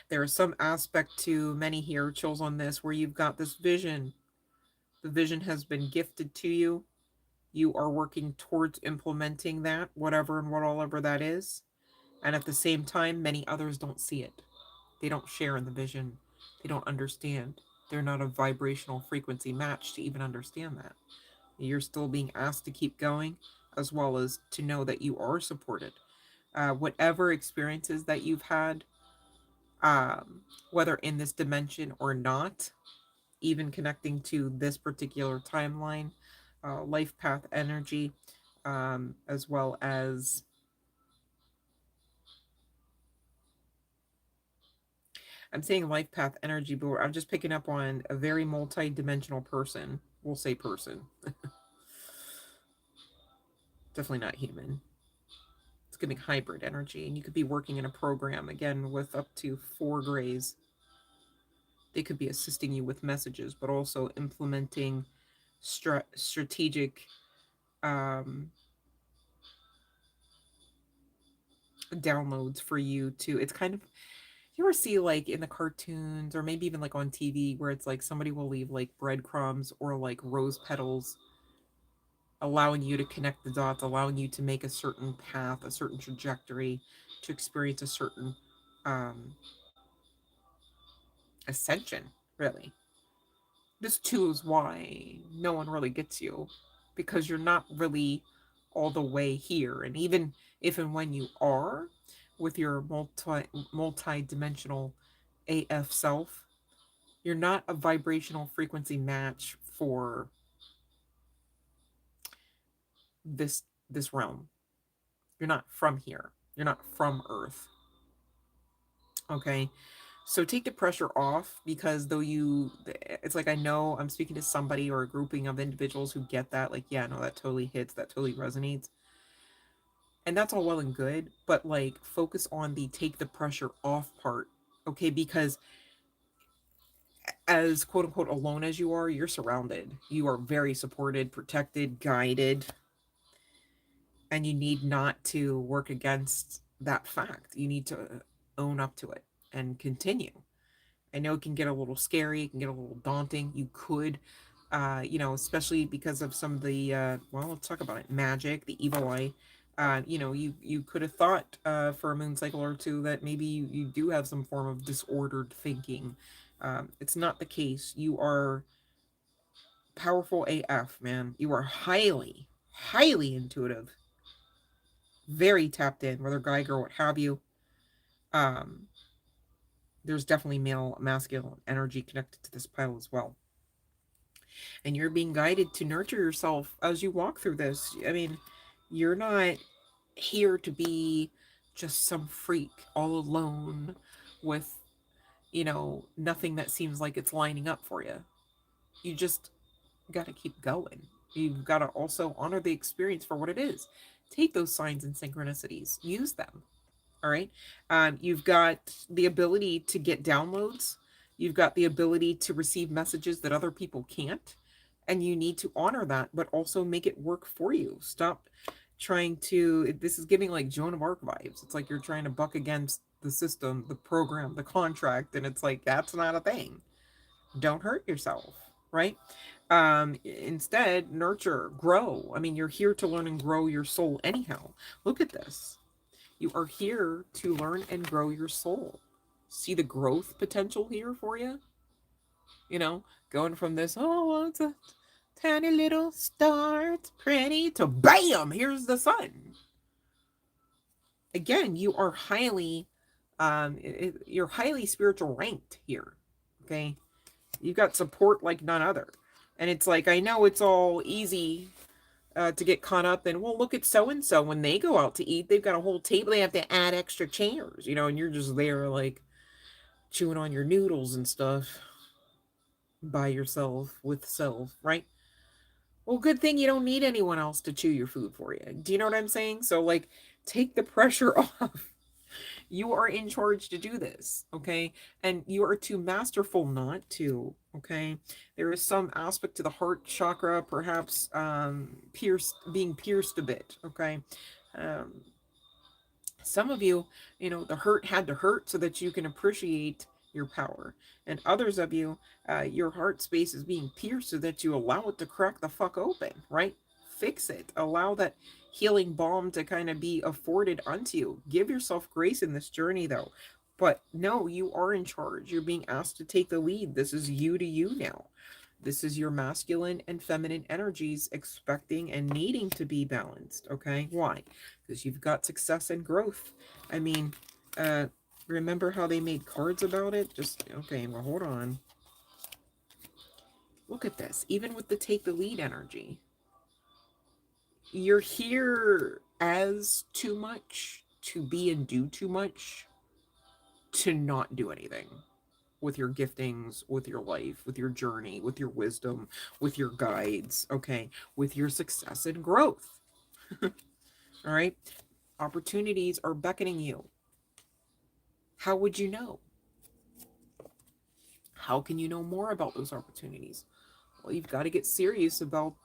Speaker 1: There is some aspect to many here, chills on this, where you've got this vision. The vision has been gifted to you. You are working towards implementing that, whatever and whatever that is. And at the same time, many others don't see it. They don't share in the vision. They don't understand. They're not a vibrational frequency match to even understand that. You're still being asked to keep going, as well as to know that you are supported. Whatever experiences that you've had, whether in this dimension or not, even connecting to this particular timeline, life path energy, as well as I'm saying life path energy, but I'm just picking up on a very multi-dimensional person. We'll say person. Definitely not human. It's giving hybrid energy, and you could be working in a program again with up to 4 grays. They could be assisting you with messages, but also implementing strategic downloads for you to. It's kind of, you ever see like in the cartoons or maybe even like on TV where it's like somebody will leave like breadcrumbs or like rose petals, allowing you to connect the dots, allowing you to make a certain path, a certain trajectory, to experience a certain um, ascension, really. This too is why no one really gets you, because you're not really all the way here. And even if and when you are with your multi-dimensional AF self, you're not a vibrational frequency match for this realm. You're not from here. You're not from Earth. Okay? So take the pressure off, because though it's like, I know I'm speaking to somebody or a grouping of individuals who get that, like, yeah, no, that totally hits, that totally resonates. And that's all well and good, but like focus on the take the pressure off part, okay? Because as quote unquote alone as you are, you're surrounded. You are very supported, protected, guided, and you need not to work against that fact. You need to own up to it and continue. I know it can get a little scary, it can get a little daunting. You could, especially because of some of the, well, let's talk about it, magic, the evil eye. You could have thought for a moon cycle or two that maybe you do have some form of disordered thinking. It's not the case. You are powerful AF, man. You are highly, highly intuitive, very tapped in, whether guy, girl, what have you. Um, there's definitely male, masculine energy connected to this pile as well. And you're being guided to nurture yourself as you walk through this. I mean, you're not here to be just some freak all alone with, nothing that seems like it's lining up for you. You just got to keep going. You've got to also honor the experience for what it is. Take those signs and synchronicities, use them. All right. You've got the ability to get downloads. You've got the ability to receive messages that other people can't. And you need to honor that, but also make it work for you. Stop trying to, this is giving like Joan of Arc vibes. It's like you're trying to buck against the system, the program, the contract. And it's like, that's not a thing. Don't hurt yourself. Right. Instead, nurture, grow. I mean, you're here to learn and grow your soul anyhow. Look at this. You are here to learn and grow your soul. See the growth potential here for you? Going from this, oh, it's a tiny little star, it's pretty, to bam, here's the sun. Again, you are highly, you're highly spiritual ranked here. Okay? You've got support like none other. And it's like, I know it's all easy to get caught up in, well, look at so and so when they go out to eat, they've got a whole table, they have to add extra chairs, and you're just there like chewing on your noodles and stuff by yourself with self, right? Well, good thing you don't need anyone else to chew your food for you. Do you know what I'm saying? So, like, take the pressure off. You are in charge to do this, okay? And you are too masterful not to, okay? There is some aspect to the heart chakra, perhaps being pierced a bit, okay? Um, some of you, the hurt had to hurt so that you can appreciate your power. And others of you, your heart space is being pierced so that you allow it to crack the fuck open, right? Fix it. Allow that healing balm to kind of be afforded unto you. Give yourself grace in this journey, though. But no, you are in charge. You're being asked to take the lead. This is you to you now. This is your masculine and feminine energies expecting and needing to be balanced. Okay. Why? Because you've got success and growth. I mean, Remember how they made cards about it? Just, okay, well, hold on. Look at this. Even with the take the lead energy, you're here as too much to be and do too much to not do anything with your giftings, with your life, with your journey, with your wisdom, with your guides, okay, with your success and growth. All right. Opportunities are beckoning you. How would you know? How can you know more about those opportunities? Well, you've got to get serious about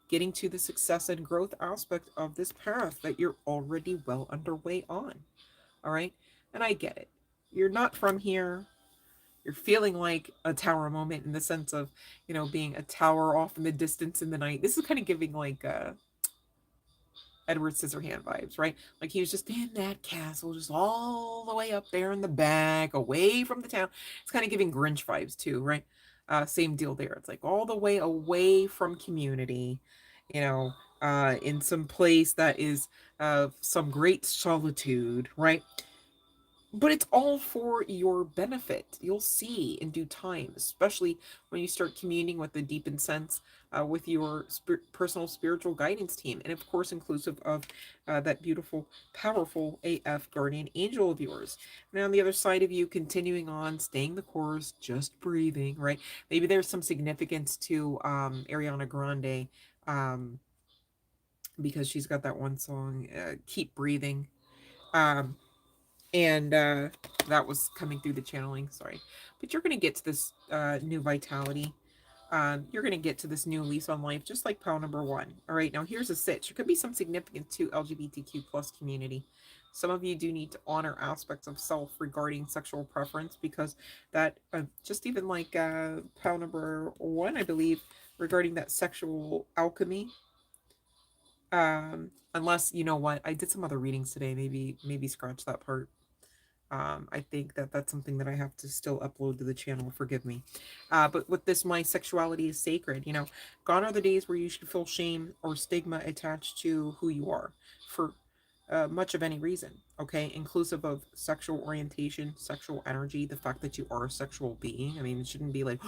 Speaker 1: getting to the success and growth aspect of this path that you're already well underway on. All right. And I get it. You're not from here. You're feeling like a tower moment in the sense of, being a tower off in the distance in the night. This is kind of giving like Edward Scissorhand vibes, right? Like he was just in that castle, just all the way up there in the back, away from the town. It's kind of giving Grinch vibes too, right? Same deal there. It's like all the way away from community, in some place that is some great solitude, right? But it's all for your benefit. You'll see in due time, especially when you start communing with the deepened sense with your personal spiritual guidance team, and of course, inclusive of that beautiful, powerful AF guardian angel of yours. And on the other side of you, continuing on, staying the course, just breathing, right? Maybe there's some significance to Ariana Grande because she's got that one song, Keep Breathing. Um, and that was coming through the channeling, sorry, but you're going to get to this new vitality. You're going to get to this new lease on life, just like pile number one. All right, now here's a sitch. There could be some significance to LGBTQ plus community. Some of you do need to honor aspects of self regarding sexual preference, because that just even like pile number one, I believe, regarding that sexual alchemy. Unless, you know what, I did some other readings today, maybe scratch that part. I think that that's something that I have to still upload to the channel. Forgive me. But with this, my sexuality is sacred. Gone are the days where you should feel shame or stigma attached to who you are for much of any reason. Okay, inclusive of sexual orientation, sexual energy, the fact that you are a sexual being. I mean, it shouldn't be like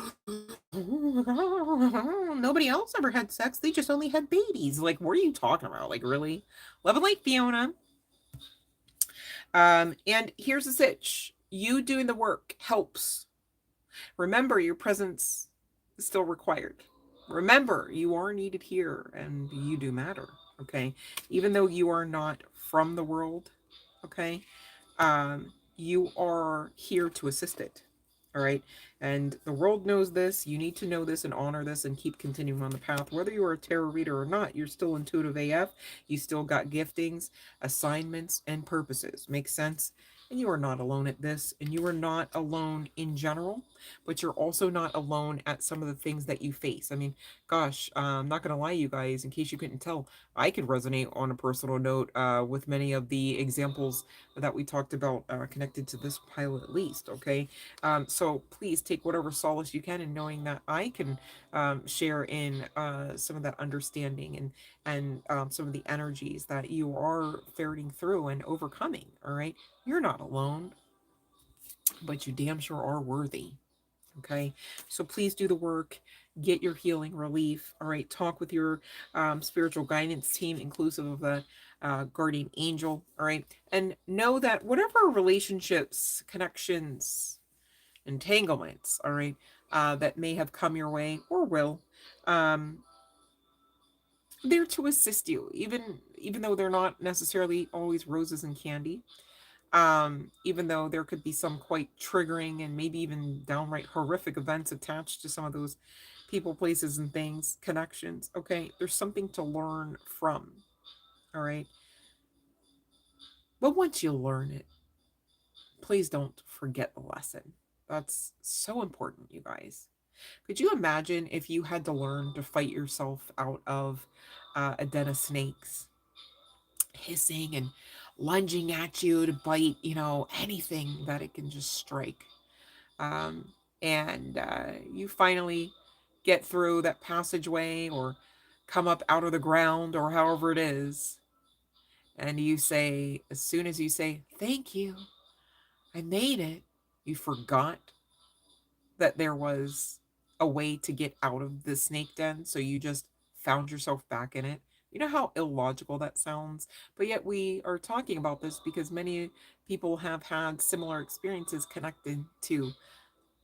Speaker 1: nobody else ever had sex. They just only had babies. Like, what are you talking about? Like, really? Love and light, Fiona. And here's the sitch. You doing the work helps. Remember, your presence is still required. Remember, you are needed here and you do matter. Okay. Even though you are not from the world, okay, you are here to assist it. All right. And the world knows this. You need to know this and honor this and keep continuing on the path. Whether you are a tarot reader or not, you're still intuitive AF. You still got giftings, assignments, and purposes. Makes sense? And you are not alone at this. And you are not alone in general, but you're also not alone at some of the things that you face. I mean, gosh, I'm not going to lie, you guys, in case you couldn't tell, I could resonate on a personal note with many of the examples that we talked about connected to this pilot, at least. Okay. So please take whatever solace you can in knowing that I can share in some of that understanding and some of the energies that you are ferreting through and overcoming. All right. You're not alone, but you damn sure are worthy. Okay, so please do the work, get your healing relief. All right, talk with your spiritual guidance team, inclusive of the guardian angel. All right, and know that whatever relationships, connections, entanglements, all right, that may have come your way or will, um, there to assist you, even though they're not necessarily always roses and candy. Even though there could be some quite triggering and maybe even downright horrific events attached to some of those people, places, and things, connections. Okay, there's something to learn from. All right, but once you learn it, please don't forget the lesson. That's so important, you guys. Could you imagine if you had to learn to fight yourself out of a den of snakes, hissing and lunging at you to bite, anything that it can just strike? Um, and you finally get through that passageway or come up out of the ground or however it is. And you say, as soon as you say, thank you, I made it. You forgot that there was a way to get out of the snake den, so you just found yourself back in it. You know how illogical that sounds? But yet we are talking about this because many people have had similar experiences connected to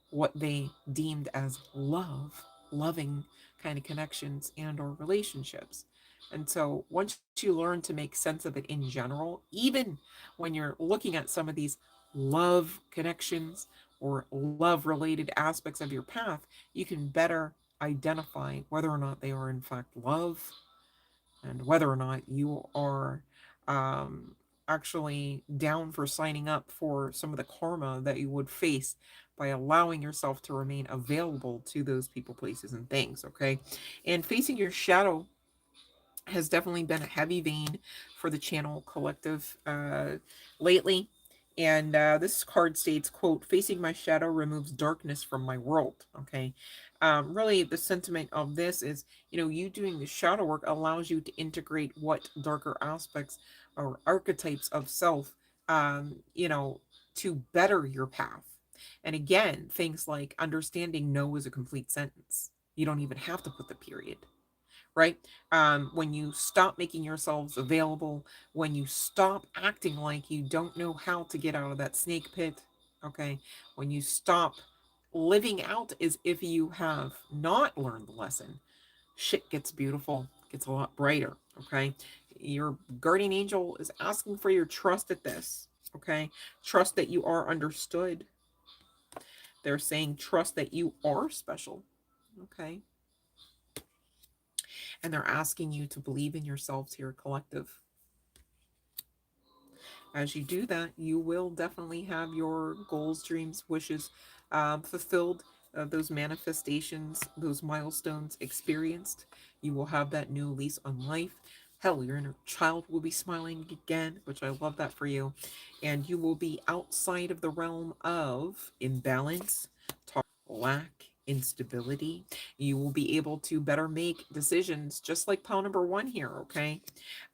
Speaker 1: what they deemed as loving kind of connections and or relationships. And so once you learn to make sense of it in general, even when you're looking at some of these love connections or love related aspects of your path, you can better identify whether or not they are in fact love, and whether or not you are um, actually down for signing up for some of the karma that you would face by allowing yourself to remain available to those people, places, and things. Okay. And facing your shadow has definitely been a heavy vein for the channel collective lately. And this card states, quote, facing my shadow removes darkness from my world. Okay. Really, the sentiment of this is, you doing the shadow work allows you to integrate what darker aspects or archetypes of self, to better your path. And again, things like understanding no is a complete sentence. You don't even have to put the period, right? When you stop making yourselves available, when you stop acting like you don't know how to get out of that snake pit, okay? When you stop living out as if you have not learned the lesson, shit gets beautiful, gets a lot brighter, okay? Your guardian angel is asking for your trust at this, okay? Trust that you are understood. They're saying trust that you are special, okay? And they're asking you to believe in yourselves here, collective. As you do that, you will definitely have your goals, dreams, wishes fulfilled, those manifestations, those milestones experienced. You will have that new lease on life. Hell, your inner child will be smiling again, which I love that for you. And you will be outside of the realm of imbalance, lack, instability. You will be able to better make decisions, just like pile number one here, okay?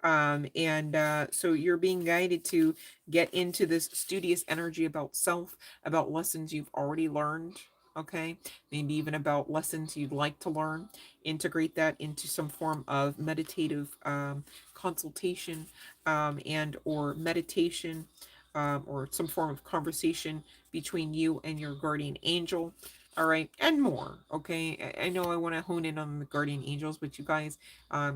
Speaker 1: And so you're being guided to get into this studious energy about self, about lessons you've already learned, okay? Maybe even about lessons you'd like to learn. Integrate that into some form of meditative consultation, and or meditation, or some form of conversation between you and your guardian angel. All right, and more. Okay, I know I want to hone in on the guardian angels, but you guys,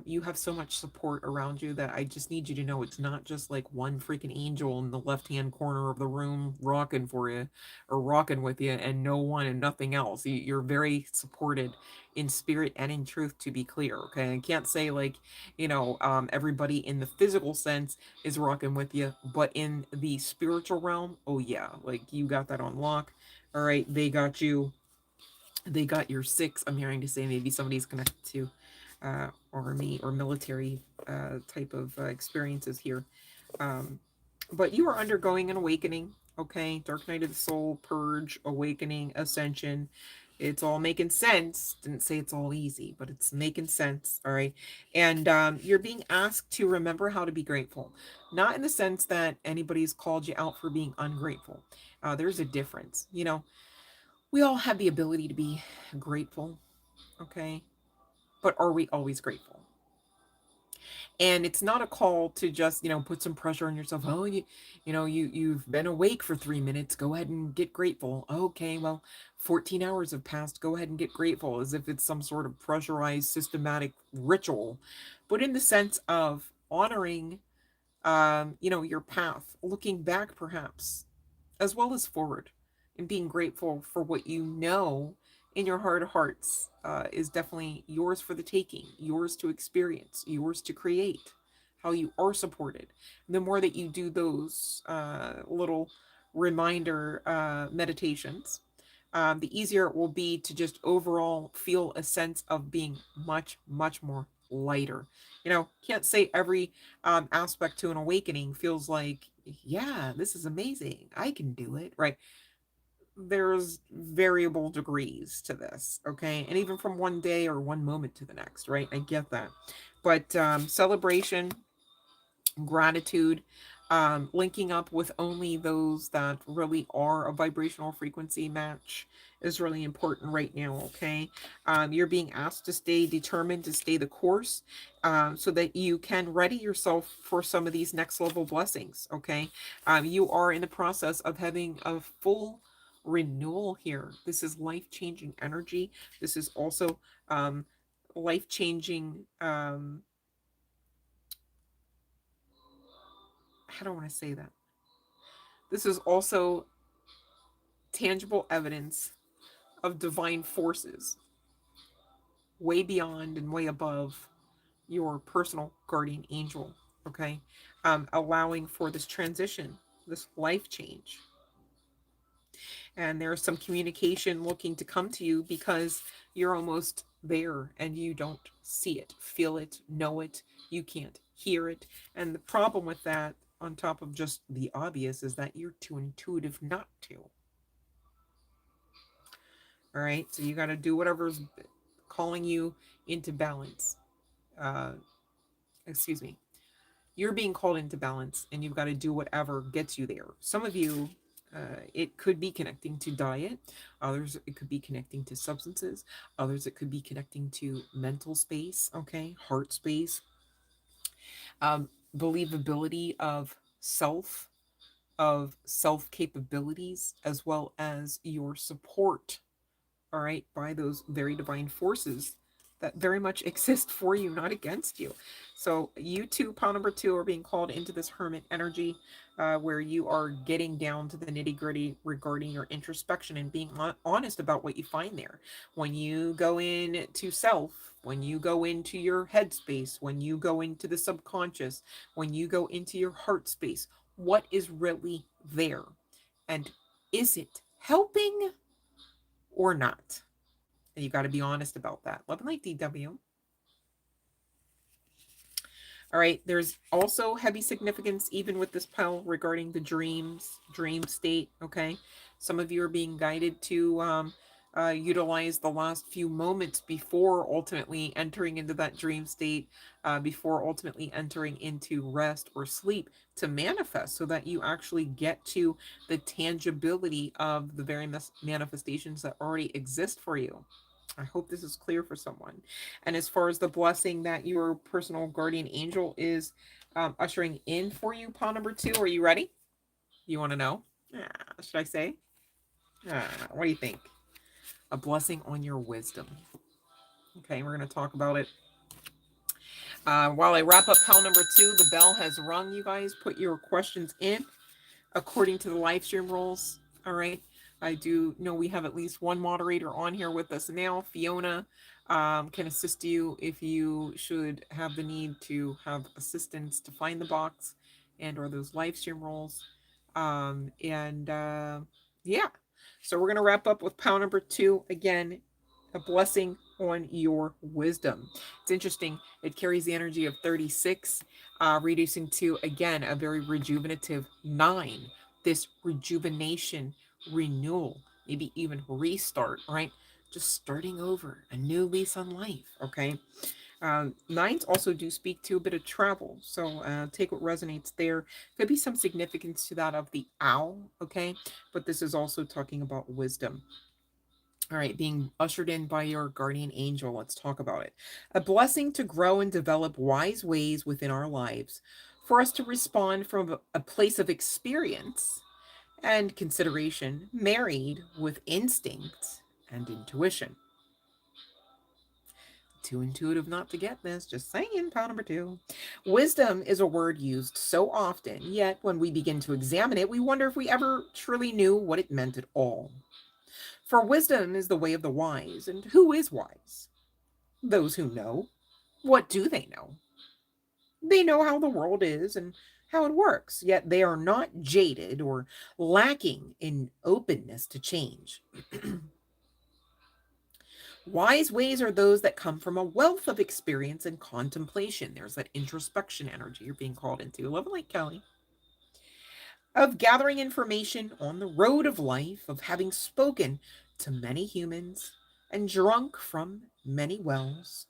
Speaker 1: you have so much support around you that I just need you to know it's not just like one freaking angel in the left hand corner of the room rocking for you or rocking with you, and no one and nothing else. You're very supported in spirit and in truth, to be clear. Okay, I can't say like, everybody in the physical sense is rocking with you, but in the spiritual realm, oh yeah, like you got that on lock. All right, they got your six. I'm hearing to say maybe somebody's connected to army or military type of experiences here. Um, but you are undergoing an awakening, okay? Dark night of the soul, purge, awakening, ascension. It's all making sense. Didn't say it's all easy, but it's making sense, all right? And you're being asked to remember how to be grateful. Not in the sense that anybody's called you out for being ungrateful. There's a difference. We all have the ability to be grateful, okay? But are we always grateful? And it's not a call to just, put some pressure on yourself. Oh, you've been awake for 3 minutes. Go ahead and get grateful. Okay, well, 14 hours have passed. Go ahead and get grateful, as if it's some sort of pressurized, systematic ritual. But in the sense of honoring, your path, looking back perhaps, as well as forward, and being grateful for what you know in your heart of hearts is definitely yours for the taking, yours to experience, yours to create, how you are supported. The more that you do those little reminder meditations, the easier it will be to just overall feel a sense of being much, much more lighter. Can't say every aspect to an awakening feels like, yeah, this is amazing. I can do it, right? There's variable degrees to this, okay? And even from one day or one moment to the next, right? I get that. But celebration, gratitude, Linking up with only those that really are a vibrational frequency match is really important right now. Okay. You're being asked to stay determined, to stay the course, so that you can ready yourself for some of these next level blessings. Okay. You are in the process of having a full renewal here. This is life-changing energy. This is also life-changing, how do I want to say that? This is also tangible evidence of divine forces way beyond and way above your personal guardian angel. Okay. Allowing for this transition, this life change. And there's some communication looking to come to you because you're almost there and you don't see it, feel it, know it. You can't hear it. And the problem with that, on top of just the obvious, is that you're too intuitive not to. All right. So you got to do whatever's calling you into balance. Uh, excuse me. You're being called into balance and you've got to do whatever gets you there. Some of you, it could be connecting to diet. Others, it could be connecting to substances. Others, it could be connecting to mental space, okay, heart space, believability of self capabilities, as well as your support, all right, by those very divine forces that very much exist for you, not against you. So you two, pile number two, are being called into this hermit energy, where you are getting down to the nitty gritty regarding your introspection and being honest about what you find there. When you go into self, when you go into your headspace, when you go into the subconscious, when you go into your heart space, what is really there? And is it helping or not? And you got to be honest about that. Love and light, DW. All right. There's also heavy significance even with this pile regarding the dream state. Okay. Some of you are being guided to utilize the last few moments before ultimately entering into that dream state, before ultimately entering into rest or sleep, to manifest, so that you actually get to the tangibility of the very manifestations that already exist for you. I hope this is clear for someone. And as far as the blessing that your personal guardian angel is ushering in for you, pawn number two, are you ready? You want to know? Should I say? What do you think? A blessing on your wisdom. Okay, we're going to talk about it. While I wrap up pile number two, the bell has rung, you guys. Put your questions in according to the live stream rules. All right. I do know we have at least one moderator on here with us now. Fiona can assist you if you should have the need to have assistance to find the box and or those live stream rules. Yeah. So we're going to wrap up with pound number two. Again, a blessing on your wisdom. It's interesting. It carries the energy of 36, reducing to, again, a very rejuvenative 9. This rejuvenation, renewal, maybe even restart, right? Just starting over, a new lease on life, okay? Nines also do speak to a bit of travel, so take what resonates there. Could be some significance to that of the owl, okay? But this is also talking about wisdom. All right, being ushered in by your guardian angel. Let's talk about it. A blessing to grow and develop wise ways within our lives, for us to respond from a place of experience and consideration, married with instinct and intuition. Too intuitive not to get this, just saying, pound number two. Wisdom is a word used so often, yet when we begin to examine it, we wonder if we ever truly knew what it meant at all. For wisdom is the way of the wise, and who is wise? Those who know. What do they know? They know how the world is and how it works, yet they are not jaded or lacking in openness to change. Wise ways are those that come from a wealth of experience and contemplation. There's that introspection energy you're being called into. Love and light, Kelly. Of gathering information on the road of life, of having spoken to many humans and drunk from many wells.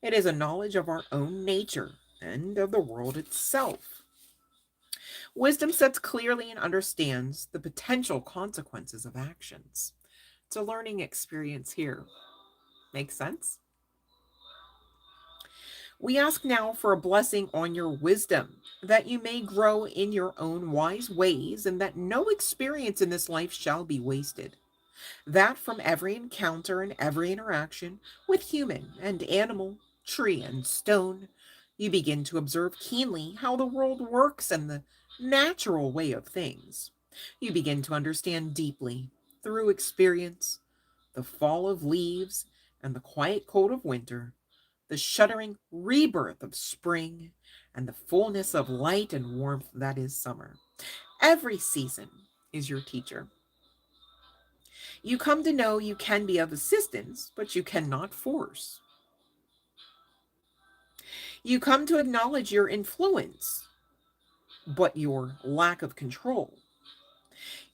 Speaker 1: It is a knowledge of our own nature and of the world itself. Wisdom sets clearly and understands the potential consequences of actions. It's a learning experience here. Makes sense? We ask now for a blessing on your wisdom, that you may grow in your own wise ways, and that no experience in this life shall be wasted. That from every encounter and every interaction with human and animal, tree and stone, you begin to observe keenly how the world works and the natural way of things. You begin to understand deeply, through experience, the fall of leaves and the quiet cold of winter, the shuddering rebirth of spring, and the fullness of light and warmth that is summer. Every season is your teacher. You come to know you can be of assistance, but you cannot force. You come to acknowledge your influence, but your lack of control.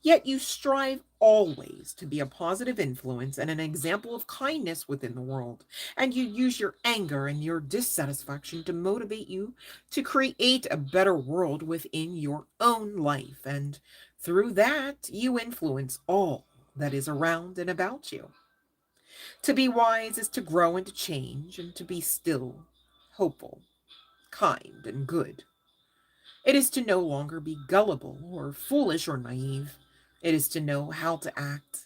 Speaker 1: Yet you strive always to be a positive influence and an example of kindness within the world. And you use your anger and your dissatisfaction to motivate you to create a better world within your own life. And through that, you influence all that is around and about you. To be wise is to grow and to change and to be still, hopeful, kind, and good. It is to no longer be gullible or foolish or naive. It is to know how to act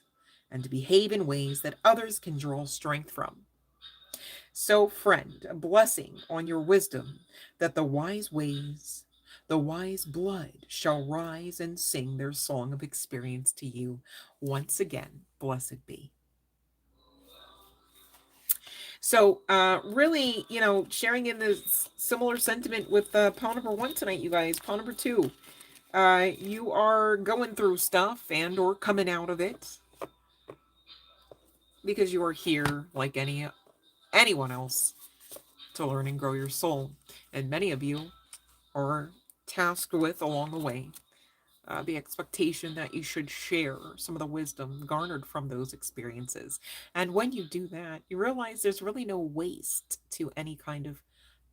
Speaker 1: and to behave in ways that others can draw strength from. So, friend, a blessing on your wisdom, that the wise ways, the wise blood shall rise and sing their song of experience to you once again. Blessed be. So, really, sharing in this similar sentiment with pile number one tonight, you guys. Pile number two, you are going through stuff and or coming out of it because you are here like anyone else to learn and grow your soul, and many of you are tasked with along the way the expectation that you should share some of the wisdom garnered from those experiences. And when you do that, you realize there's really no waste to any kind of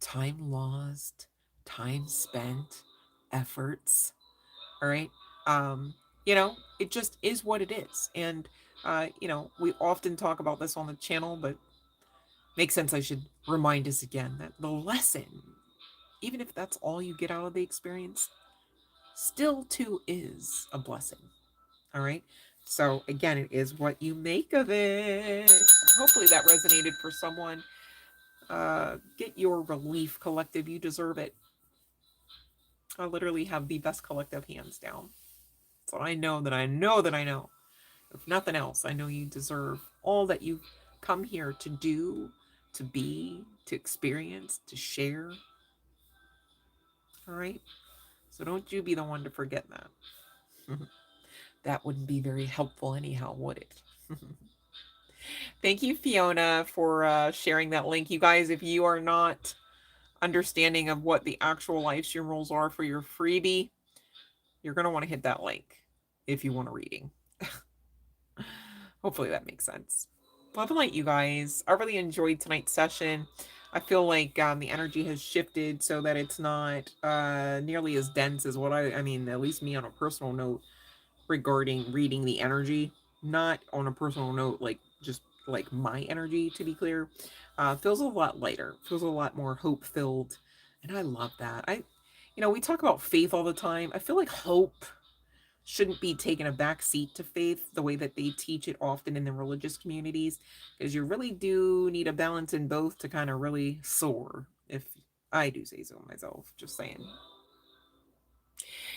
Speaker 1: time lost, time spent, efforts. All right. It just is what it is. And, we often talk about this on the channel, but makes sense. I should remind us again that the lesson, even if that's all you get out of the experience, still too is a blessing. All right. So again, it is what you make of it. Hopefully that resonated for someone. Get your relief, collective. You deserve it. I literally have the best collective hands down. So I know that I know that I know. If nothing else, I know you deserve all that you've come here to do, to be, to experience, to share. All right. So don't you be the one to forget that. That wouldn't be very helpful anyhow, would it? Thank you, Fiona, for sharing that link. You guys, if you are not understanding of what the actual live stream rules are for your freebie, you're going to want to hit that link if you want a reading. Hopefully that makes sense. Love and light, you guys. I really enjoyed tonight's session. I feel like the energy has shifted so that it's not nearly as dense as what I mean, at least me on a personal note, regarding reading the energy. Not on a personal note, like just like my energy, to be clear. Feels a lot lighter, feels a lot more hope filled. And I love that. We talk about faith all the time. I feel like hope shouldn't be taking a back seat to faith the way that they teach it often in the religious communities, because you really do need a balance in both to kind of really soar, if I do say so myself. Just saying.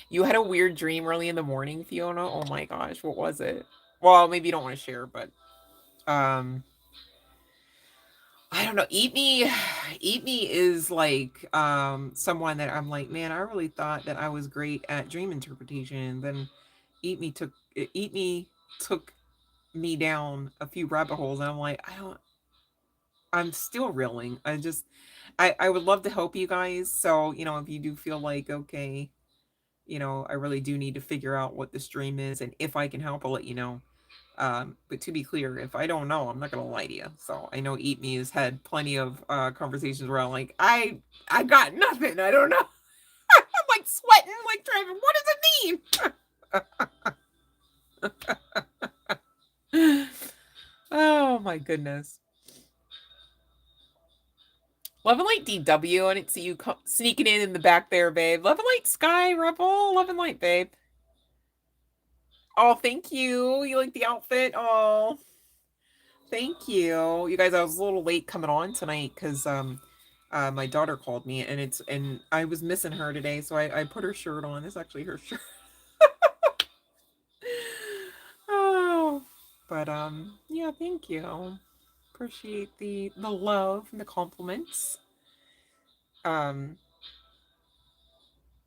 Speaker 1: You had a weird dream early in the morning, Fiona. Oh my gosh, what was it? Well, maybe you don't want to share, but I don't know. Eat me is like someone that I'm like, man, I really thought that I was great at dream interpretation. Then Eat Me took me down a few rabbit holes, and I'm like, I'm still reeling. I would love to help you guys. So, if you do feel like, okay, I really do need to figure out what this dream is, and if I can help, I'll let you know. But to be clear, if I don't know, I'm not gonna lie to you. So I know Eat Me has had plenty of conversations where I'm like, I got nothing. I don't know. I'm like sweating like Travis. What does it mean? Oh my goodness. Love and light DW. I didn't see you sneaking in the back there, babe. Love and light Sky Rebel. Love and light, babe. Oh, thank you. You like the outfit? Oh, thank you. You guys, I was a little late coming on tonight because my daughter called me and I was missing her today, so I put her shirt on. It's actually her shirt. Oh, but yeah, thank you. Appreciate the love and the compliments.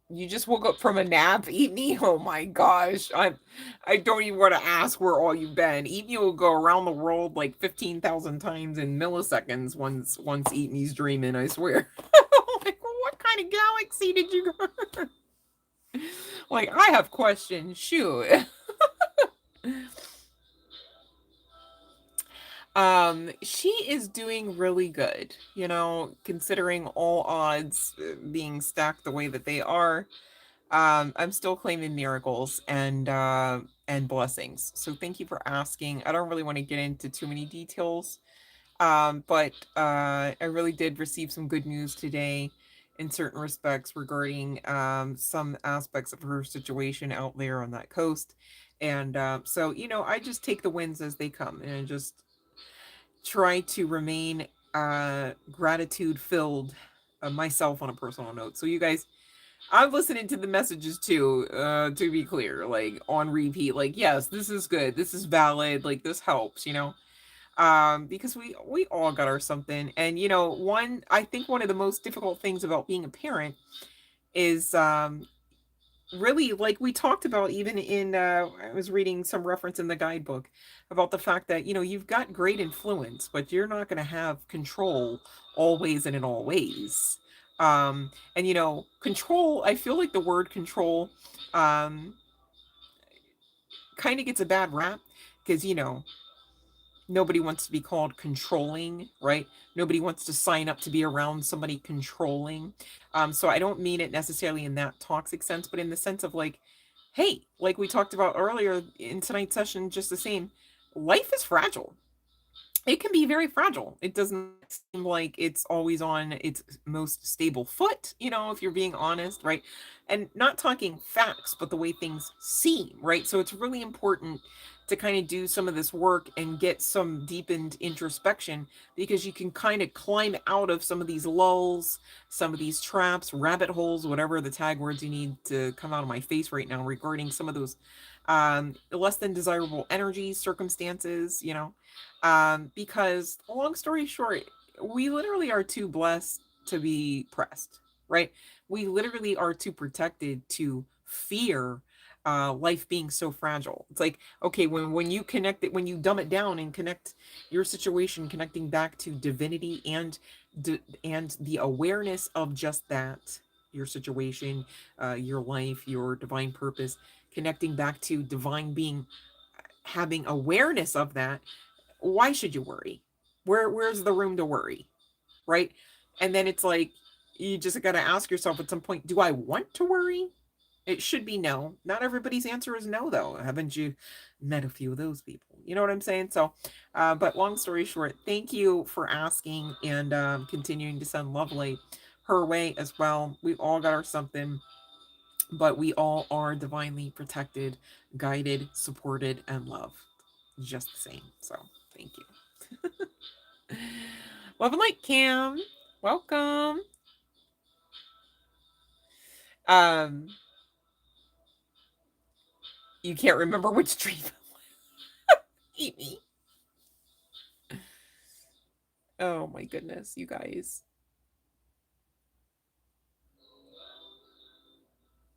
Speaker 1: You just woke up from a nap, Eatney? Oh my gosh. I don't even want to ask where all you've been. Eatney will go around the world like 15,000 times in milliseconds once Eatney's dreaming, I swear. Like, what kind of galaxy did you go? Like, I have questions. Shoot. She is doing really good, you know, considering all odds being stacked the way that they are. I'm still claiming miracles and blessings. So thank you for asking. I don't really want to get into too many details. But I really did receive some good news today in certain respects regarding some aspects of her situation out there on that coast. And so, you know, I just take the wins as they come and just try to remain gratitude filled myself on a personal note. So you guys, I'm listening to the messages too, to be clear, like on repeat, like, yes, this is good, this is valid, like this helps, you know. Because we all got our something. And you know, I think one of the most difficult things about being a parent is really, like we talked about even in I was reading some reference in the guidebook about the fact that, you know, you've got great influence, but you're not going to have control always and in all ways. And you know, control, I feel like the word control um kind of gets a bad rap because, you know, nobody wants to be called controlling, right? Nobody wants to sign up to be around somebody controlling. So I don't mean it necessarily in that toxic sense, but in the sense of like, hey, like we talked about earlier in tonight's session, just the same, life is fragile. It can be very fragile. It doesn't seem like it's always on its most stable foot, you know, if you're being honest, right? And not talking facts, but the way things seem, right? So it's really important to kind of do some of this work and get some deepened introspection because you can kind of climb out of some of these lulls, some of these traps, rabbit holes, whatever the tag words you need to come out of my face right now regarding some of those less than desirable energies, circumstances, you know, because long story short, we literally are too blessed to be pressed, right? We literally are too protected to fear life being so fragile. It's like, okay, when you connect it, when you dumb it down and connect your situation, connecting back to divinity and the awareness of just that, your situation, your life, your divine purpose, connecting back to divine being, having awareness of that, why should you worry? Where's the room to worry, right? And then it's like you just got to ask yourself at some point, do I want to worry? It should be no. Not everybody's answer is no, though. Haven't you met a few of those people? You know what I'm saying? So, but long story short, thank you for asking and continuing to send love light her way as well. We've all got our something, but we all are divinely protected, guided, supported, and loved just the same. So, thank you. Love and light, Cam. Welcome. Um, you can't remember which dream. Eat me. Oh my goodness, you guys.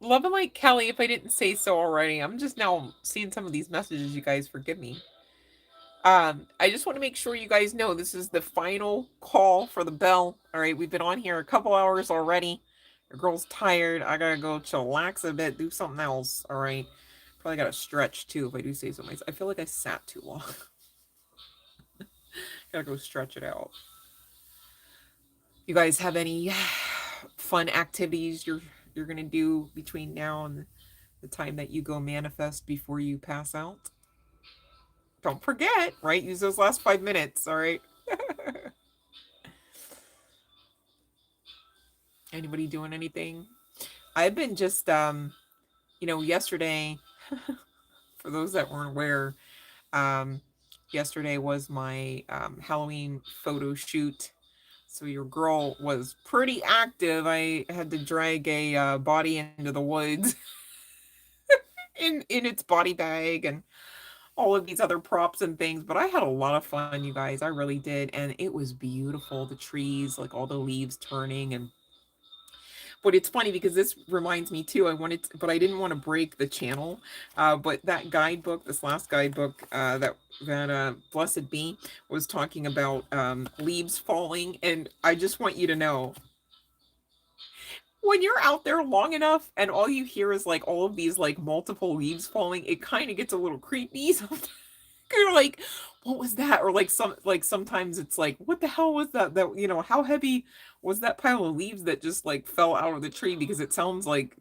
Speaker 1: Love and light, Kelly. If I didn't say so already, I'm just now seeing some of these messages. You guys, forgive me. I just want to make sure you guys know this is the final call for the bell. All right, we've been on here a couple hours already. Your girl's tired. I gotta go chillax a bit, do something else. All right, probably gotta stretch too if I do say so myself. I feel like I sat too long. Gotta go stretch it out. You guys have any fun activities you're you're gonna do between now and the time that you go manifest before you pass out? Don't forget, right? Use those last 5 minutes, all right? Anybody doing anything? I've been just yesterday, for those that weren't aware, um, yesterday was my Halloween photo shoot. So your girl was pretty active. I had to drag a body into the woods in its body bag and all of these other props and things. But I had a lot of fun, you guys. I really did, and it was beautiful. The trees, like all the leaves turning, and but it's funny because this reminds me too. But I didn't want to break the channel. But that guidebook, this last guidebook, that Blessed Bee was talking about leaves falling, and I just want you to know, when you're out there long enough and all you hear is like all of these like multiple leaves falling, it kind of gets a little creepy. You're like, what was that? Or sometimes it's like, what the hell was that? How heavy was that pile of leaves that just like fell out of the tree? Because it sounds like,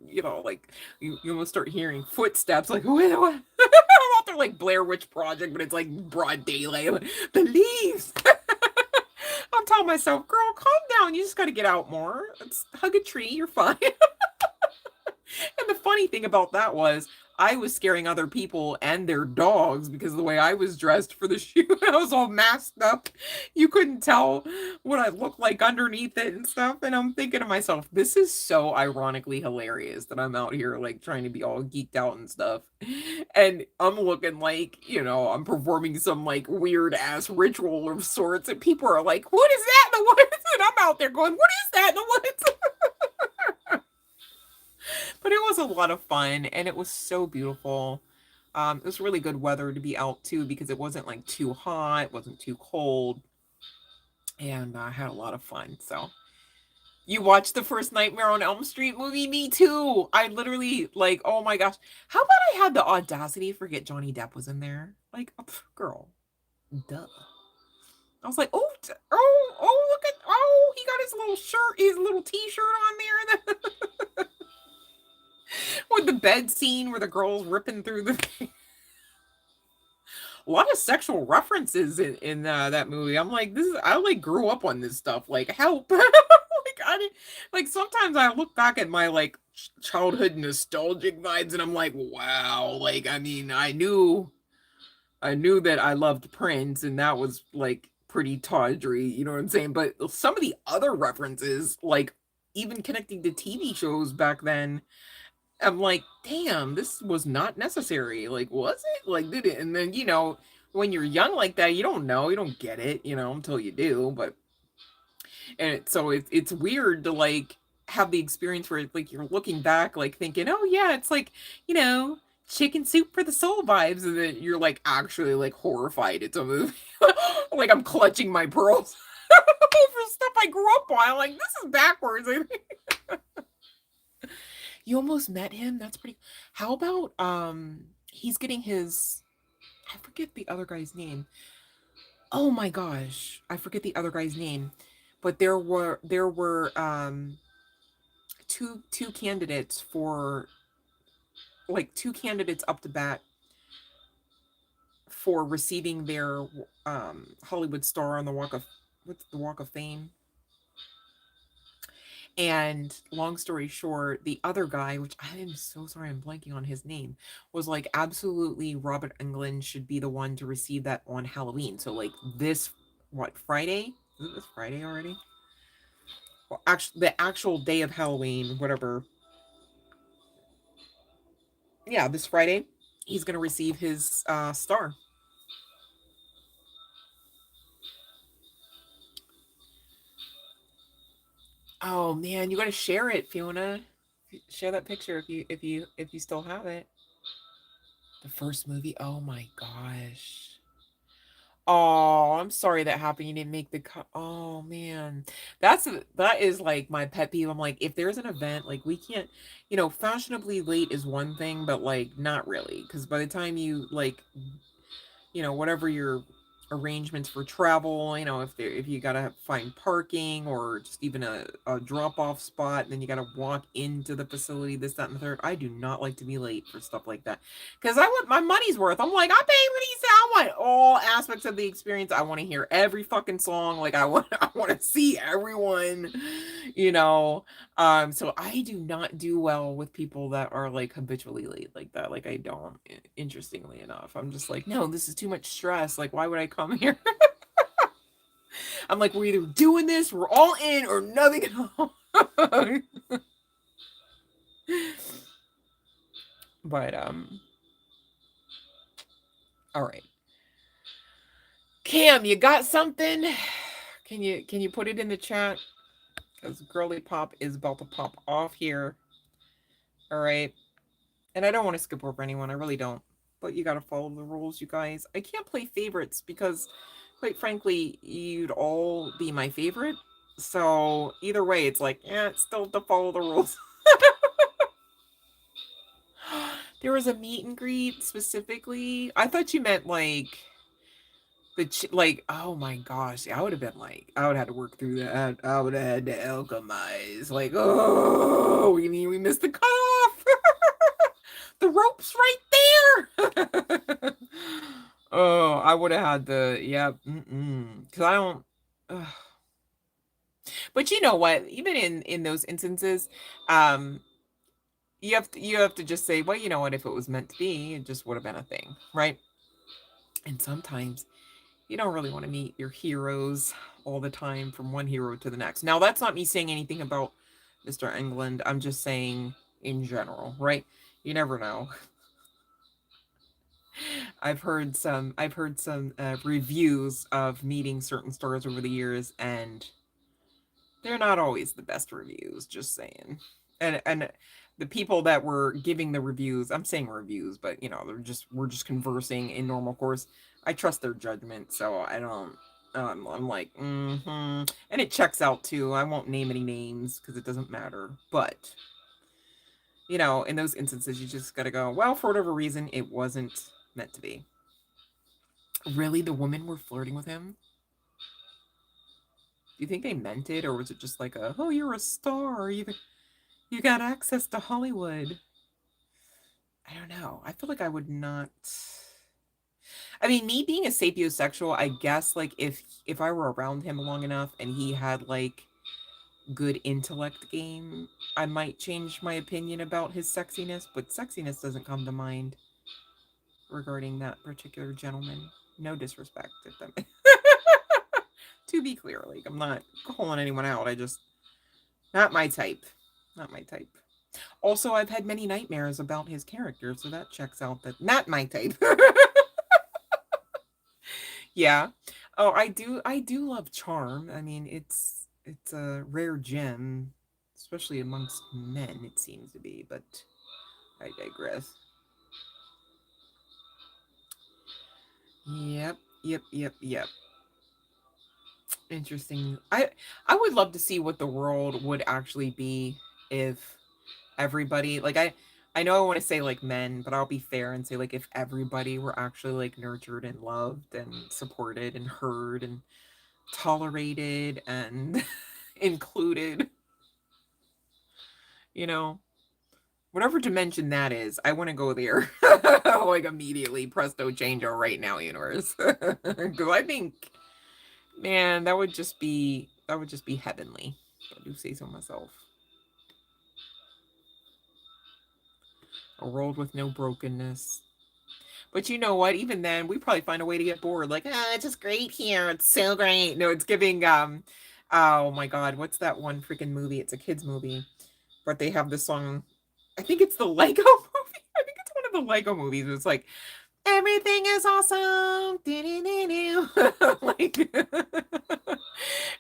Speaker 1: like you almost start hearing footsteps, like, what? I'm out there like Blair Witch Project, but it's like broad daylight. Like, the leaves. I'm telling myself, girl, calm down. You just got to get out more. Hug a tree. You're fine. And the funny thing about that was I was scaring other people and their dogs because of the way I was dressed for the shoot. I was all masked up. You couldn't tell what I looked like underneath it and stuff. And I'm thinking to myself, this is so ironically hilarious that I'm out here like trying to be all geeked out and stuff. And I'm looking like, I'm performing some like weird ass ritual of sorts. And people are like, what is that in the woods? And I'm out there going, what is that in the woods? But it was a lot of fun, and it was so beautiful. It was really good weather to be out too, because it wasn't like too hot, wasn't too cold, and I had a lot of fun. So you watched the first Nightmare on Elm Street movie? Me too. I literally like, oh my gosh, how about I had the audacity to forget Johnny Depp was in there? Like, girl, duh. I was like, look at, he got his little shirt, his little t-shirt on there. With the bed scene where the girl's ripping through the a lot of sexual references in that movie. I'm like, I like grew up on this stuff. Like, help. Like sometimes I look back at my like childhood nostalgic vibes and I'm like, wow. Like, I mean, I knew that I loved Prince and that was like pretty tawdry, you know what I'm saying? But some of the other references, like even connecting to TV shows back then, I'm like, damn, this was not necessary. Like, was it? Like, did it? And then, when you're young like that, you don't know, you don't get it, until you do. But, so it's weird to like have the experience where like you're looking back, like thinking, oh yeah, it's like, chicken soup for the soul vibes. And then you're like actually like horrified. It's a movie. Like I'm clutching my pearls over stuff I grew up on. I'm like, this is backwards. You almost met him? That's pretty. How about he's getting his, I forget the other guy's name. Oh my gosh, I forget the other guy's name. But there were two candidates for like two candidates up to bat for receiving their Hollywood star on the Walk of Fame. And long story short, the other guy, which I am so sorry, I'm blanking on his name, was like, absolutely, Robert Englund should be the one to receive that on Halloween. So like this, Friday? Is it this Friday already? Well, actually, the actual day of Halloween, whatever. Yeah, this Friday, he's gonna receive his star. Oh man, you gotta share it, Fiona. Share that picture if you still have it. The first movie. Oh my gosh. Oh, I'm sorry that happened. You didn't make the cut. Oh man, that is like my pet peeve. I'm like, if there's an event, like we can't, fashionably late is one thing, but like not really, because by the time you like, whatever your arrangements for travel, you know, if you gotta find parking or just even a drop-off spot, and then you gotta walk into the facility, this, that, and the third. I do not like to be late for stuff like that. Because I want my money's worth. I'm like, I pay for these, I want all aspects of the experience. I want to hear every fucking song. Like I want to see everyone, you know. So I do not do well with people that are like habitually late like that. Like I don't, interestingly enough. I'm just like, no, this is too much stress. Like, why would I come here? I'm like, we're either doing this, we're all in, or nothing at all. But all right. Cam, you got something? Can you put it in the chat? Because Girly Pop is about to pop off here. All right. And I don't want to skip over anyone. I really don't. But you got to follow the rules, you guys. I can't play favorites because, quite frankly, you'd all be my favorite. So either way, it's like, yeah, it's still to follow the rules. There was a meet and greet specifically. I thought you meant like like, oh my gosh, I would have been like, I would have had to work through that. I would have had to alchemize. Like, oh, we mean we missed the cutoff. The rope's right there. Oh, I would have had the, yeah, because I don't. But you know what? Even in those instances, you have to just say, well, you know what? If it was meant to be, it just would have been a thing, right? And sometimes you don't really want to meet your heroes all the time from one hero to the next. Now, that's not me saying anything about Mr. England. I'm just saying in general, right? You never know. I've heard some reviews of meeting certain stars over the years, and they're not always the best reviews, just saying. And the people that were giving the reviews, I'm saying reviews, but you know, we're just conversing in normal course. I trust their judgment, so I don't. I'm like, and it checks out too. I won't name any names because it doesn't matter. But you know, in those instances, you just gotta go, well, for whatever reason, it wasn't meant to be. Really, the women were flirting with him? Do you think they meant it, or was it just like oh, you're a star, you got access to Hollywood? I don't know. I feel like I would not. I mean, me being a sapiosexual, I guess like if I were around him long enough and he had like good intellect game, I might change my opinion about his sexiness, but sexiness doesn't come to mind regarding that particular gentleman. No disrespect to them. To be clear, like I'm not calling anyone out. I just not my type. Not my type. Also, I've had many nightmares about his character, so that checks out that not my type. Yeah. Oh, I do love charm. I mean, it's a rare gem, especially amongst men, it seems to be, but I digress. Yep, yep. Interesting. I would love to see what the world would actually be if everybody, like I know I want to say like men, but I'll be fair and say like if everybody were actually like nurtured and loved and supported and heard and tolerated and included, you know, whatever dimension that is, I want to go there. Like immediately, presto changeo right now, universe. Because I think, man, that would just be heavenly. I do say so myself. A world with no brokenness. But you know what? Even then, we probably find a way to get bored. Like, it's just great here. It's so great. No, it's giving oh my god, what's that one freaking movie? It's a kids movie, but they have this song. I think it's the Lego movie. I think it's one of the Lego movies. It's like everything is awesome. Like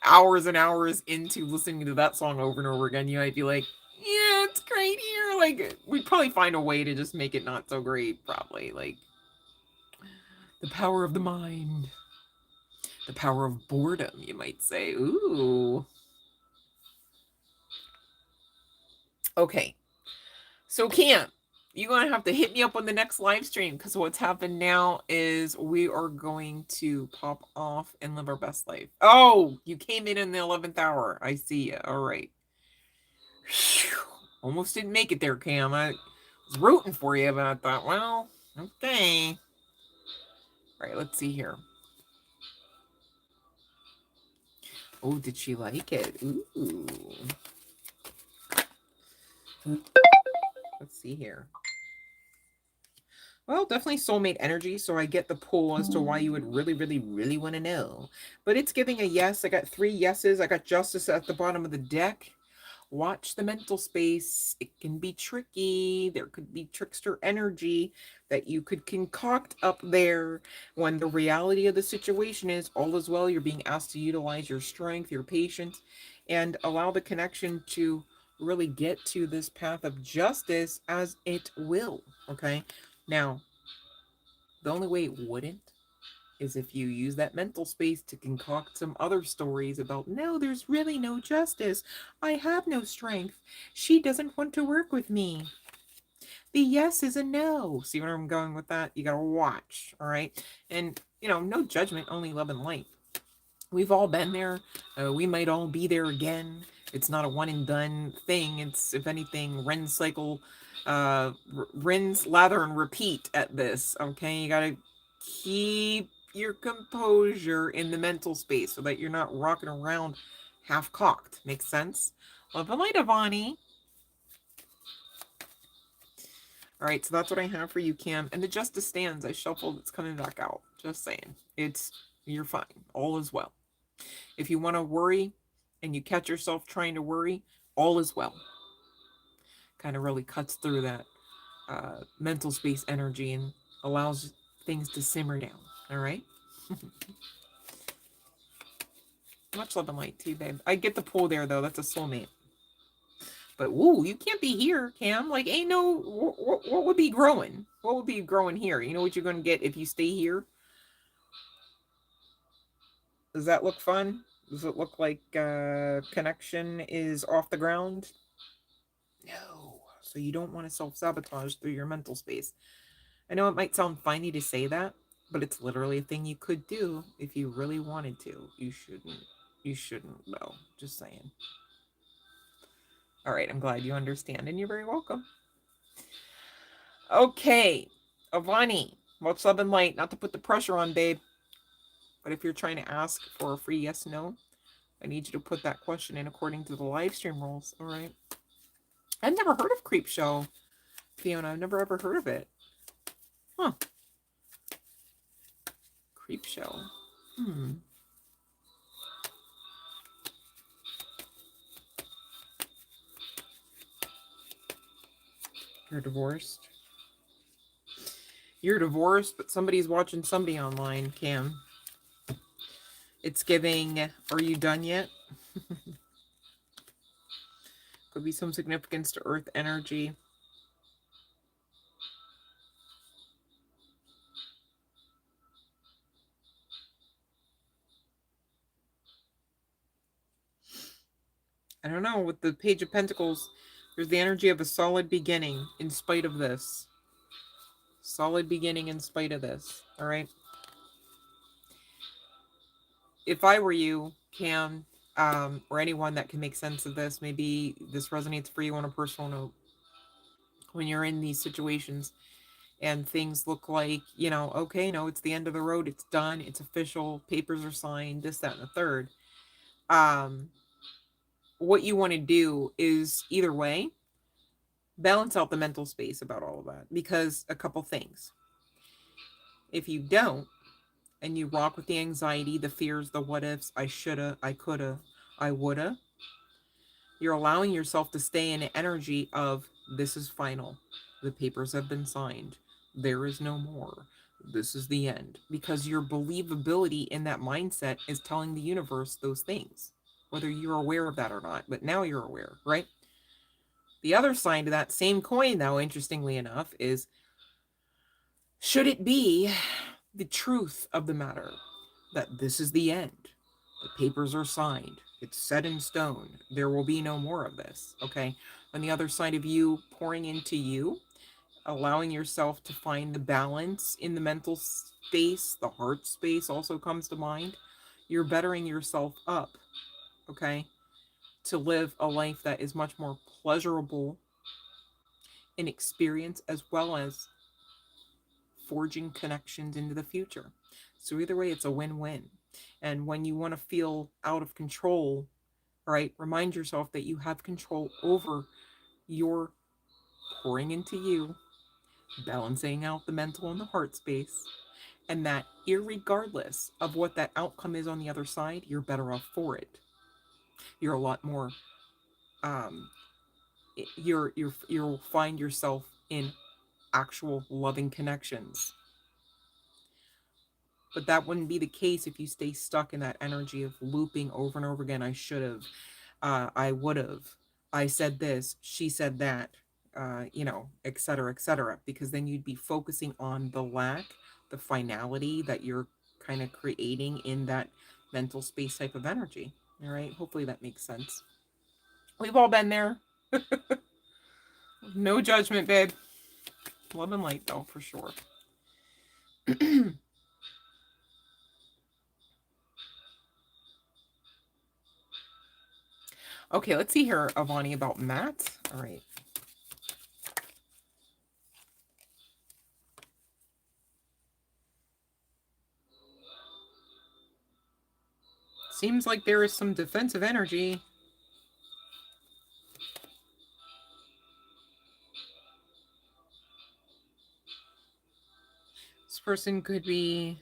Speaker 1: hours and hours into listening to that song over and over again, you might be like, yeah, it's great here. Like we'd probably find a way to just make it not so great, probably. Like the power of the mind. The power of boredom, you might say. Ooh. Okay. So Cam, You're going to have to hit me up on the next live stream, because what's happened now is we are going to pop off and live our best life. Oh, you came in the 11th hour. I see you. All right. Whew. Almost didn't make it there, Cam. I was rooting for you, but I thought, well, okay. All right, let's see here. Oh, did she like it? Ooh. Let's see here. Well, definitely soulmate energy, so I get the pull as to why you would really, really, really want to know. But it's giving a yes. I got 3 yeses. I got justice at the bottom of the deck. Watch the mental space. It can be tricky. There could be trickster energy that you could concoct up there when the reality of the situation is all is well. You're being asked to utilize your strength, your patience, and allow the connection to really get to this path of justice as it will. Okay. Now, the only way it wouldn't is if you use that mental space to concoct some other stories about, no, there's really no justice. I have no strength. She doesn't want to work with me. The yes is a no. See where I'm going with that? You gotta watch, all right? And, no judgment, only love and light. We've all been there. We might all be there again. It's not a one and done thing. It's, if anything, rinse, lather, and repeat at this. Okay, you gotta keep your composure in the mental space so that you're not rocking around half cocked. Makes sense? Love and light, Avani. All right, so that's what I have for you, Cam. And the justice stands. I shuffled. It's coming back out. Just saying. You're fine. All is well. If you want to worry and you catch yourself trying to worry, all is well. Kind of really cuts through that mental space energy and allows things to simmer down. All right? Much love and light to you, babe. I get the pull there, though. That's a soulmate. But, woo, you can't be here, Cam. Like, ain't no... What would be growing? What would be growing here? You know what you're going to get if you stay here? Does that look fun? Does it look like connection is off the ground? No. So you don't want to self-sabotage through your mental space. I know it might sound funny to say that, but it's literally a thing you could do if you really wanted to. You shouldn't. You shouldn't, though. Just saying. All right, I'm glad you understand, and you're very welcome. Okay, Avani, much love and light. Not to put the pressure on, babe, but if you're trying to ask for a free yes, no, I need you to put that question in according to the live stream rules, all right? I've never heard of Creep Show, Fiona. I've never ever heard of it. Huh. Creep Show. You're divorced. You're divorced, but somebody's watching somebody online, Cam. It's giving, are you done yet? Could be some significance to earth energy. I don't know, with the Page of Pentacles, there's the energy of a solid beginning in spite of this. Solid beginning in spite of this, all right? If I were you, Cam, or anyone that can make sense of this, maybe this resonates for you on a personal note. When you're in these situations and things look like, okay, no, it's the end of the road, it's done, it's official, papers are signed, this, that, and the third. What you want to do is either way, balance out the mental space about all of that, because a couple things. If you don't, and you rock with the anxiety, the fears, the what ifs, I shoulda, I coulda, I woulda, you're allowing yourself to stay in an energy of, this is final. The papers have been signed. There is no more. This is the end. Because your believability in that mindset is telling the universe those things, whether you're aware of that or not. But now you're aware, right? The other side of that same coin, though, interestingly enough, is, should it be the truth of the matter that this is the end? The papers are signed. It's set in stone. There will be no more of this, okay? On the other side of you pouring into you, allowing yourself to find the balance in the mental space, the heart space also comes to mind. You're bettering yourself up, okay, to live a life that is much more pleasurable in experience, as well as forging connections into the future. So either way, it's a win-win. And when you want to feel out of control, right, remind yourself that you have control over your pouring into you, balancing out the mental and the heart space, and that irregardless of what that outcome is on the other side, you're better off for it. You're a lot more um you'll find yourself in actual loving connections. But that wouldn't be the case if you stay stuck in that energy of looping over and over again. I should have, I would have, I said this, she said that, et cetera, et cetera. Because then you'd be focusing on the lack, the finality that you're kind of creating in that mental space type of energy. All right. Hopefully that makes sense. We've all been there. No judgment, babe. Love and light, though, for sure. Okay, let's see here, Avani, about Matt. All right. Seems like there is some defensive energy. This person could be...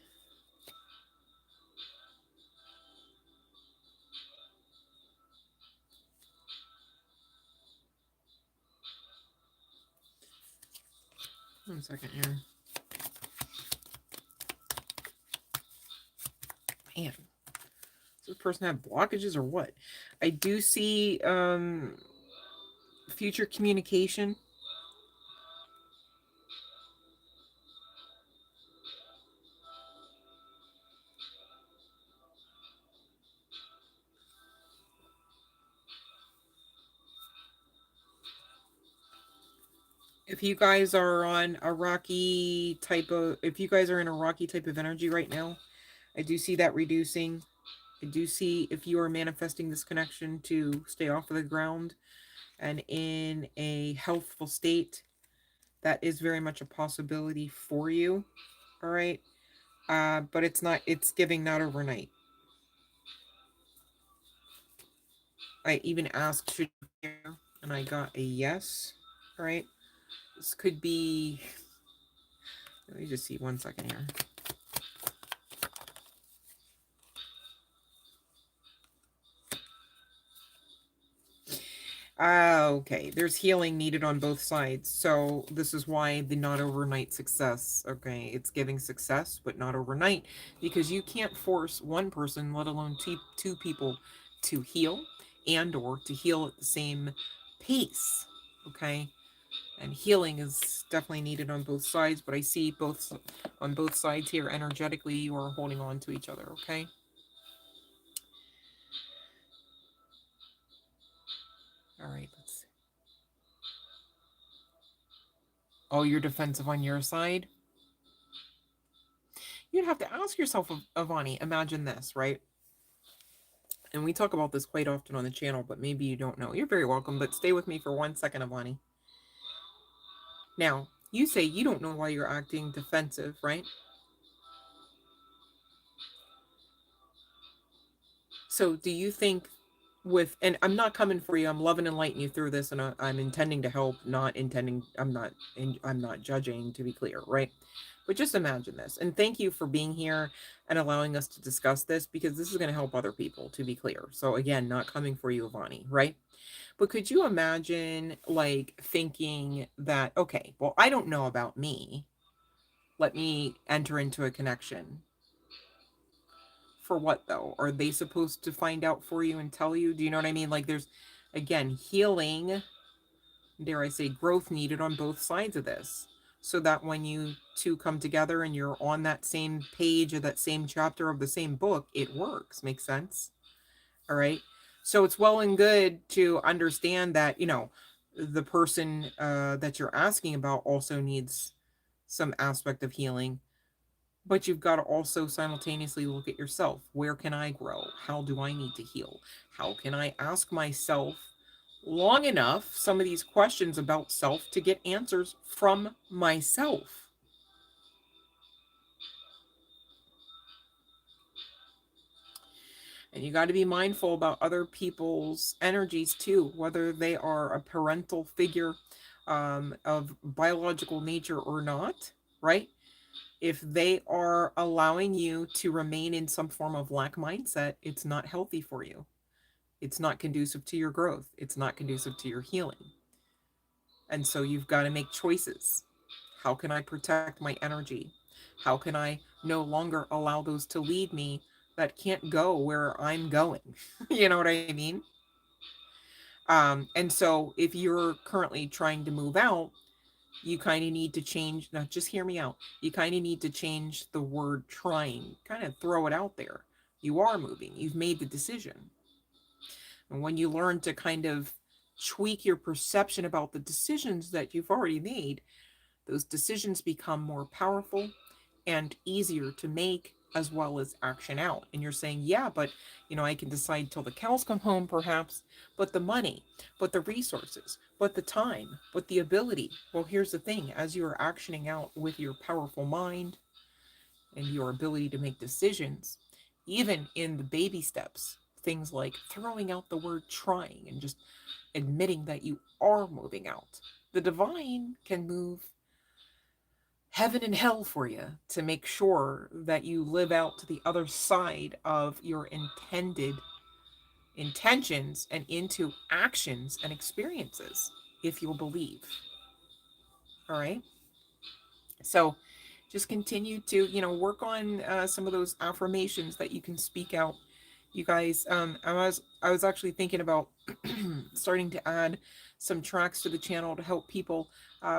Speaker 1: One second here. Man. Does this person have blockages or what? I do see future communication. If you guys are on a rocky type of... If you guys are in a rocky type of energy right now, I do see that reducing. I do see if you are manifesting this connection to stay off of the ground and in a healthful state, that is very much a possibility for you. All right. But it's not, it's giving not overnight. I even asked should you care, and I got a yes. All right. This could be, let me just see 1 second here. Okay, there's healing needed on both sides. So this is why the not overnight success. Okay, it's giving success, but not overnight, because you can't force one person, let alone two people, to heal and or to heal at the same pace. Okay, and healing is definitely needed on both sides, but I see both on both sides here energetically you are holding on to each other. Okay. All right, let's see. Oh, you're defensive on your side. You'd have to ask yourself, Avani, imagine this, right? And we talk about this quite often on the channel, but maybe you don't know. You're very welcome, but stay with me for 1 second, Avani. Now, you say you don't know why you're acting defensive, right? So do you think with, and I'm not coming for you, I'm loving and lighting you through this, and I'm intending to help, not intending, I'm not judging, to be clear, right? But just imagine this, and thank you for being here and allowing us to discuss this, because this is going to help other people, to be clear. So again, not coming for you, Avani, right? But could you imagine like thinking that, okay, well, I don't know about me, let me enter into a connection. For what though? Are they supposed to find out for you and tell you? Do you know what I mean? Like there's, again, healing, dare I say, growth needed on both sides of this. So that when you two come together and you're on that same page or that same chapter of the same book, it works. Makes sense? All right. So it's well and good to understand that, the person that you're asking about also needs some aspect of healing, but you've got to also simultaneously look at yourself. Where can I grow? How do I need to heal? How can I ask myself long enough some of these questions about self to get answers from myself? And you got to be mindful about other people's energies too, whether they are a parental figure of biological nature or not, right? If they are allowing you to remain in some form of lack mindset, it's not healthy for you. It's not conducive to your growth. It's not conducive to your healing. And so you've got to make choices. How can I protect my energy? How can I no longer allow those to lead me that can't go where I'm going? You know what I mean? And so if you're currently trying to move out, you kind of need to change. Now, just hear me out. You kind of need to change the word trying, kind of throw it out there. You are moving, you've made the decision. And when you learn to kind of tweak your perception about the decisions that you've already made, those decisions become more powerful and easier to make as well as action out. And you're saying, yeah, but I can decide till the cows come home, perhaps, but the money, but the resources, but the time, but the ability. Well, here's the thing: as you are actioning out with your powerful mind and your ability to make decisions, even in the baby steps, things like throwing out the word trying and just admitting that you are moving out, the divine can move heaven and hell for you to make sure that you live out to the other side of your intended intentions and into actions and experiences if you'll believe. All right. So just continue to, work on some of those affirmations that you can speak out. You guys, I was actually thinking about starting to add some tracks to the channel to help people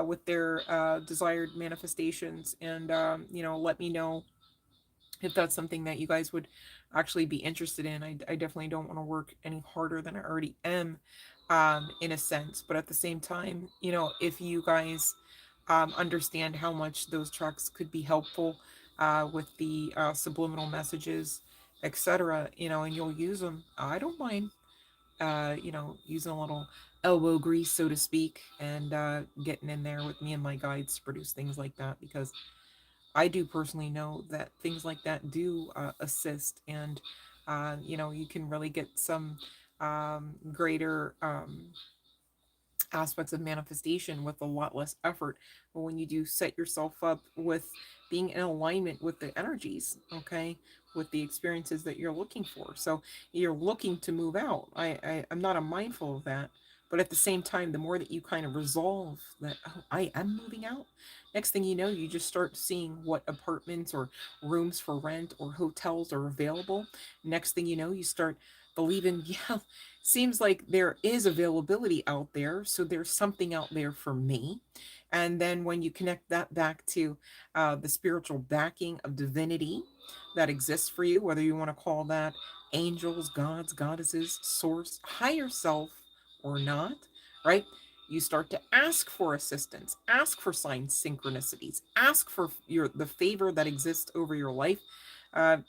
Speaker 1: with their desired manifestations, and let me know if that's something that you guys would actually be interested in. I definitely don't want to work any harder than I already am, in a sense. But at the same time, if you guys understand how much those tracks could be helpful with the subliminal messages, etc., and you'll use them, I don't mind, using a little elbow grease, so to speak, and getting in there with me and my guides to produce things like that, because I do personally know that things like that do assist, and you can really get some greater aspects of manifestation with a lot less effort. But when you do set yourself up with being in alignment with the energies, okay, with the experiences that you're looking for. So you're looking to move out. I'm not a mindful of that. But at the same time, the more that you kind of resolve that, oh, I am moving out, next thing you know, you just start seeing what apartments or rooms for rent or hotels are available. Next thing you know, you start believing, yeah, seems like there is availability out there, so there's something out there for me. And then when you connect that back to the spiritual backing of divinity that exists for you, whether you want to call that angels, gods, goddesses, source, higher self, or not, right? You start to ask for assistance, ask for signs, synchronicities, ask for the favor that exists over your life,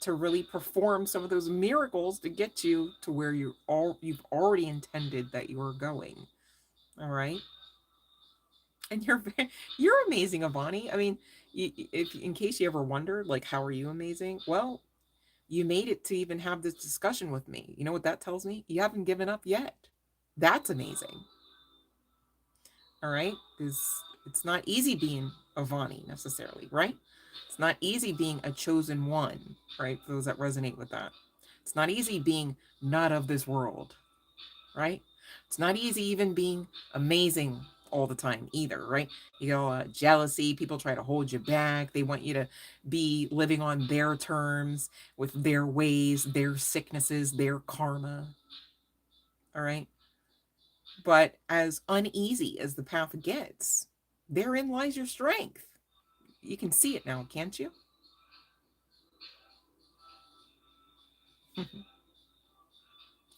Speaker 1: to really perform some of those miracles to get you to where you've already intended that you are going. All right. And you're amazing, Avani. I mean, if in case you ever wondered, like, how are you amazing? Well, you made it to even have this discussion with me. You know what that tells me? You haven't given up yet. That's amazing. All right, because it's not easy being Avani necessarily, right? It's not easy being a chosen one, right? For those that resonate with that. It's not easy being not of this world, right? It's not easy even being amazing all the time either, right? Jealousy, people try to hold you back. They want you to be living on their terms, with their ways, their sicknesses, their karma, all right? But as uneasy as the path gets, therein lies your strength. You can see it now, can't you?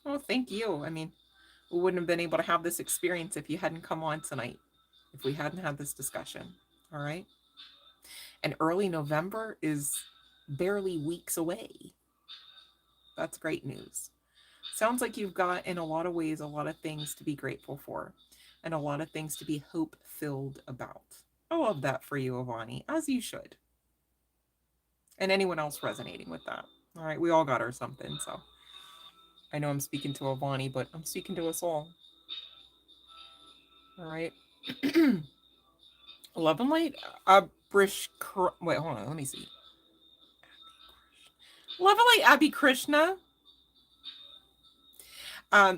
Speaker 1: Oh, thank you. I mean, We wouldn't have been able to have this experience if you hadn't come on tonight, if we hadn't had this discussion. All right. And early November is barely weeks away. That's great news. Sounds like you've got, in a lot of ways, a lot of things to be grateful for and a lot of things to be hope-filled about. I love that for you, Avani, as you should. And anyone else resonating with that. All right, we all got our something, so. I know I'm speaking to Avani, but I'm speaking to us all. All right. Love and light. Wait, hold on. Let me see. Love and light, Abhi Krishna.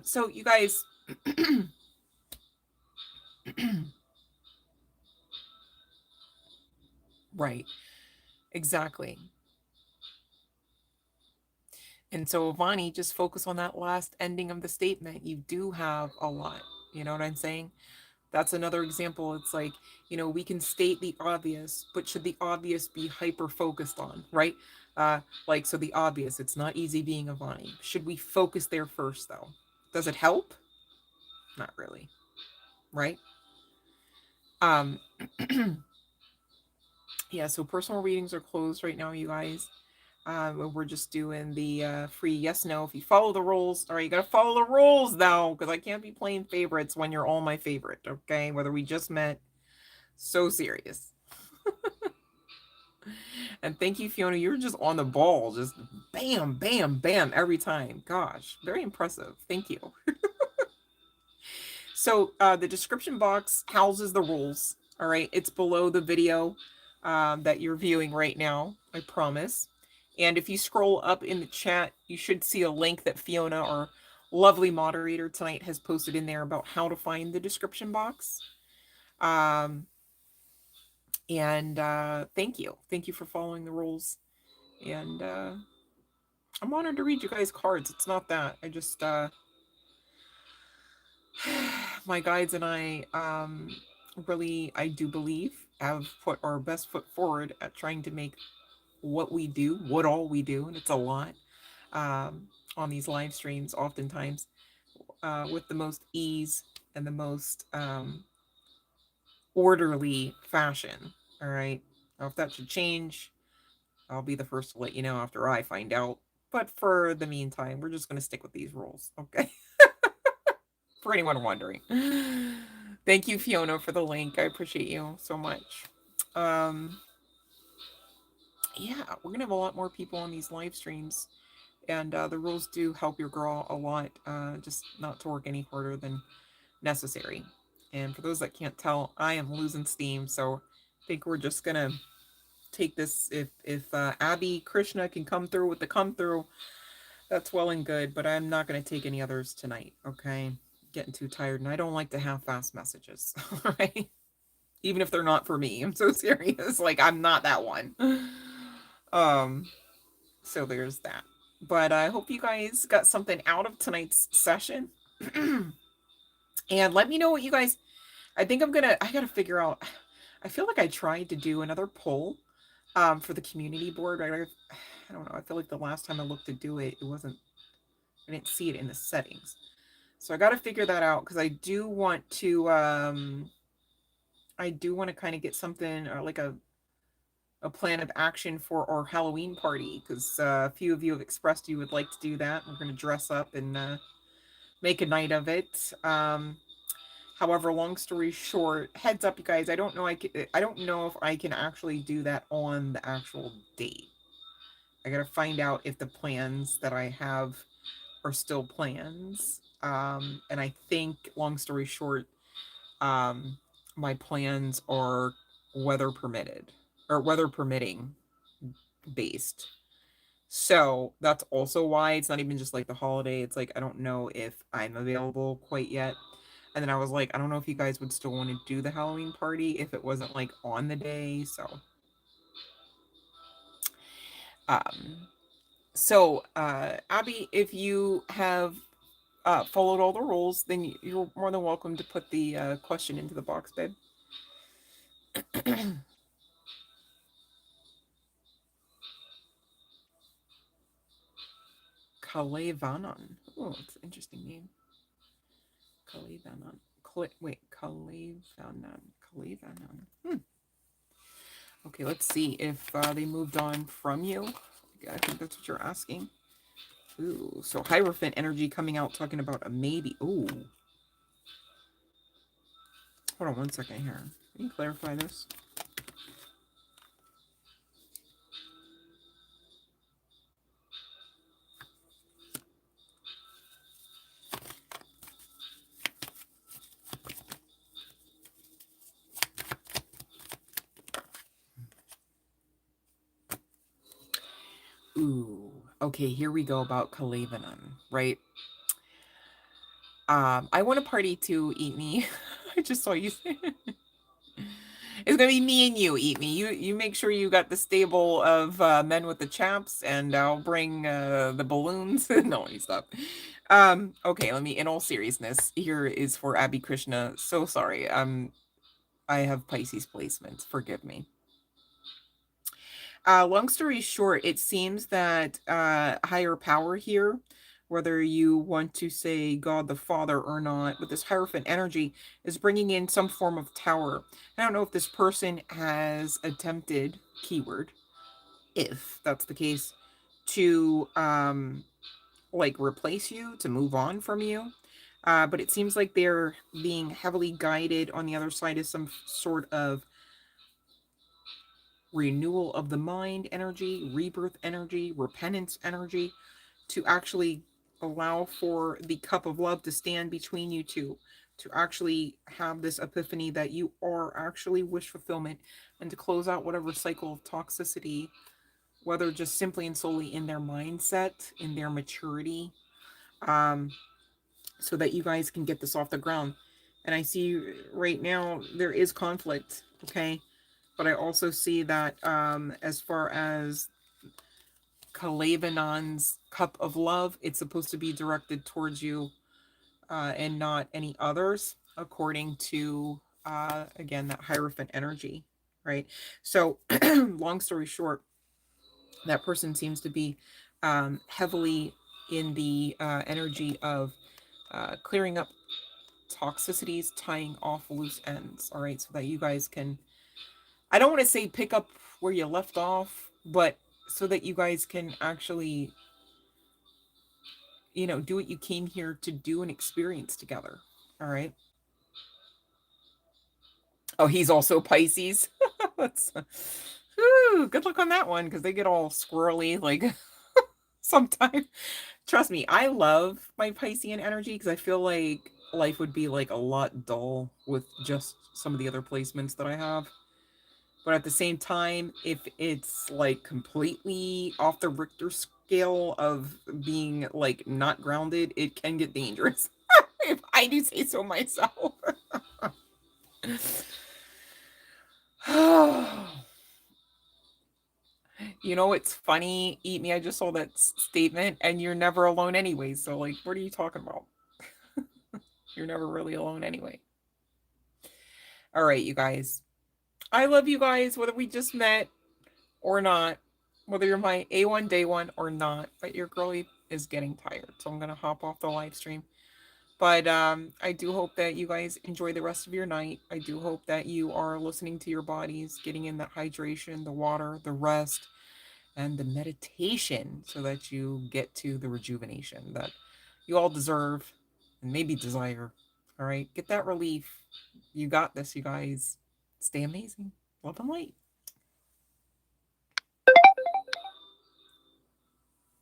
Speaker 1: So you guys. Right. Exactly. And so, Avani, just focus on that last ending of the statement. You do have a lot. You know what I'm saying? That's another example. It's like, we can state the obvious, but should the obvious be hyper focused on, right? So the obvious, it's not easy being Avani. Should we focus there first, though? Does it help? Not really, right? Um, yeah, so personal readings are closed right now, you guys. We're just doing the free yes no. If you follow the rules, all right, you gotta follow the rules though, because I can't be playing favorites when you're all my favorite, okay? Whether we just met, so serious. And thank you, Fiona. You're just on the ball, just bam, bam, bam every time. Gosh, very impressive. Thank you. So the description box houses the rules. All right, it's below the video that you're viewing right now. I promise. And if you scroll up in the chat, you should see a link that Fiona, our lovely moderator tonight, has posted in there about how to find the description box. And thank you. Thank you for following the rules. And I'm honored to read you guys' cards. It's not that. I just, my guides and I really, I do believe, have put our best foot forward at trying to make what we do, what all we do, and it's a lot, on these live streams, oftentimes, with the most ease and the most orderly fashion. All right. Now, if that should change, I'll be the first to let you know after I find out. But for the meantime, we're just going to stick with these rules, okay? For anyone wondering. Thank you, Fiona, for the link. I appreciate you so much. Yeah, we're going to have a lot more people on these live streams. And the rules do help your girl a lot, just not to work any harder than necessary. And for those that can't tell, I am losing steam. So I think we're just going to take this. If Abhi Krishna can come through with the come through, that's well and good, but I'm not going to take any others tonight, okay? Getting too tired, and I don't like to half-ass messages, all right? Even if they're not for me. I'm so serious. Like, I'm not that one. So there's that. But I hope you guys got something out of tonight's session. And let me know what you guys... I think I gotta figure out... I feel like I tried to do another poll for the community board. I don't know. I feel like the last time I looked to do it, I didn't see it in the settings. So I got to figure that out, because I do want to kind of get something, or like a plan of action for our Halloween party, because a few of you have expressed you would like to do that. We're going to dress up and make a night of it. However, long story short, heads up, you guys, I don't know if I can actually do that on the actual date. I got to find out if the plans that I have are still plans. And I think, long story short, my plans are weather permitting based. So that's also why it's not even just like the holiday. It's like, I don't know if I'm available quite yet. And then I was like, I don't know if you guys would still want to do the Halloween party if it wasn't like on the day. So Abby, if you have followed all the rules, then you're more than welcome to put the question into the box, babe. Kalevanan. Oh, it's an interesting name. Kalevanon. Wait, Kalevanon. Okay, let's see if they moved on from you. I think that's what you're asking. Ooh, so Hierophant energy coming out talking about a maybe. Ooh. Hold on one second here. Can you clarify this? Ooh. Okay, here we go about Kalevanon, right? I want a party to eat me. I just saw you say it's gonna be me and you, eat me. You make sure you got the stable of men with the chaps, and I'll bring the balloons. No, stop. Okay, let me. In all seriousness, here is for Abby Krishna. So sorry. I have Pisces placements. Forgive me. Long story short, it seems that higher power here, whether you want to say God the Father or not, with this Hierophant energy, is bringing in some form of tower. I don't know if this person has attempted, keyword, if that's the case, to like replace you, to move on from you. But it seems like they're being heavily guided on the other side is some sort of renewal of the mind energy, rebirth energy, repentance energy, to actually allow for the cup of love to stand between you two, to actually have this epiphany that you are actually wish fulfillment, and to close out whatever cycle of toxicity, whether just simply and solely in their mindset, in their maturity, um, so that you guys can get this off the ground. And I see right now there is conflict, okay? But I also see that as far as Kalevanon's cup of love, it's supposed to be directed towards you and not any others, according to, again, that Hierophant energy, right? So, long story short, that person seems to be heavily in the energy of clearing up toxicities, tying off loose ends, all right, so that you guys can, I don't want to say pick up where you left off, but so that you guys can actually, do what you came here to do and experience together. All right. Oh, he's also Pisces. That's good luck on that one, because they get all squirrely like sometimes. Trust me, I love my Piscean energy because I feel like life would be like a lot dull with just some of the other placements that I have. But at the same time, if it's like completely off the Richter scale of being like not grounded, it can get dangerous. If I do say so myself. You know, it's funny, Eat Me. I just saw that statement, and you're never alone anyway. So, like, what are you talking about? You're never really alone anyway. All right, you guys. I love you guys, whether we just met or not, whether you're my A1 day one or not. But your girlie is getting tired, so I'm gonna hop off the live stream. But I do hope that you guys enjoy the rest of your night. I do hope that you are listening to your bodies, getting in that hydration, the water, the rest, and the meditation, so that you get to the rejuvenation that you all deserve and maybe desire. All right, get that relief. You got this, you guys. Stay amazing. Love and light.